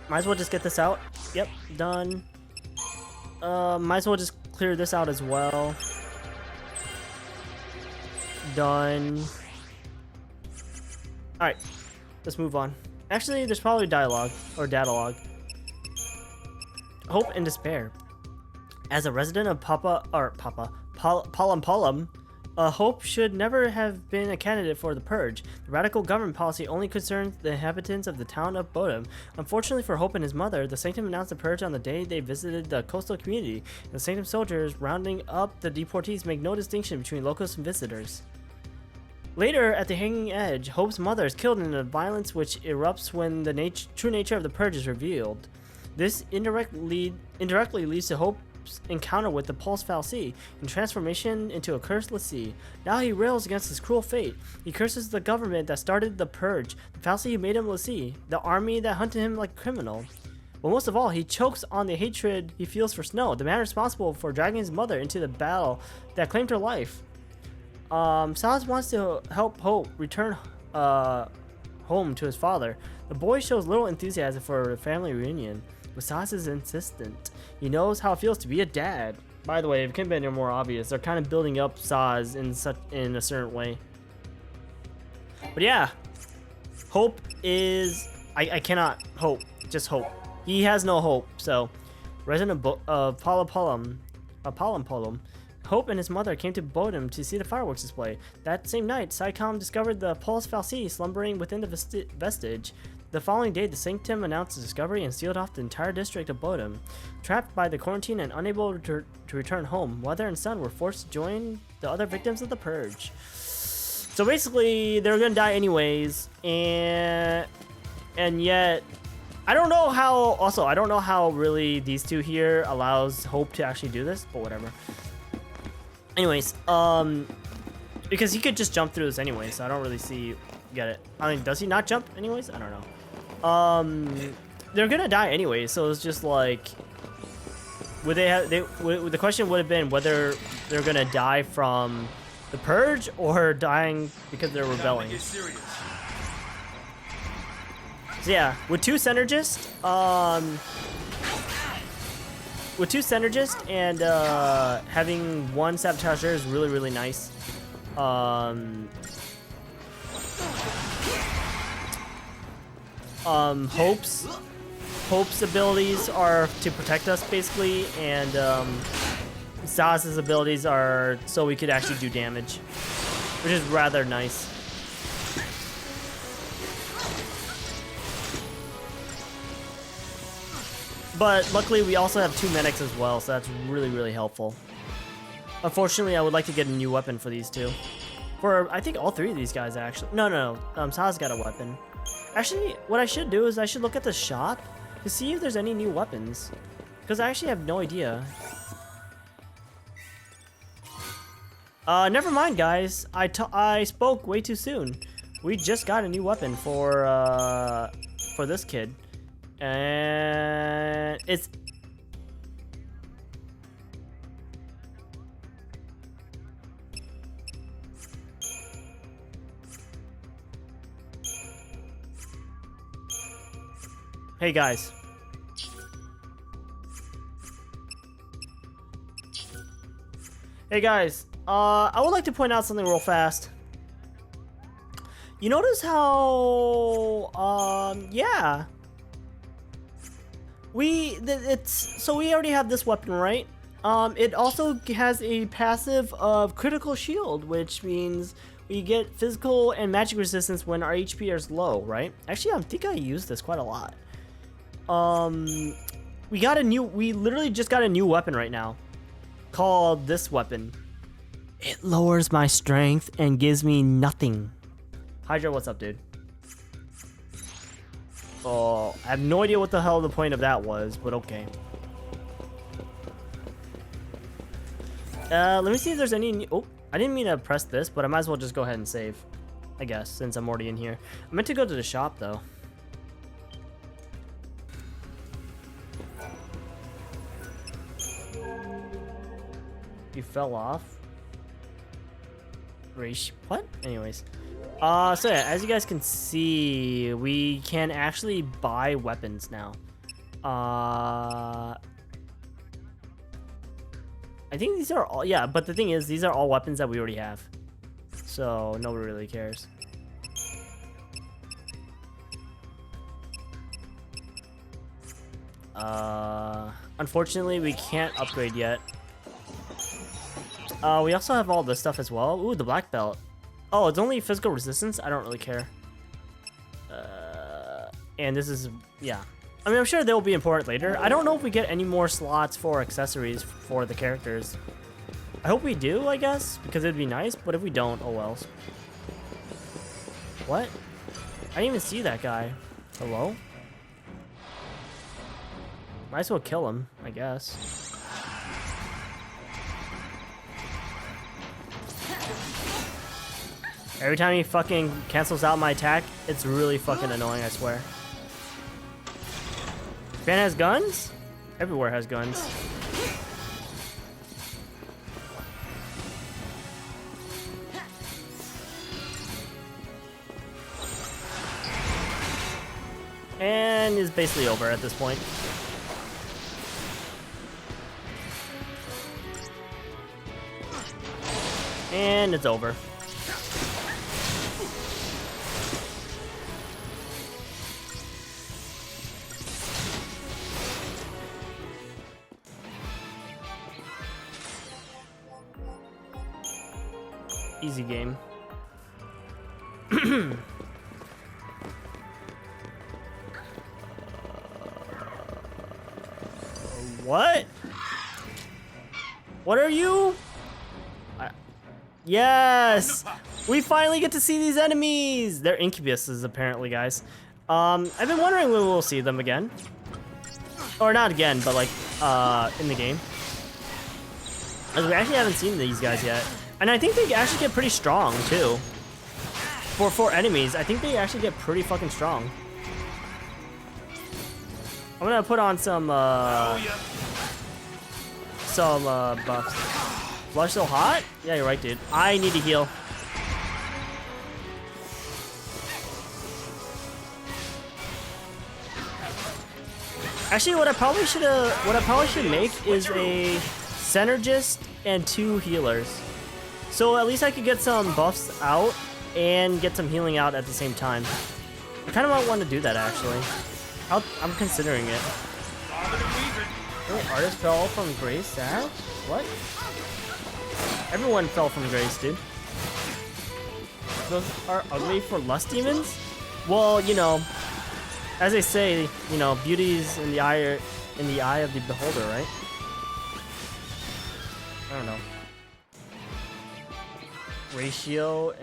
Might as well just get this out. Yep, done. Might as well just clear this out as well. Done. Alright, let's move on. Actually, there's probably dialogue or datalog. Hope and despair. As a resident of Palam, Hope should never have been a candidate for the Purge. The radical government policy only concerns the inhabitants of the town of Bodom. Unfortunately for Hope and his mother, the Sanctum announced the Purge on the day they visited the coastal community. The Sanctum soldiers rounding up the deportees make no distinction between locals and visitors. Later, at the Hanging Edge, Hope's mother is killed in a violence which erupts when the true nature of the Purge is revealed. This indirectly leads to Hope's encounter with the Pulse Fal'Cie and transformation into a cursed Lassie. Now he rails against his cruel fate. He curses the government that started the Purge, the Fal'Cie who made him Lassie, the army that hunted him like a criminal. But most of all, he chokes on the hatred he feels for Snow, the man responsible for dragging his mother into the battle that claimed her life. Saz wants to help Hope return home to his father. The boy shows little enthusiasm for a family reunion, but Saz is insistent. He knows how it feels to be a dad. By the way, if it couldn't be any more obvious, they're kind of building up Saz in a certain way. But yeah, Hope is I cannot hope, just hope. He has no hope. So, resident of Palam, Hope and his mother came to Bodom to see the fireworks display. That same night, Psycom discovered the Pulse Fal'Cie slumbering within the vestige. The following day, the Sanctum announced the discovery and sealed off the entire district of Bodom. Trapped by the quarantine and unable to return home, mother and son were forced to join the other victims of the Purge. So basically, they were gonna die anyways, and yet, I don't know how. Also, I don't know how really these two here allows Hope to actually do this, but whatever. Anyways, because he could just jump through this anyway, so I don't really get it. I mean, does he not jump anyways? I don't know. They're gonna die anyway, so it's just like, the question would have been whether they're gonna die from the Purge or dying because they're rebelling. So yeah, with two synergists, and having one sabotager is really, really nice. Hope's abilities are to protect us basically, and Zaz's abilities are so we could actually do damage, which is rather nice. But luckily we also have 2 medics as well, so that's really, really helpful. Unfortunately, I would like to get a new weapon for these two. For, I think all 3 of these guys actually. No. Zaz got a weapon. Actually, what I should do is I should look at the shop to see if there's any new weapons. Because I actually have no idea. Never mind, guys. I spoke way too soon. We just got a new weapon for this kid. And it's... Hey guys. Hey guys, I would like to point out something real fast. You notice how, yeah. We already have this weapon, right? It also has a passive of critical shield, which means we get physical and magic resistance when our HP is low, right? Actually, I think I use this quite a lot. We literally just got a new weapon right now called this weapon. It lowers my strength and gives me nothing. Hydra, what's up, dude? Oh, I have no idea what the hell the point of that was, but okay. Let me see if there's any new... Oh, I didn't mean to press this, but I might as well just go ahead and save, I guess, since I'm already in here. I meant to go to the shop, though. You fell off? What? Anyways. So yeah, as you guys can see, we can actually buy weapons now. I think these are all, yeah, but the thing is, these are all weapons that we already have. So, nobody really cares. Unfortunately, we can't upgrade yet. We also have all this stuff as well. Ooh, the black belt. Oh, it's only physical resistance? I don't really care. And this is, yeah. I mean, I'm sure they'll be important later. I don't know if we get any more slots for accessories for the characters. I hope we do, I guess, because it'd be nice, but if we don't, oh well. What? I didn't even see that guy. Hello? Might as well kill him, I guess. Every time he fucking cancels out my attack, it's really fucking annoying, I swear. Japan has guns? Everywhere has guns. And is basically over at this point. And it's over. Easy game. What? What are you? Yes! We finally get to see these enemies! They're incubuses, apparently, guys. I've been wondering when we'll see them again. Or not again, but like, in the game. Because we actually haven't seen these guys yet. And I think they actually get pretty strong, too. For 4 enemies, I think they actually get pretty fucking strong. I'm gonna put on some, buffs. Flush so hot? Yeah, you're right, dude. I need to heal. Actually, what I probably should make is a synergist and 2 healers. So at least I could get some buffs out and get some healing out at the same time. I kind of might want to do that actually. I'm considering it. Wait, artist fell from grace? That? What? Everyone fell from grace, dude. Those are ugly for lust demons? Well, you know, as they say, you know, beauty's in the eye of the beholder, right? I don't know. Ratio.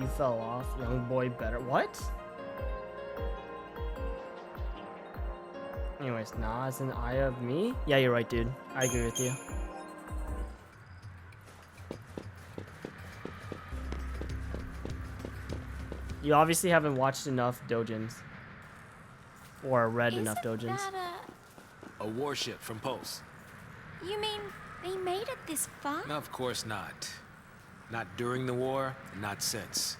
You fell off, young boy. Better. What? Anyways, nah, it's in the eye of me. Yeah, you're right, dude. I agree with you. You obviously haven't watched enough Dojins. Or read enough Dojins. A warship from Pulse. You mean they made it this far? No, of course not. Not during the war, not since.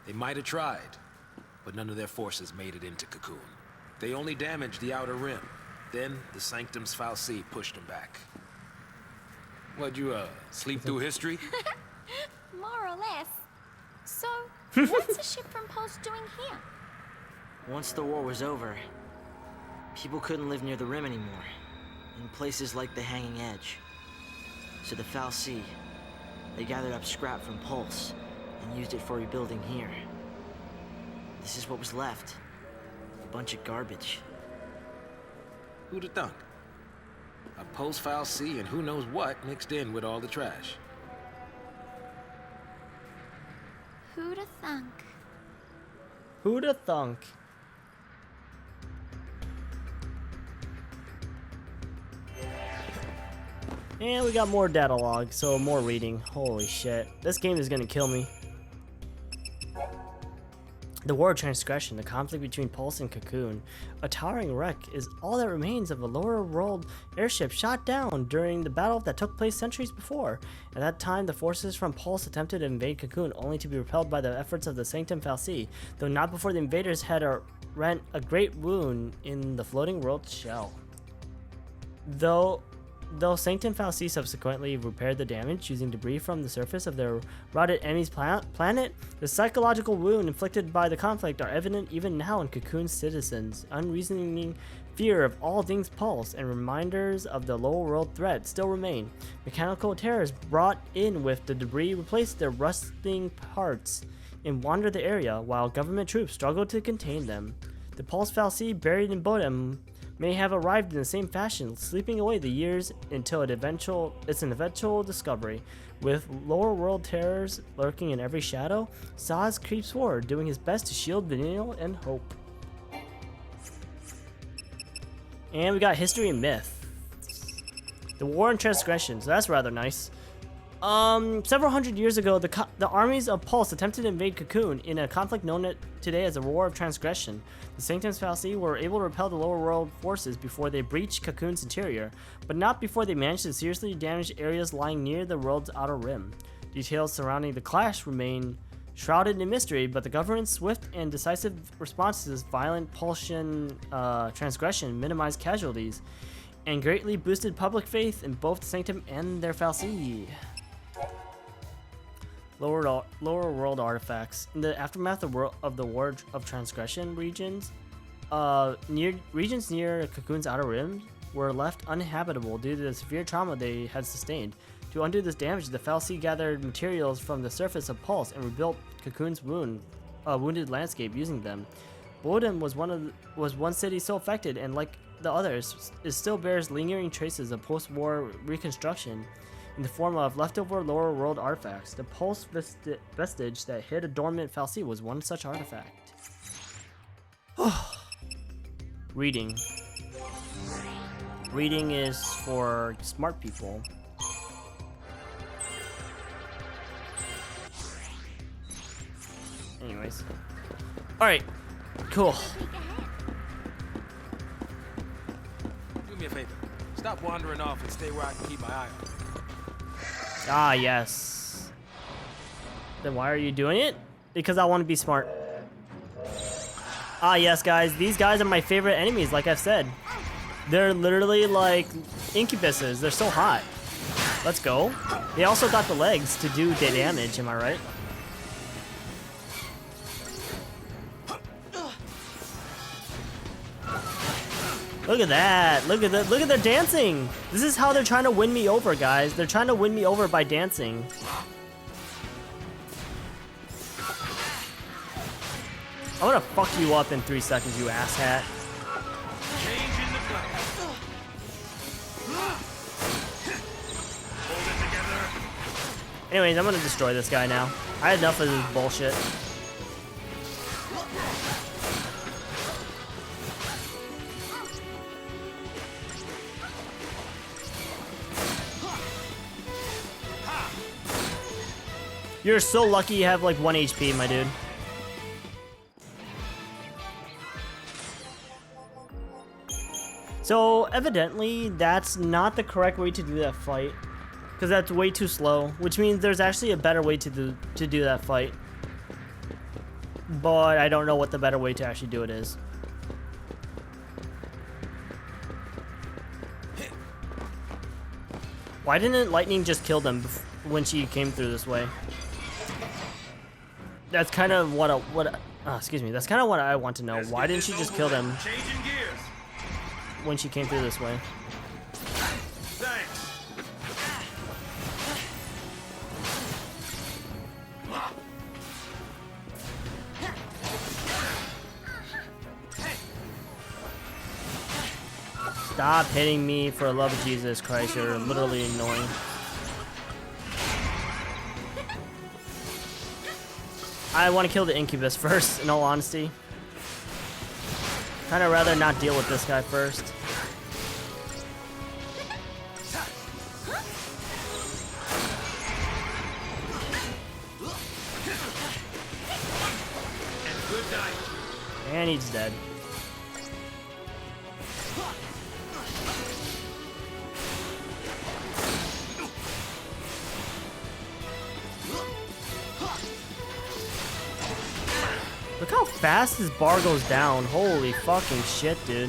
They might have tried, but none of their forces made it into Cocoon. They only damaged the outer rim. Then the Sanctum's Fal'Cie pushed them back. What'd you, sleep through history? More or less. So, what's a ship from Pulse doing here? Once the war was over, people couldn't live near the rim anymore, in places like the Hanging Edge. So the Fal'Cie, they gathered up scrap from Pulse and used it for rebuilding here. This is what was left. A bunch of garbage. Who'd have thunk? A Pulse Fal'Cie and who knows what mixed in with all the trash. Who'da thunk? Who'da thunk? And we got more data log, so more reading. Holy shit. This game is gonna kill me. The War of Transgression, the conflict between Pulse and Cocoon. A towering wreck is all that remains of a lower world airship shot down during the battle that took place centuries before. At that time, the forces from Pulse attempted to invade Cocoon, only to be repelled by the efforts of the Sanctum Fal'Cie, though not before the invaders had rent a great wound in the floating world shell. Though Sanctum Fal'Cie subsequently repaired the damage using debris from the surface of their routed enemy's planet, the psychological wound inflicted by the conflict are evident even now in Cocoon's citizens. Unreasoning fear of all things Pulse and reminders of the lower world threat still remain. Mechanical terrors brought in with the debris replaced their rusting parts and wander the area, while government troops struggle to contain them. The Pulse Fal'Cie buried in Bodem may have arrived in the same fashion, sleeping away the years until its eventual discovery. With lower world terrors lurking in every shadow, Saz creeps forward, doing his best to shield Vanille and Hope. And we got History and Myth. The War and Transgression, so that's rather nice. Several hundred years ago, the armies of Pulse attempted to invade Cocoon in a conflict known today as the War of Transgression. The Sanctum's Fal'Cie were able to repel the lower world forces before they breached Cocoon's interior, but not before they managed to seriously damage areas lying near the world's outer rim. Details surrounding the clash remain shrouded in mystery, but the government's swift and decisive response to this violent Pulsian transgression minimized casualties and greatly boosted public faith in both the Sanctum and their Fal'Cie. Lower world artifacts. In the aftermath of the War of Transgression, regions near Cocoon's outer rim were left uninhabitable due to the severe trauma they had sustained. To undo this damage, the Fal'Cie gathered materials from the surface of Pulse and rebuilt Cocoon's wounded landscape using them. Bodem was one city so affected, and like the others, it still bears lingering traces of post-war reconstruction in the form of leftover lower world artifacts. The Pulse vestige that hid a dormant Fal'Cie was one such artifact. Reading. Reading is for smart people. Anyways. Alright, cool. Do me a favor. Stop wandering off and stay where I can keep my eye on you. Ah, yes. Then why are you doing it? Because I want to be smart. Ah, yes, guys. These guys are my favorite enemies, like I've said. They're literally like incubuses. They're so hot. Let's go. They also got the legs to do the damage, am I right? Look at that. Look at their dancing. This is how they're trying to win me over, guys. They're trying to win me over by dancing. I'm gonna fuck you up in 3 seconds, you asshat. Anyways, I'm gonna destroy this guy now. I had enough of this bullshit. You're so lucky you have like 1 HP, my dude. So evidently that's not the correct way to do that fight, because that's way too slow, which means there's actually a better way to do that fight. But I don't know what the better way to actually do it is. Why didn't Lightning just kill them when she came through this way? That's kind of excuse me. That's kind of what I want to know. Why didn't she just kill them when she came through this way? Stop hitting me, for the love of Jesus Christ. You're literally annoying. I want to kill the Incubus first, in all honesty. Kind of rather not deal with this guy first. And he's dead. Look how fast his bar goes down. Holy fucking shit, dude.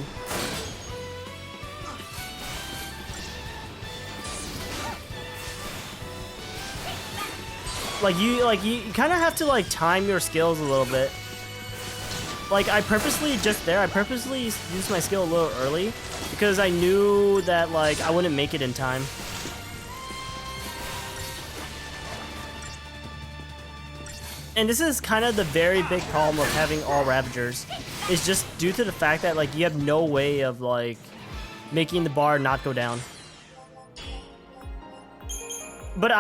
You kind of have to like time your skills a little bit. Like I purposely used my skill a little early because I knew that like I wouldn't make it in time. And this is kind of the very big problem of having all Ravagers. It's just due to the fact that like you have no way of like making the bar not go down. But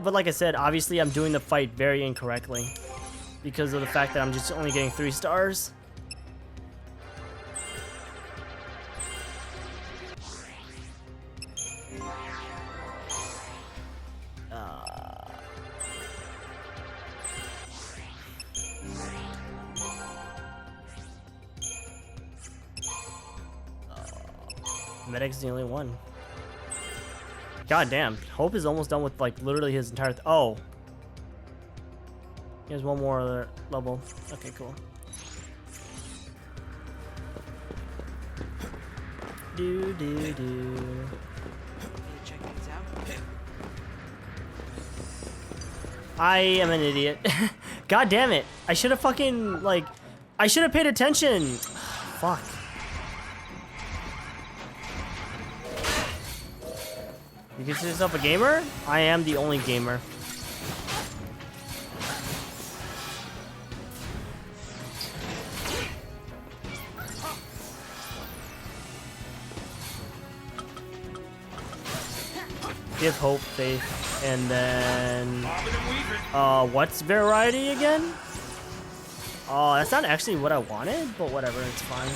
like I said, obviously I'm doing the fight very incorrectly because of the fact that I'm just only getting 3 stars. Medic's the only one. God damn. Hope is almost done with like literally his entire oh. He has one more other level. Okay, cool. I am an idiot. God damn it. I should have fucking like I should have paid attention. Fuck. You consider yourself a gamer? I am the only gamer. Give hope, faith, and then what's variety again? Oh, that's not actually what I wanted, but whatever, it's fine.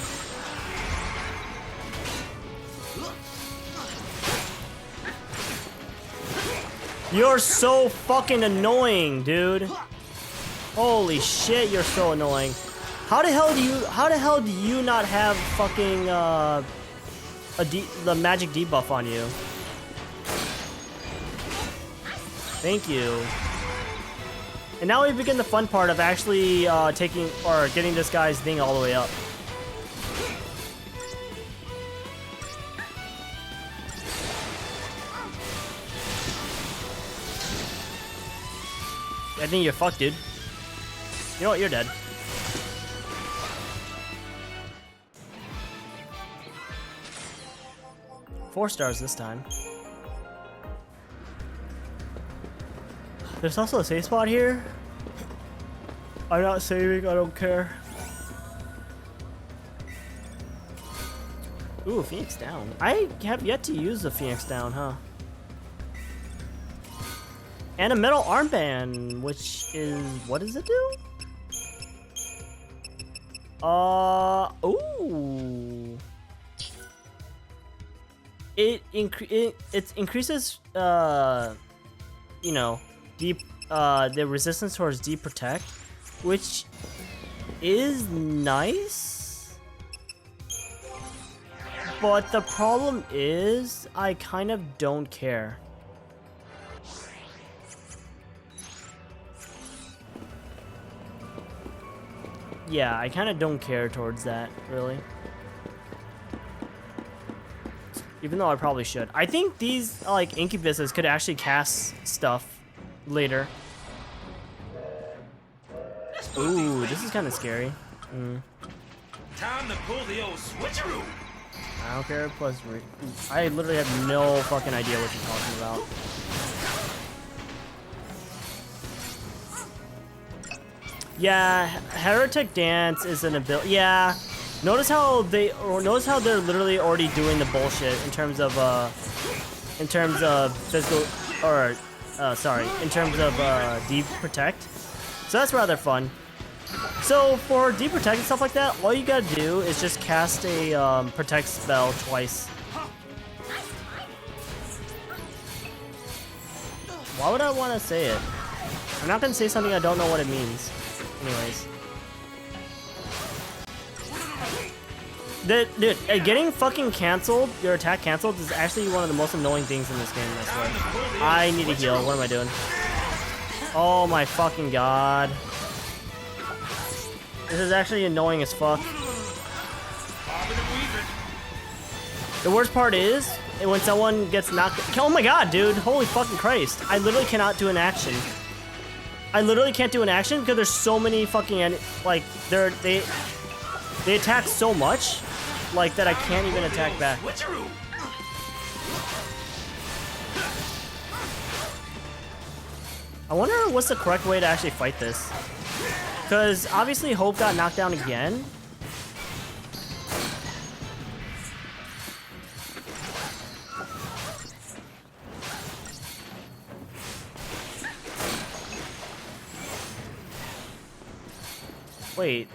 You're so fucking annoying, dude. Holy shit, you're so annoying. How the hell do you not have fucking the magic debuff on you? Thank you. And now we begin the fun part of actually getting this guy's thing all the way up. I think you're fucked, dude. You know what? You're dead. 4 stars this time. There's also a safe spot here. I'm not saving, I don't care. Ooh, Phoenix down. I have yet to use the Phoenix down, huh? And a metal armband, which is, what does it do? Ooh. It increases, you know, the resistance towards deep protect, which is nice. But the problem is, I kind of don't care. Yeah, I kind of don't care towards that, really. Even though I probably should. I think these, like, incubuses could actually cast stuff later. Ooh, this is kind of scary. Time to pull the old switcheroo. I don't care, plus... I literally have no fucking idea what you're talking about. Yeah, Heretic Dance is an ability. Yeah, notice how they're literally already doing the bullshit in terms of physical, or sorry, in terms of deep protect. So that's rather fun. So for deep protect and stuff like that, all you gotta do is just cast a protect spell twice. Why would I want to say it? I'm not gonna say something I don't know what it means. Anyways. Dude, getting fucking canceled, your attack canceled, is actually one of the most annoying things in this game, I swear. I need a heal. What am I doing? Oh my fucking god. This is actually annoying as fuck. The worst part is, when someone gets knocked... Oh my god, dude. Holy fucking Christ. I literally cannot do an action. I literally can't do an action because there's so many fucking... Like, they attack so much, like, that I can't even attack back. I wonder what's the correct way to actually fight this. Because obviously Hope got knocked down again. Wait,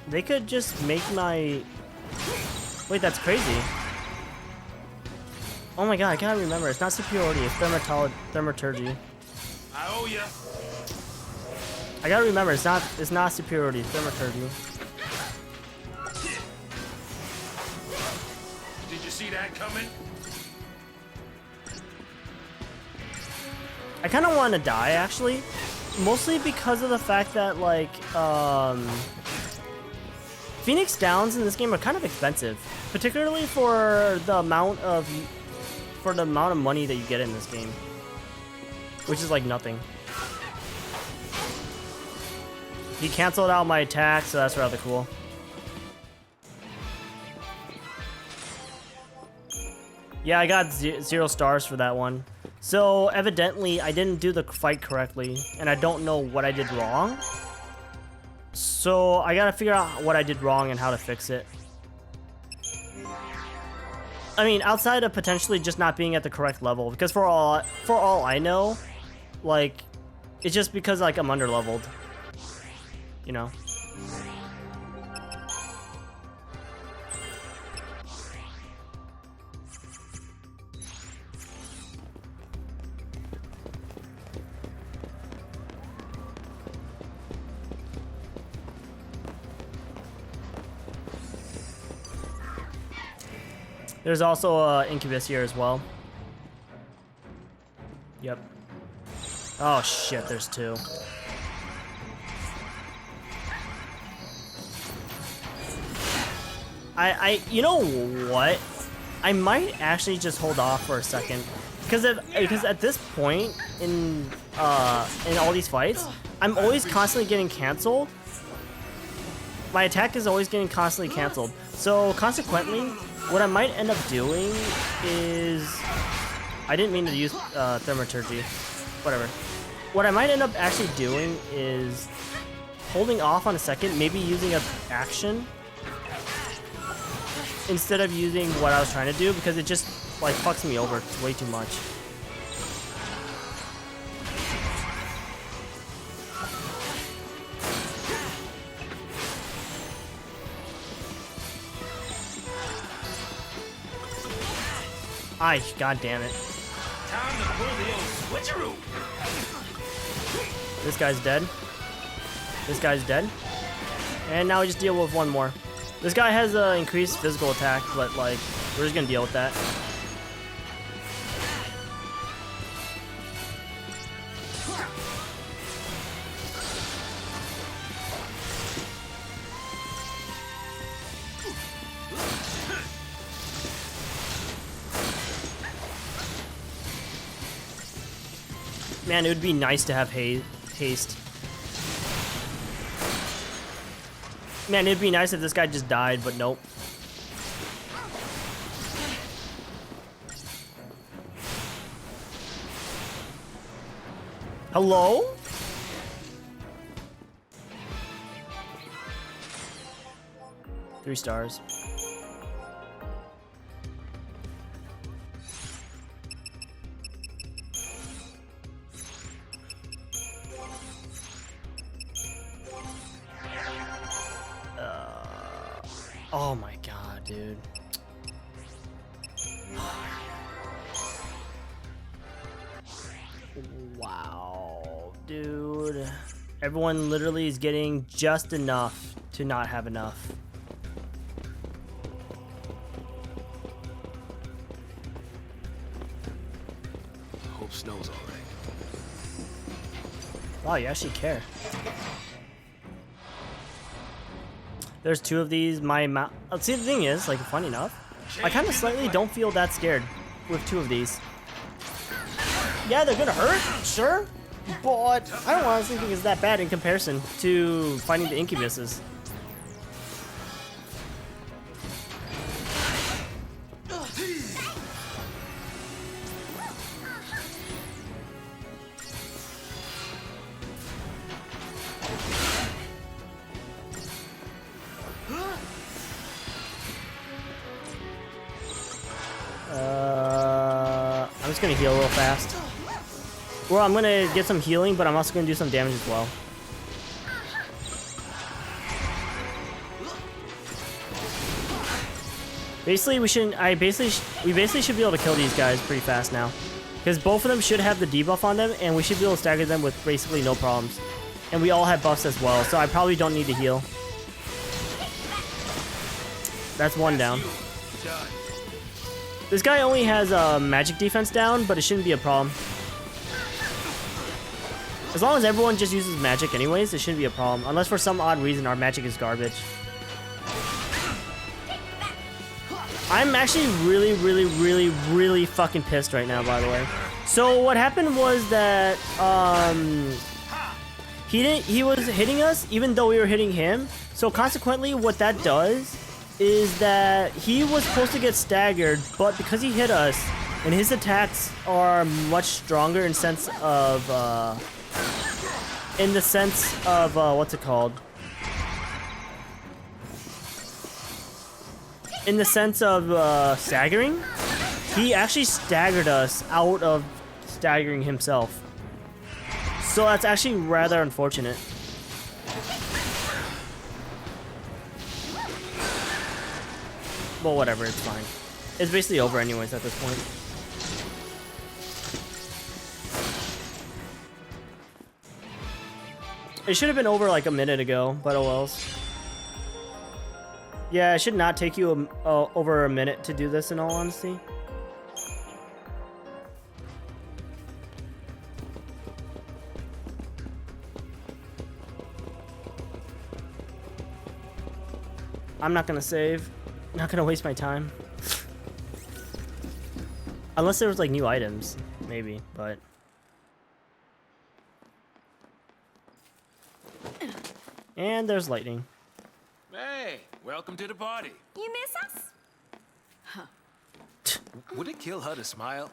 they could just make my... Wait, that's crazy. Oh my god, I gotta remember. It's not superiority, it's thaumaturgy. I owe ya. I gotta remember, it's not superiority, it's thaumaturgy. Did you see that coming? I kind of want to die, actually. Mostly because of the fact that, like, Phoenix Downs in this game are kind of expensive. Particularly for the amount of money that you get in this game. Which is like nothing. He canceled out my attack, so that's rather cool. Yeah, I got 0 stars for that one. So evidently I didn't do the fight correctly, and I don't know what I did wrong. So I gotta figure out what I did wrong and how to fix it. I mean, outside of potentially just not being at the correct level, because for all I know, like, it's just because, like, I'm underleveled, you know. There's also Incubus here as well. Yep. Oh shit, there's 2. You know what? I might actually just hold off for a second, because at this point in all these fights, I'm always constantly getting canceled. My attack is always getting constantly canceled. So consequently, What I might end up doing is... I didn't mean to use Thaumaturgy. Whatever. What I might end up actually doing is holding off on a second, maybe using an action instead of using what I was trying to do, because it just like fucks me over way too much. Ay, god damn it. Time to pull the old switcheroo. This guy's dead. This guy's dead. And now we just deal with one more. This guy has increased physical attack, but like, we're just gonna deal with that. Man, it would be nice to have haste. Man, it'd be nice if this guy just died, but nope. Hello? Three stars. Oh my god, dude. Wow, dude. Everyone literally is getting just enough to not have enough. Hope snow's all right. Wow, you actually care. There's two of these. See, the thing is, like, funny enough, I kind of slightly don't feel that scared with two of these. Yeah, they're gonna hurt, sure, but I don't honestly think it's that bad in comparison to fighting the incubuses. I'm just gonna heal real fast. Well, I'm gonna get some healing, but I'm also gonna do some damage as well. Basically, we basically should be able to kill these guys pretty fast now, because both of them should have the debuff on them, and we should be able to stagger them with basically no problems. And we all have buffs as well, so I probably don't need to heal. That's one down. This guy only has magic defense down, but it shouldn't be a problem. As long as everyone just uses magic anyways, it shouldn't be a problem. Unless for some odd reason our magic is garbage. I'm actually really fucking pissed right now, by the way. So what happened was that he was hitting us even though we were hitting him. So consequently what that does is that he was supposed to get staggered, but because he hit us and his attacks are much stronger in sense of what's it called? In the sense of staggering, he actually staggered us out of staggering himself. So that's actually rather unfortunate. Well, whatever, it's fine. It's basically over anyways at this point. It should have been over like a minute ago, but oh wells. Yeah, it should not take you over a minute to do this in all honesty. I'm not gonna save. Not gonna waste my time. Unless there was like new items, maybe, but. And there's lightning. Hey, welcome to the party. You miss us? Would it kill her to smile?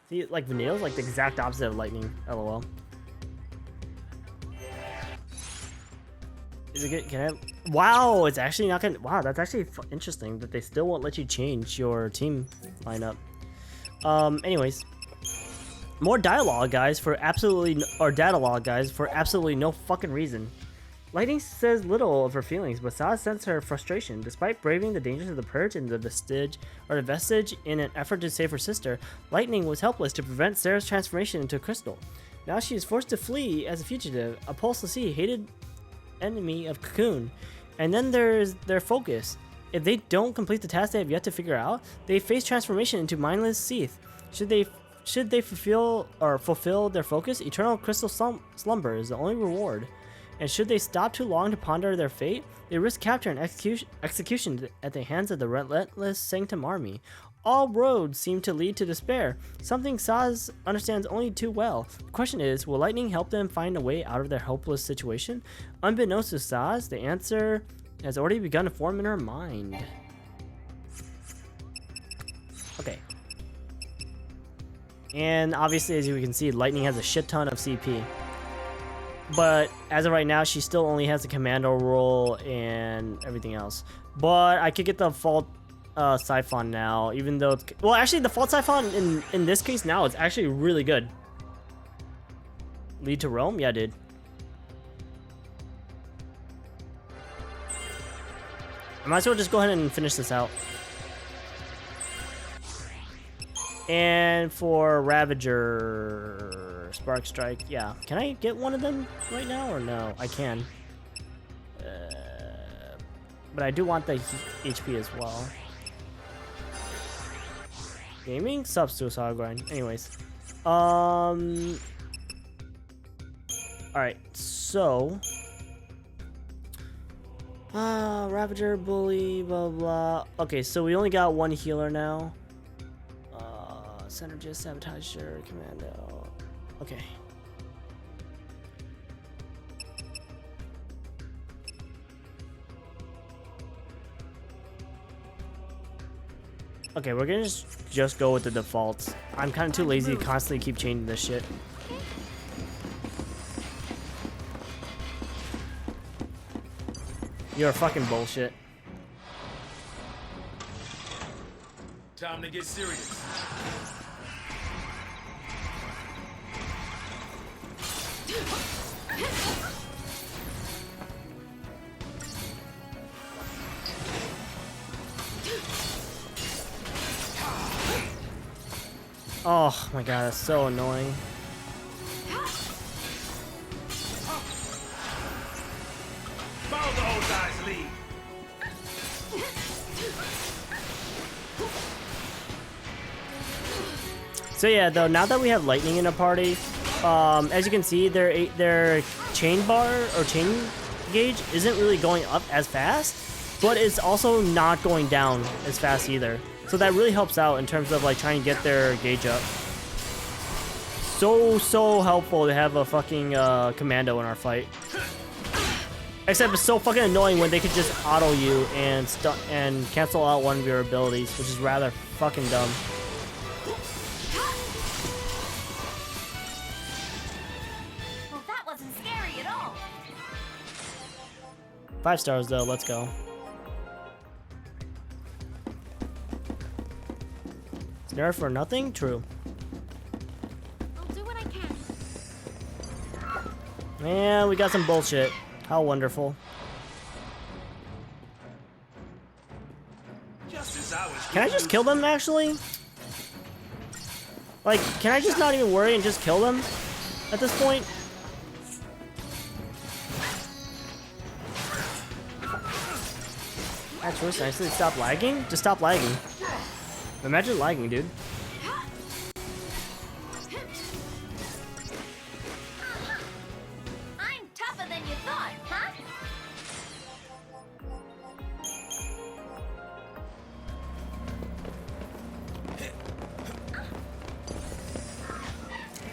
See, like Vanille's like the exact opposite of lightning. LOL. Is it good? Can I? Wow, it's actually not gonna. Wow, that's actually interesting that they still won't let you change your team lineup. Anyways, more dialogue, guys, for absolutely or data log, guys, for absolutely no fucking reason. Lightning says little of her feelings, but Saz senses her frustration. Despite braving the dangers of the purge and the vestige in an effort to save her sister, Lightning was helpless to prevent Sarah's transformation into a crystal. Now she is forced to flee as a fugitive, a Pulse L'Cie hated enemy of Cocoon. And then there's their focus. If they don't complete the task they have yet to figure out, they face transformation into mindless Seath. Should they fulfill their focus, eternal crystal slumber is the only reward. And should they stop too long to ponder their fate, they risk capture and execution at the hands of the relentless Sanctum army. All roads seem to lead to despair, something Saz understands only too well. The question is, will Lightning help them find a way out of their hopeless situation? Unbeknownst to Saz, the answer has already begun to form in her mind. Okay. And obviously, as you can see, Lightning has a shit ton of CP. But as of right now, she still only has the commando role and everything else. But I could get the Fault Siphon now, even though it's... Well, actually, the Fault Siphon in this case now is actually really good. Lead to Rome? Yeah, dude. I might as well just go ahead and finish this out. And for Ravager, Spark Strike, yeah. Can I get one of them right now or no? I can. But I do want the HP as well. Gaming? Subs to a solid grind. Anyways. Alright, so... Ravager, Bully, blah, blah. Okay, so we only got one healer now. Synergist, Sabotager, Commando. Okay. Okay, we're gonna just go with the defaults. I'm kind of too lazy to constantly keep changing this shit. You're fucking bullshit. Time to get serious. Oh my god, that's so annoying. Follow the old guy's lead. So yeah, though, now that we have Lightning in a party, as you can see, their chain bar or chain gauge isn't really going up as fast, but it's also not going down as fast either. So that really helps out in terms of like trying to get their gauge up. So helpful to have a fucking commando in our fight. Except it's so fucking annoying when they could just auto you and cancel out one of your abilities, which is rather fucking dumb. Well, that wasn't scary at all. 5 stars though, let's go. Snare for nothing? True. I'll do what I can. Man, we got some bullshit. How wonderful. Can I just kill them, actually? Like, can I just not even worry and just kill them at this point? That's really nice. Stop lagging? Just stop lagging. Imagine lagging, dude. I'm tougher than you thought, huh?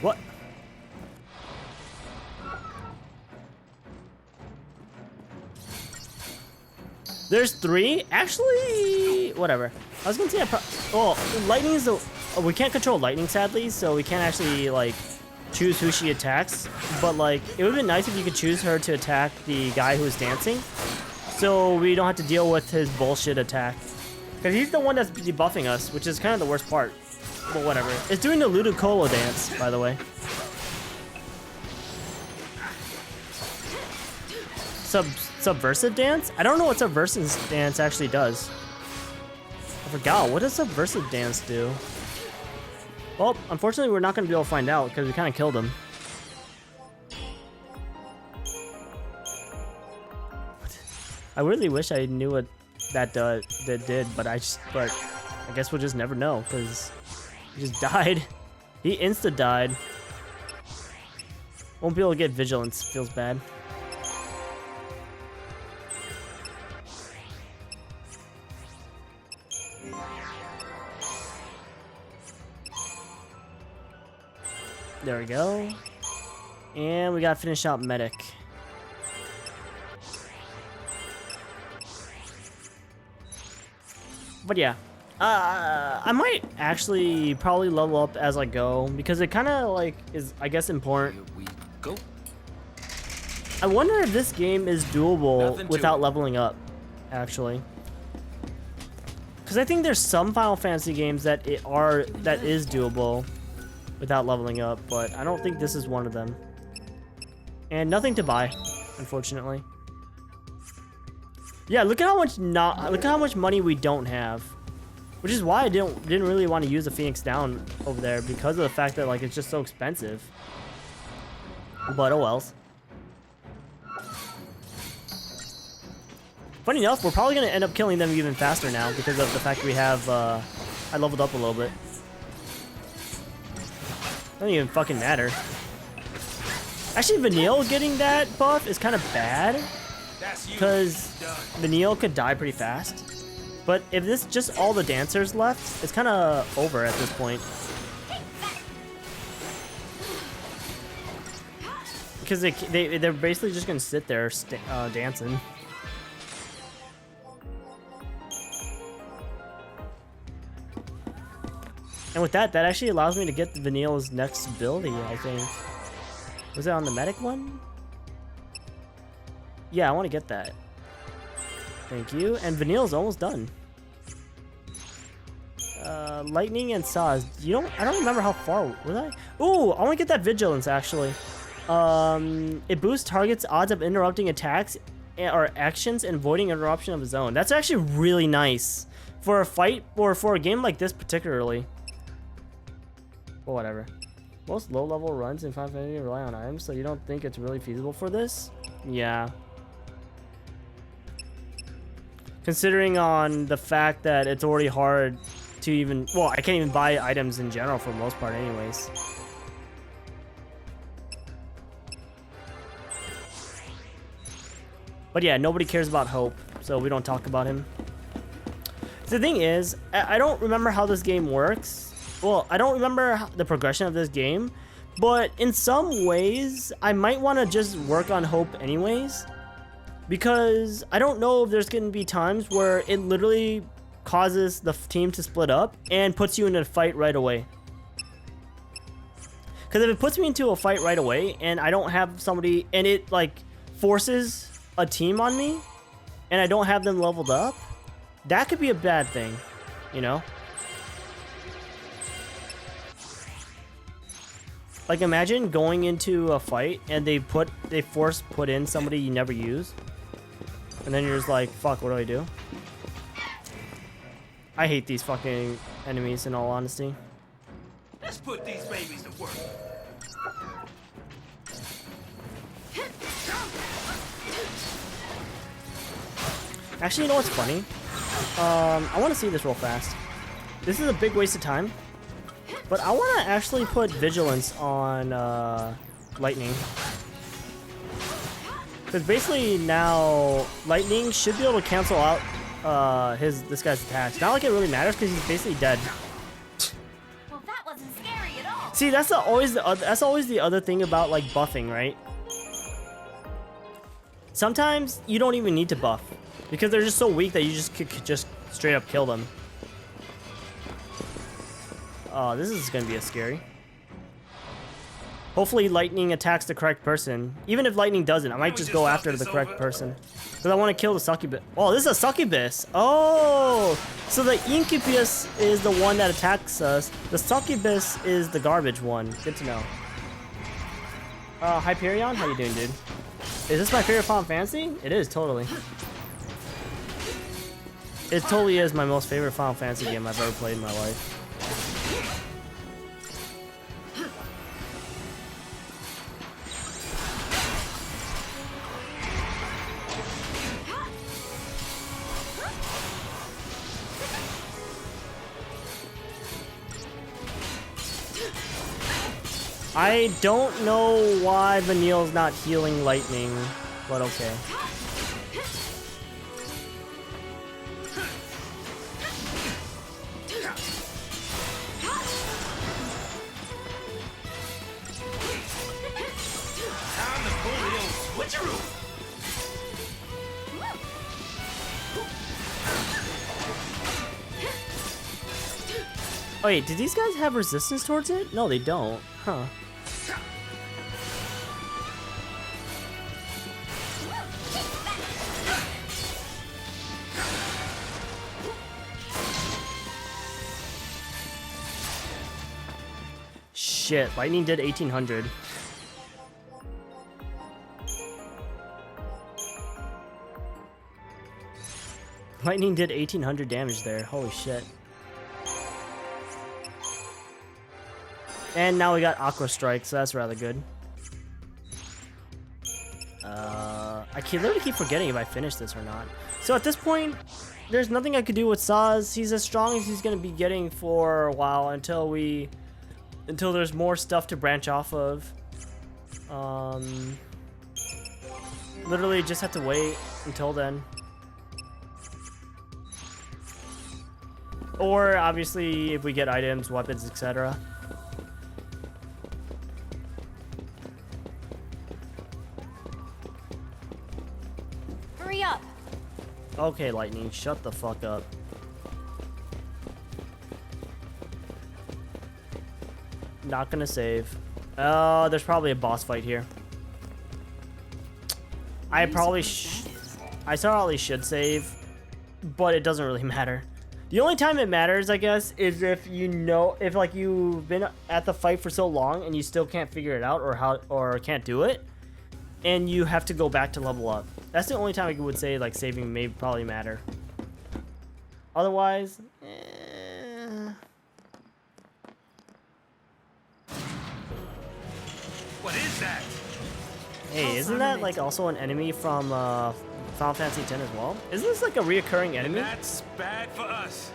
What? There's 3? Actually, whatever. I was gonna say, well, lightning is the... we can't control lightning, sadly, so we can't actually, like, choose who she attacks. But, like, it would've been nice if you could choose her to attack the guy who's dancing, so we don't have to deal with his bullshit attack. Because he's the one that's debuffing us, which is kind of the worst part. But whatever. It's doing the Ludicolo dance, by the way. Subversive dance? I don't know what subversive dance actually does. I forgot. What does subversive dance do? Well, unfortunately, we're not going to be able to find out because we kind of killed him. I really wish I knew what that did, but I guess we'll just never know because he just died. He insta-died. Won't be able to get vigilance. Feels bad. There we go. And we gotta finish out medic. But yeah. I might actually probably level up as I go because it kind of like is, I guess, important. Here we go. I wonder if this game is doable without leveling up, actually. Because I think there's some Final Fantasy games that is doable without leveling up, but I don't think this is one of them. And nothing to buy, unfortunately. Yeah, look at how much money we don't have, which is why I didn't really want to use the Phoenix Down over there because of the fact that like it's just so expensive. But oh wells. Funny enough, we're probably gonna end up killing them even faster now because of the fact we have I leveled up a little bit. Doesn't even fucking matter. Actually, Vanille getting that buff is kind of bad because Vanille could die pretty fast. But if this just all the dancers left, it's kind of over at this point. Because they're basically just gonna sit there dancing. And with that actually allows me to get the Vanille's next ability, I think. Was it on the medic one? Yeah, I want to get that. Thank you. And Vanille's almost done. Lightning and Saws. I don't remember how far was I? Ooh, I want to get that Vigilance actually. It boosts targets' odds of interrupting attacks or actions and avoiding interruption of the zone. That's actually really nice for a fight or for a game like this particularly. Well, whatever. Most low-level runs in Final Fantasy rely on items, so you don't think it's really feasible for this? Yeah. Considering on the fact that it's already hard to even... Well, I can't even buy items in general for the most part anyways. But yeah, nobody cares about Hope, so we don't talk about him. The thing is, I don't remember how this game works. Well, I don't remember the progression of this game, but in some ways, I might want to just work on Hope anyways, because I don't know if there's going to be times where it literally causes the team to split up and puts you in a fight right away. Because if it puts me into a fight right away and I don't have somebody, and it like forces a team on me, and I don't have them leveled up, that could be a bad thing, you know? Like imagine going into a fight and they put in somebody you never use, and then you're just like, fuck, what do I do? I hate these fucking enemies in all honesty. Let's put these babies to work. Actually, you know what's funny? I want to see this real fast. This is a big waste of time. But I want to actually put Vigilance on Lightning. Because basically now, Lightning should be able to cancel out this guy's attacks. Not like it really matters because he's basically dead. Well, that wasn't scary at all. See, that's always the other thing about like buffing, right? Sometimes you don't even need to buff. because they're just so weak that you just could just straight up kill them. Oh, this is gonna be a scary. Hopefully lightning attacks the correct person. Even if lightning doesn't, I might just go after the correct person. Because I want to kill the succubus. Oh, this is a succubus. Oh, so the incubus is the one that attacks us. The succubus is the garbage one. Good to know. Hyperion, how you doing, dude? Is this my favorite Final Fantasy? It is, totally. It totally is my most favorite Final Fantasy game I've ever played in my life. I don't know why Vanille's not healing lightning, but okay. Time to pull the old switcheroo. Oh, wait, did these guys have resistance towards it? No, they don't. Huh. Shit, lightning did 1800. Lightning did 1800 damage there. Holy shit. And now we got Aqua Strike, so that's rather good. I literally keep forgetting if I finish this or not. So at this point, there's nothing I could do with Saz. He's as strong as he's gonna be getting for a while until there's more stuff to branch off of. Literally just have to wait until then. Or obviously if we get items, weapons, etc. Hurry up. Okay, Lightning, shut the fuck up. Not gonna save. There's probably a boss fight here. I probably should save, but it doesn't really matter. The only time it matters, I guess, is if if like you've been at the fight for so long and you still can't figure it out or can't do it, and you have to go back to level up. That's the only time I would say like saving may probably matter. Otherwise, What is that? Hey, isn't that like also an enemy from Final Fantasy X as well? Isn't this like a reoccurring enemy? And that's bad for us,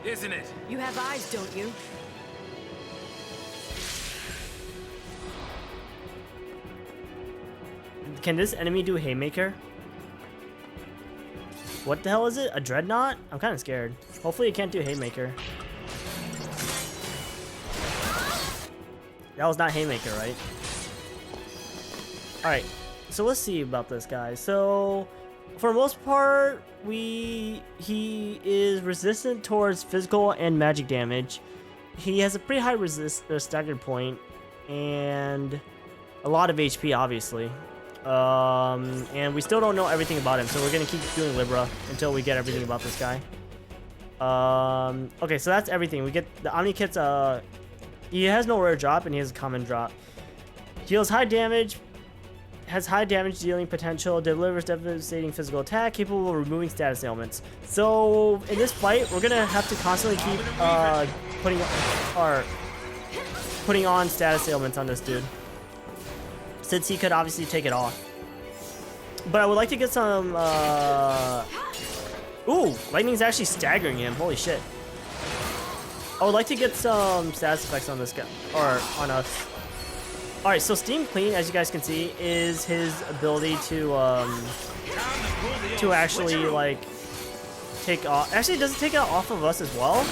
isn't it? You have eyes, don't you? Can this enemy do Haymaker? What the hell is it? A Dreadnought? I'm kind of scared. Hopefully it can't do Haymaker. That was not Haymaker, right? Alright, so let's see about this guy. So, for the most part, he is resistant towards physical and magic damage. He has a pretty high staggered point, and a lot of HP, obviously. And we still don't know everything about him, so we're gonna keep doing Libra until we get everything about this guy. Okay, so that's everything. We get the Omni Kit's, he has no rare drop, and he has a common drop. Deals high damage, has high damage dealing potential, delivers devastating physical attack, capable of removing status ailments. So in this fight, we're gonna have to constantly keep putting on status ailments on this dude, since he could obviously take it off. But I would like to get some. Ooh, lightning's actually staggering him. Holy shit! I would like to get some status effects on this guy or on us. Alright, so Steam Clean, as you guys can see, is his ability to actually, like, take off. Actually, does it take it off of us as well?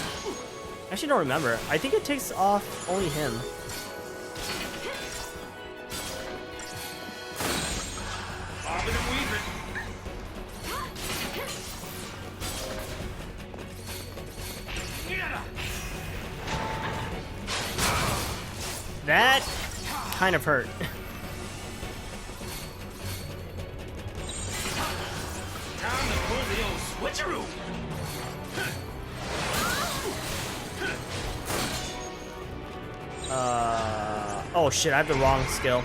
I actually don't remember. I think it takes off only him. kind of hurt. Time to pull the old switcheroo. Oh shit, I have the wrong skill.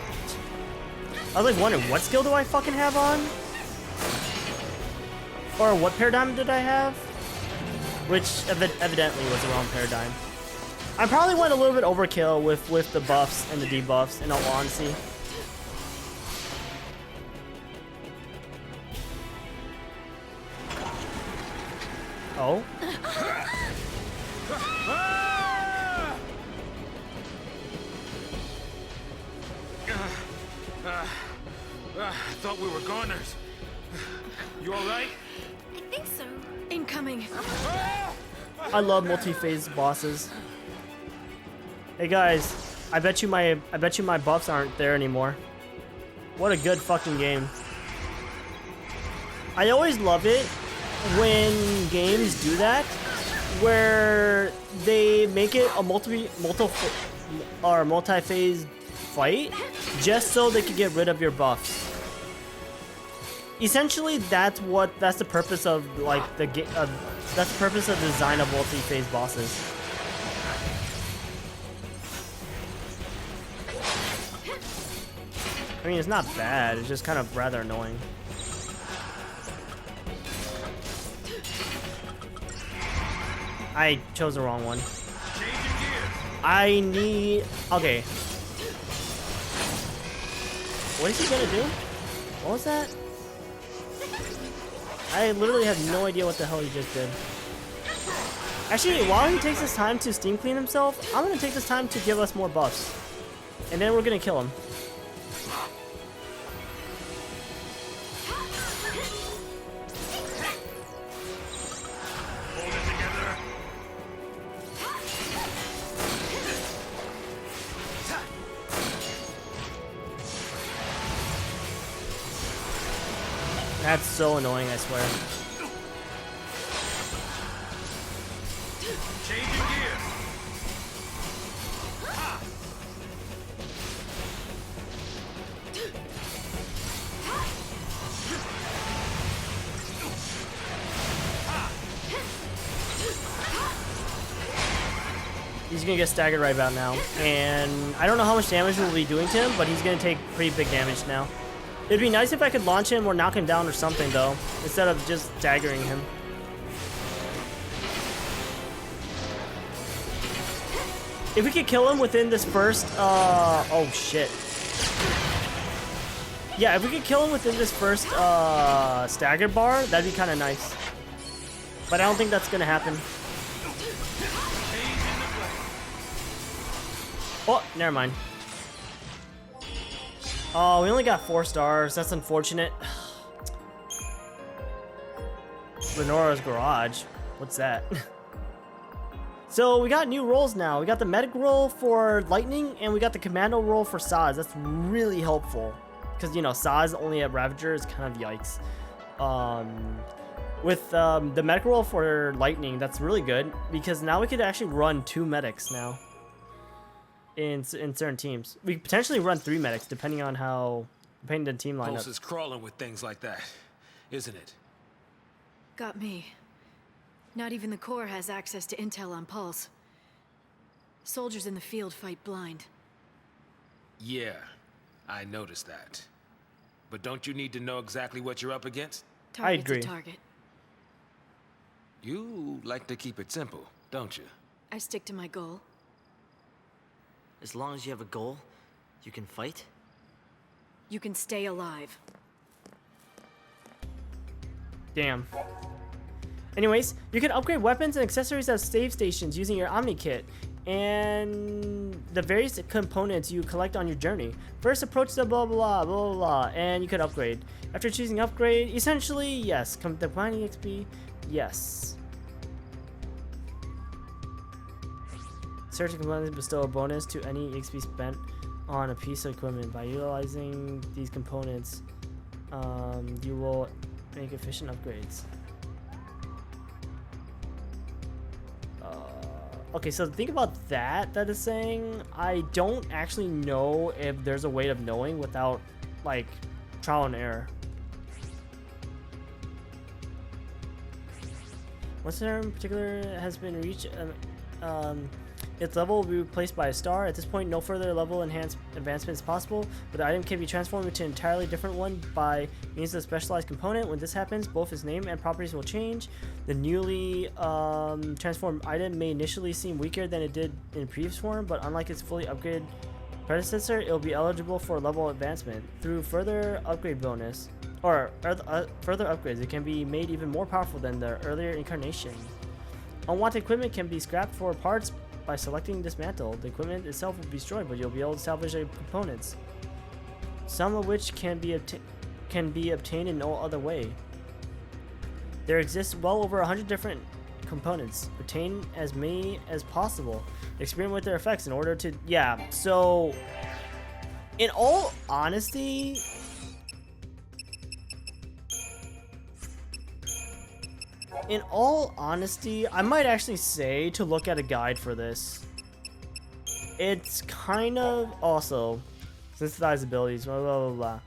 I was like wondering, what skill do I fucking have on? Or what paradigm did I have? Which evidently was the wrong paradigm. I probably went a little bit overkill with the buffs and the debuffs, in all honesty. Oh? I thought we were goners. You alright? I think so. Incoming. I love multi-phase bosses. Hey guys, I bet you my buffs aren't there anymore. What a good fucking game. I always love it when games do that, where they make it a multi-phase fight just so they can get rid of your buffs. Essentially, that's the purpose of like that's the purpose of the design of multi-phase bosses. I mean, it's not bad. It's just kind of rather annoying. I chose the wrong one. I need... Okay. What is he gonna do? What was that? I literally have no idea what the hell he just did. Actually, while he takes his time to steam clean himself, I'm gonna take this time to give us more buffs. And then we're gonna kill him. That's so annoying, I swear. Changing gears. He's gonna get staggered right about now. And I don't know how much damage we'll be doing to him, but he's gonna take pretty big damage now. It'd be nice if I could launch him or knock him down or something, though, instead of just staggering him. If we could kill him within this first, oh shit. Yeah, if we could kill him within this first, stagger bar, that'd be kind of nice. But I don't think that's gonna happen. Oh, never mind. Oh, we only got 4 stars. That's unfortunate. Lenora's Garage. What's that? So we got new roles now. We got the medic role for Lightning, and we got the commando role for Saz. That's really helpful. Because, you know, Saz only at Ravager is kind of yikes. With the medic role for Lightning, that's really good. Because now we could actually run 2 medics now. In certain teams. We could potentially run 3 medics depending on the team lineup. Pulse is crawling with things like that, isn't it? Got me. Not even the Corps has access to intel on Pulse. Soldiers in the field fight blind. Yeah, I noticed that. But don't you need to know exactly what you're up against? Target's a target. You like to keep it simple, don't you? I stick to my goal. As long as you have a goal, you can fight? You can stay alive. Damn. Anyways, you can upgrade weapons and accessories at save stations using your Omni Kit and the various components you collect on your journey. First, approach the blah blah blah blah blah, and you could upgrade. After choosing upgrade, essentially, yes. Combining XP, yes. Certain components bestow a bonus to any XP spent on a piece of equipment. By utilizing these components, you will make efficient upgrades. Okay, so think about that is saying. I don't actually know if there's a way of knowing without, like, trial and error. Once a in particular has been reached, its level will be replaced by a star. At this point, no further level advancement is possible, but the item can be transformed into an entirely different one by means of a specialized component. When this happens, both its name and properties will change. The newly transformed item may initially seem weaker than it did in previous form, but unlike its fully upgraded predecessor, it will be eligible for level advancement. Through further upgrade bonus, or further upgrades, it can be made even more powerful than the earlier incarnation. Unwanted equipment can be scrapped for parts by selecting dismantle. The equipment itself will be destroyed, but you'll be able to salvage the components, some of which can be obtained in no other way. There exists well over 100 different components. Obtain as many as possible. Experiment with their effects in order to... Yeah, so... In all honesty... I might actually say to look at a guide for this. It's kind of also synthesize abilities, blah blah blah blah.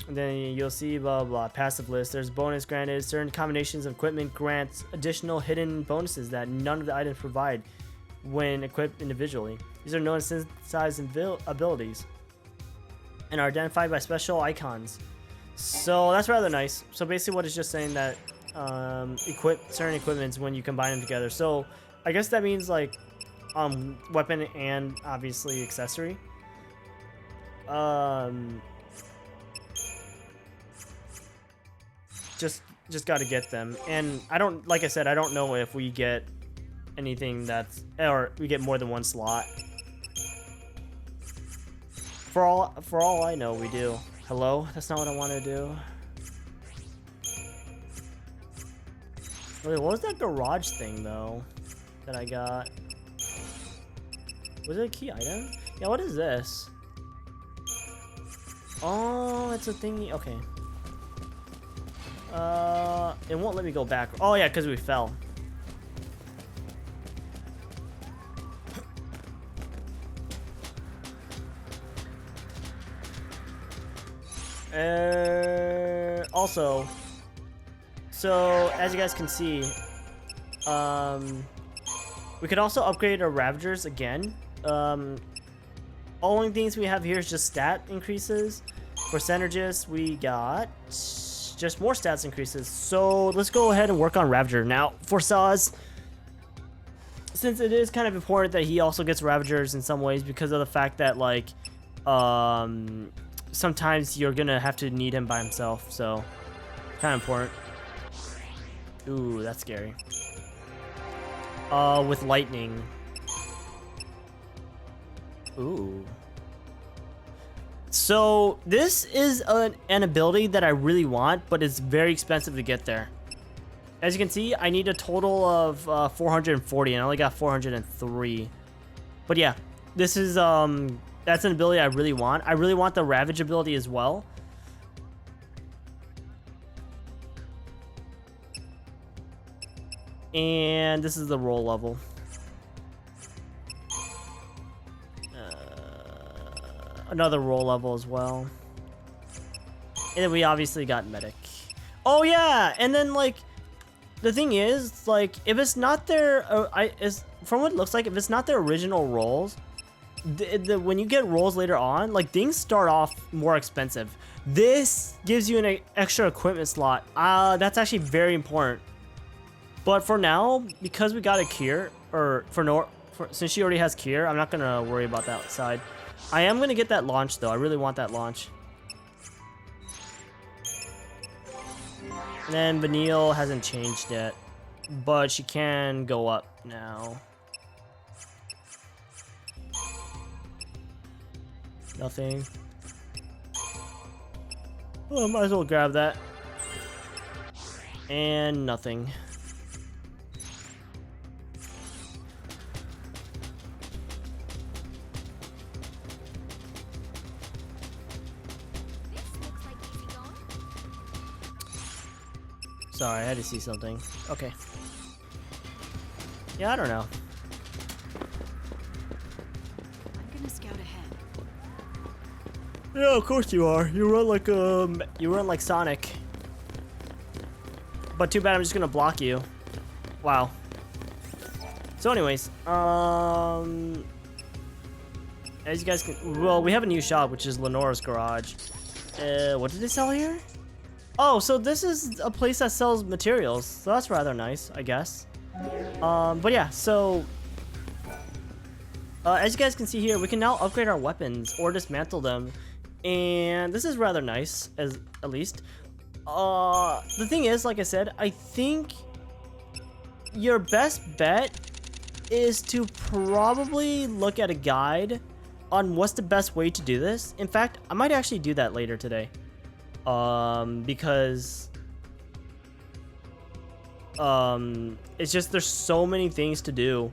And then you'll see blah blah passive list. There's bonus granted. Certain combinations of equipment grants additional hidden bonuses that none of the items provide when equipped individually. These are known as synthesized abilities and are identified by special icons. So that's rather nice. So basically what it's just saying that equip certain equipments when you combine them together. So I guess that means like weapon and obviously accessory. Just got to get them, and I don't, like I said, I don't know if we get anything that's, or we get more than one slot. For all I know, we do. Hello? That's not what I want to do. Wait, what was that garage thing though that I got? Was it a key item? Yeah, what is this? Oh, it's a thingy. Okay. It won't let me go back. Oh yeah, because we fell. Also, so as you guys can see, we could also upgrade our Ravagers again. Only things we have here is just stat increases. For Synergist, we got just more stats increases. So let's go ahead and work on Ravager. Now, for Saz, since it is kind of important that he also gets Ravagers in some ways because of the fact that, like, sometimes you're gonna have to need him by himself. So, kind of important. Ooh, that's scary. With lightning. Ooh. So this is an ability that I really want, but it's very expensive to get there. As you can see, I need a total of 440, and I only got 403. But yeah, this is that's an ability I really want. I really want the Ravage ability as well. And this is the roll level. Another roll level as well. And then we obviously got medic. Oh yeah, and then like the thing is, like, if it's not their from what it looks like, if it's not their original rolls, when you get rolls later on, like, things start off more expensive. This gives you an extra equipment slot. That's actually very important. But for now, because we got a cure, or since she already has cure, I'm not gonna worry about that side. I am gonna get that launch though. I really want that launch. And then Vanille hasn't changed yet, but she can go up now. Nothing. Oh, might as well grab that. And nothing. Sorry, I had to see something. Okay. Yeah, I don't know. Yeah, of course you are. You run like Sonic. But too bad I'm just gonna block you. Wow. So anyways, as you guys can, well, we have a new shop, which is Lenora's Garage. What did they sell here? Oh, so this is a place that sells materials. So that's rather nice, I guess. But yeah, so as you guys can see here, we can now upgrade our weapons or dismantle them, and this is rather nice, at least. The thing is, like I said, I think your best bet is to probably look at a guide on what's the best way to do this. In fact, I might actually do that later today. Because it's just there's so many things to do,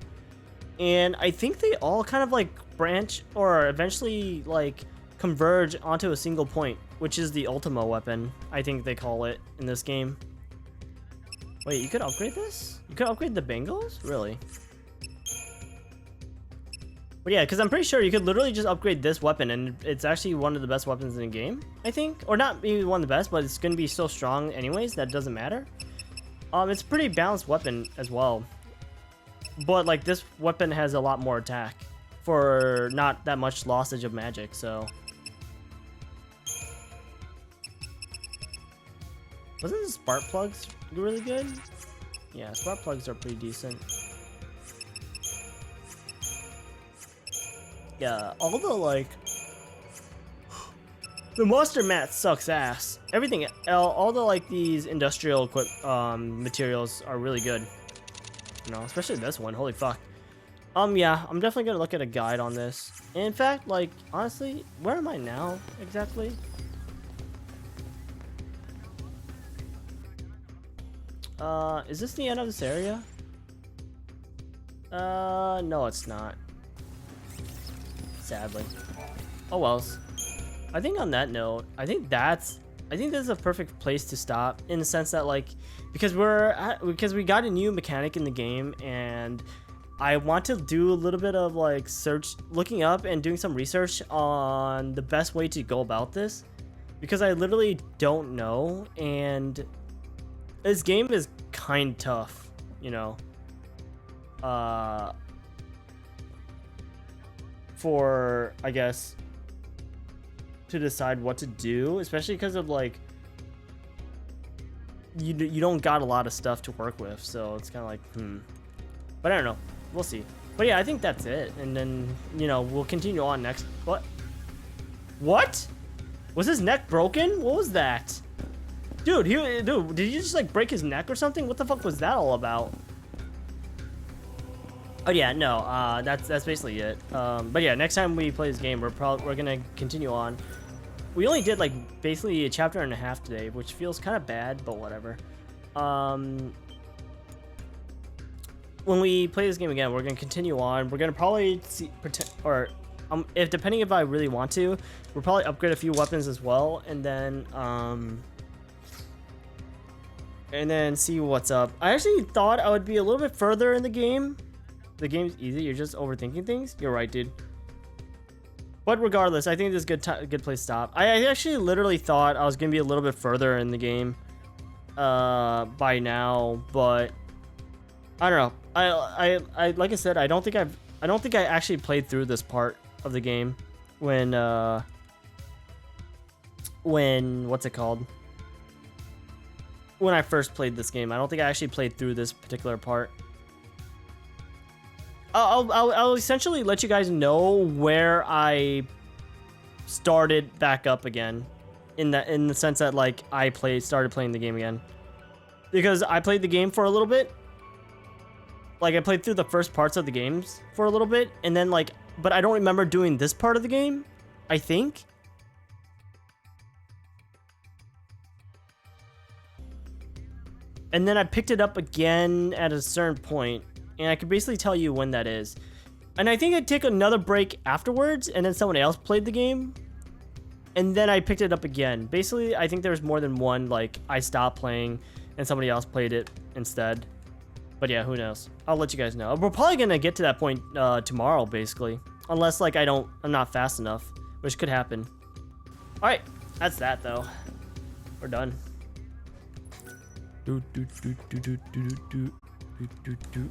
and I think they all kind of like branch or eventually like converge onto a single point, which is the Ultima weapon, I think they call it in this game. Wait, you could upgrade this? You could upgrade the bangles? Really? But yeah, because I'm pretty sure you could literally just upgrade this weapon, and it's actually one of the best weapons in the game, I think. Or not maybe one of the best, but it's going to be so strong anyways that it doesn't matter. It's a pretty balanced weapon as well. But like this weapon has a lot more attack for not that much lossage of magic, so. Wasn't the spark plugs really good? Yeah, spark plugs are pretty decent. Yeah, all the like the monster mat sucks ass. Everything, all the like these industrial materials are really good. You know, especially this one. Holy fuck. Yeah, I'm definitely gonna look at a guide on this. In fact, like honestly, where am I now exactly? Is this the end of this area? No, it's not. Sadly. Oh wells. I think on that note, I think this is a perfect place to stop, in the sense that like because we got a new mechanic in the game, and I want to do a little bit of like looking up and doing some research on the best way to go about this, because I literally don't know, and this game is kind of tough, you know. For I guess to decide what to do, especially because of like you don't got a lot of stuff to work with, so it's kind of like but I don't know, we'll see. But yeah, I think that's it, and then you know we'll continue on next. What was his neck broken? What was that? Dude, did you just like break his neck or something? What the fuck was that all about? Oh yeah, no, that's basically it. But yeah, next time we play this game, we're gonna continue on. We only did like basically a chapter and a half today, which feels kind of bad, but whatever. When we play this game again, we're gonna continue on. We're gonna probably if depending if I really want to, we'll probably upgrade a few weapons as well, and then see what's up. I actually thought I would be a little bit further in the game. The game's easy, you're just overthinking things. You're right, dude. But regardless, I think this is a good place to stop. I actually literally thought I was gonna be a little bit further in the game by now, but I don't know. I like I said, I don't think I actually played through this part of the game when what's it called? When I first played this game. I don't think I actually played through this particular part. I'll essentially let you guys know where I started back up again, in the sense that like I started playing the game again, because I played the game for a little bit. Like I played through the first parts of the games for a little bit, and then like, but I don't remember doing this part of the game, I think. And then I picked it up again at a certain point, and I could basically tell you when that is. And I think I'd take another break afterwards, and then someone else played the game, and then I picked it up again. Basically, I think there's more than one, like, I stopped playing, and somebody else played it instead. But yeah, who knows? I'll let you guys know. We're probably gonna get to that point tomorrow, basically. Unless, like, I'm not fast enough, which could happen. All right, that's that though. We're done. Do, do, do, do, do, do, do, do, do, do.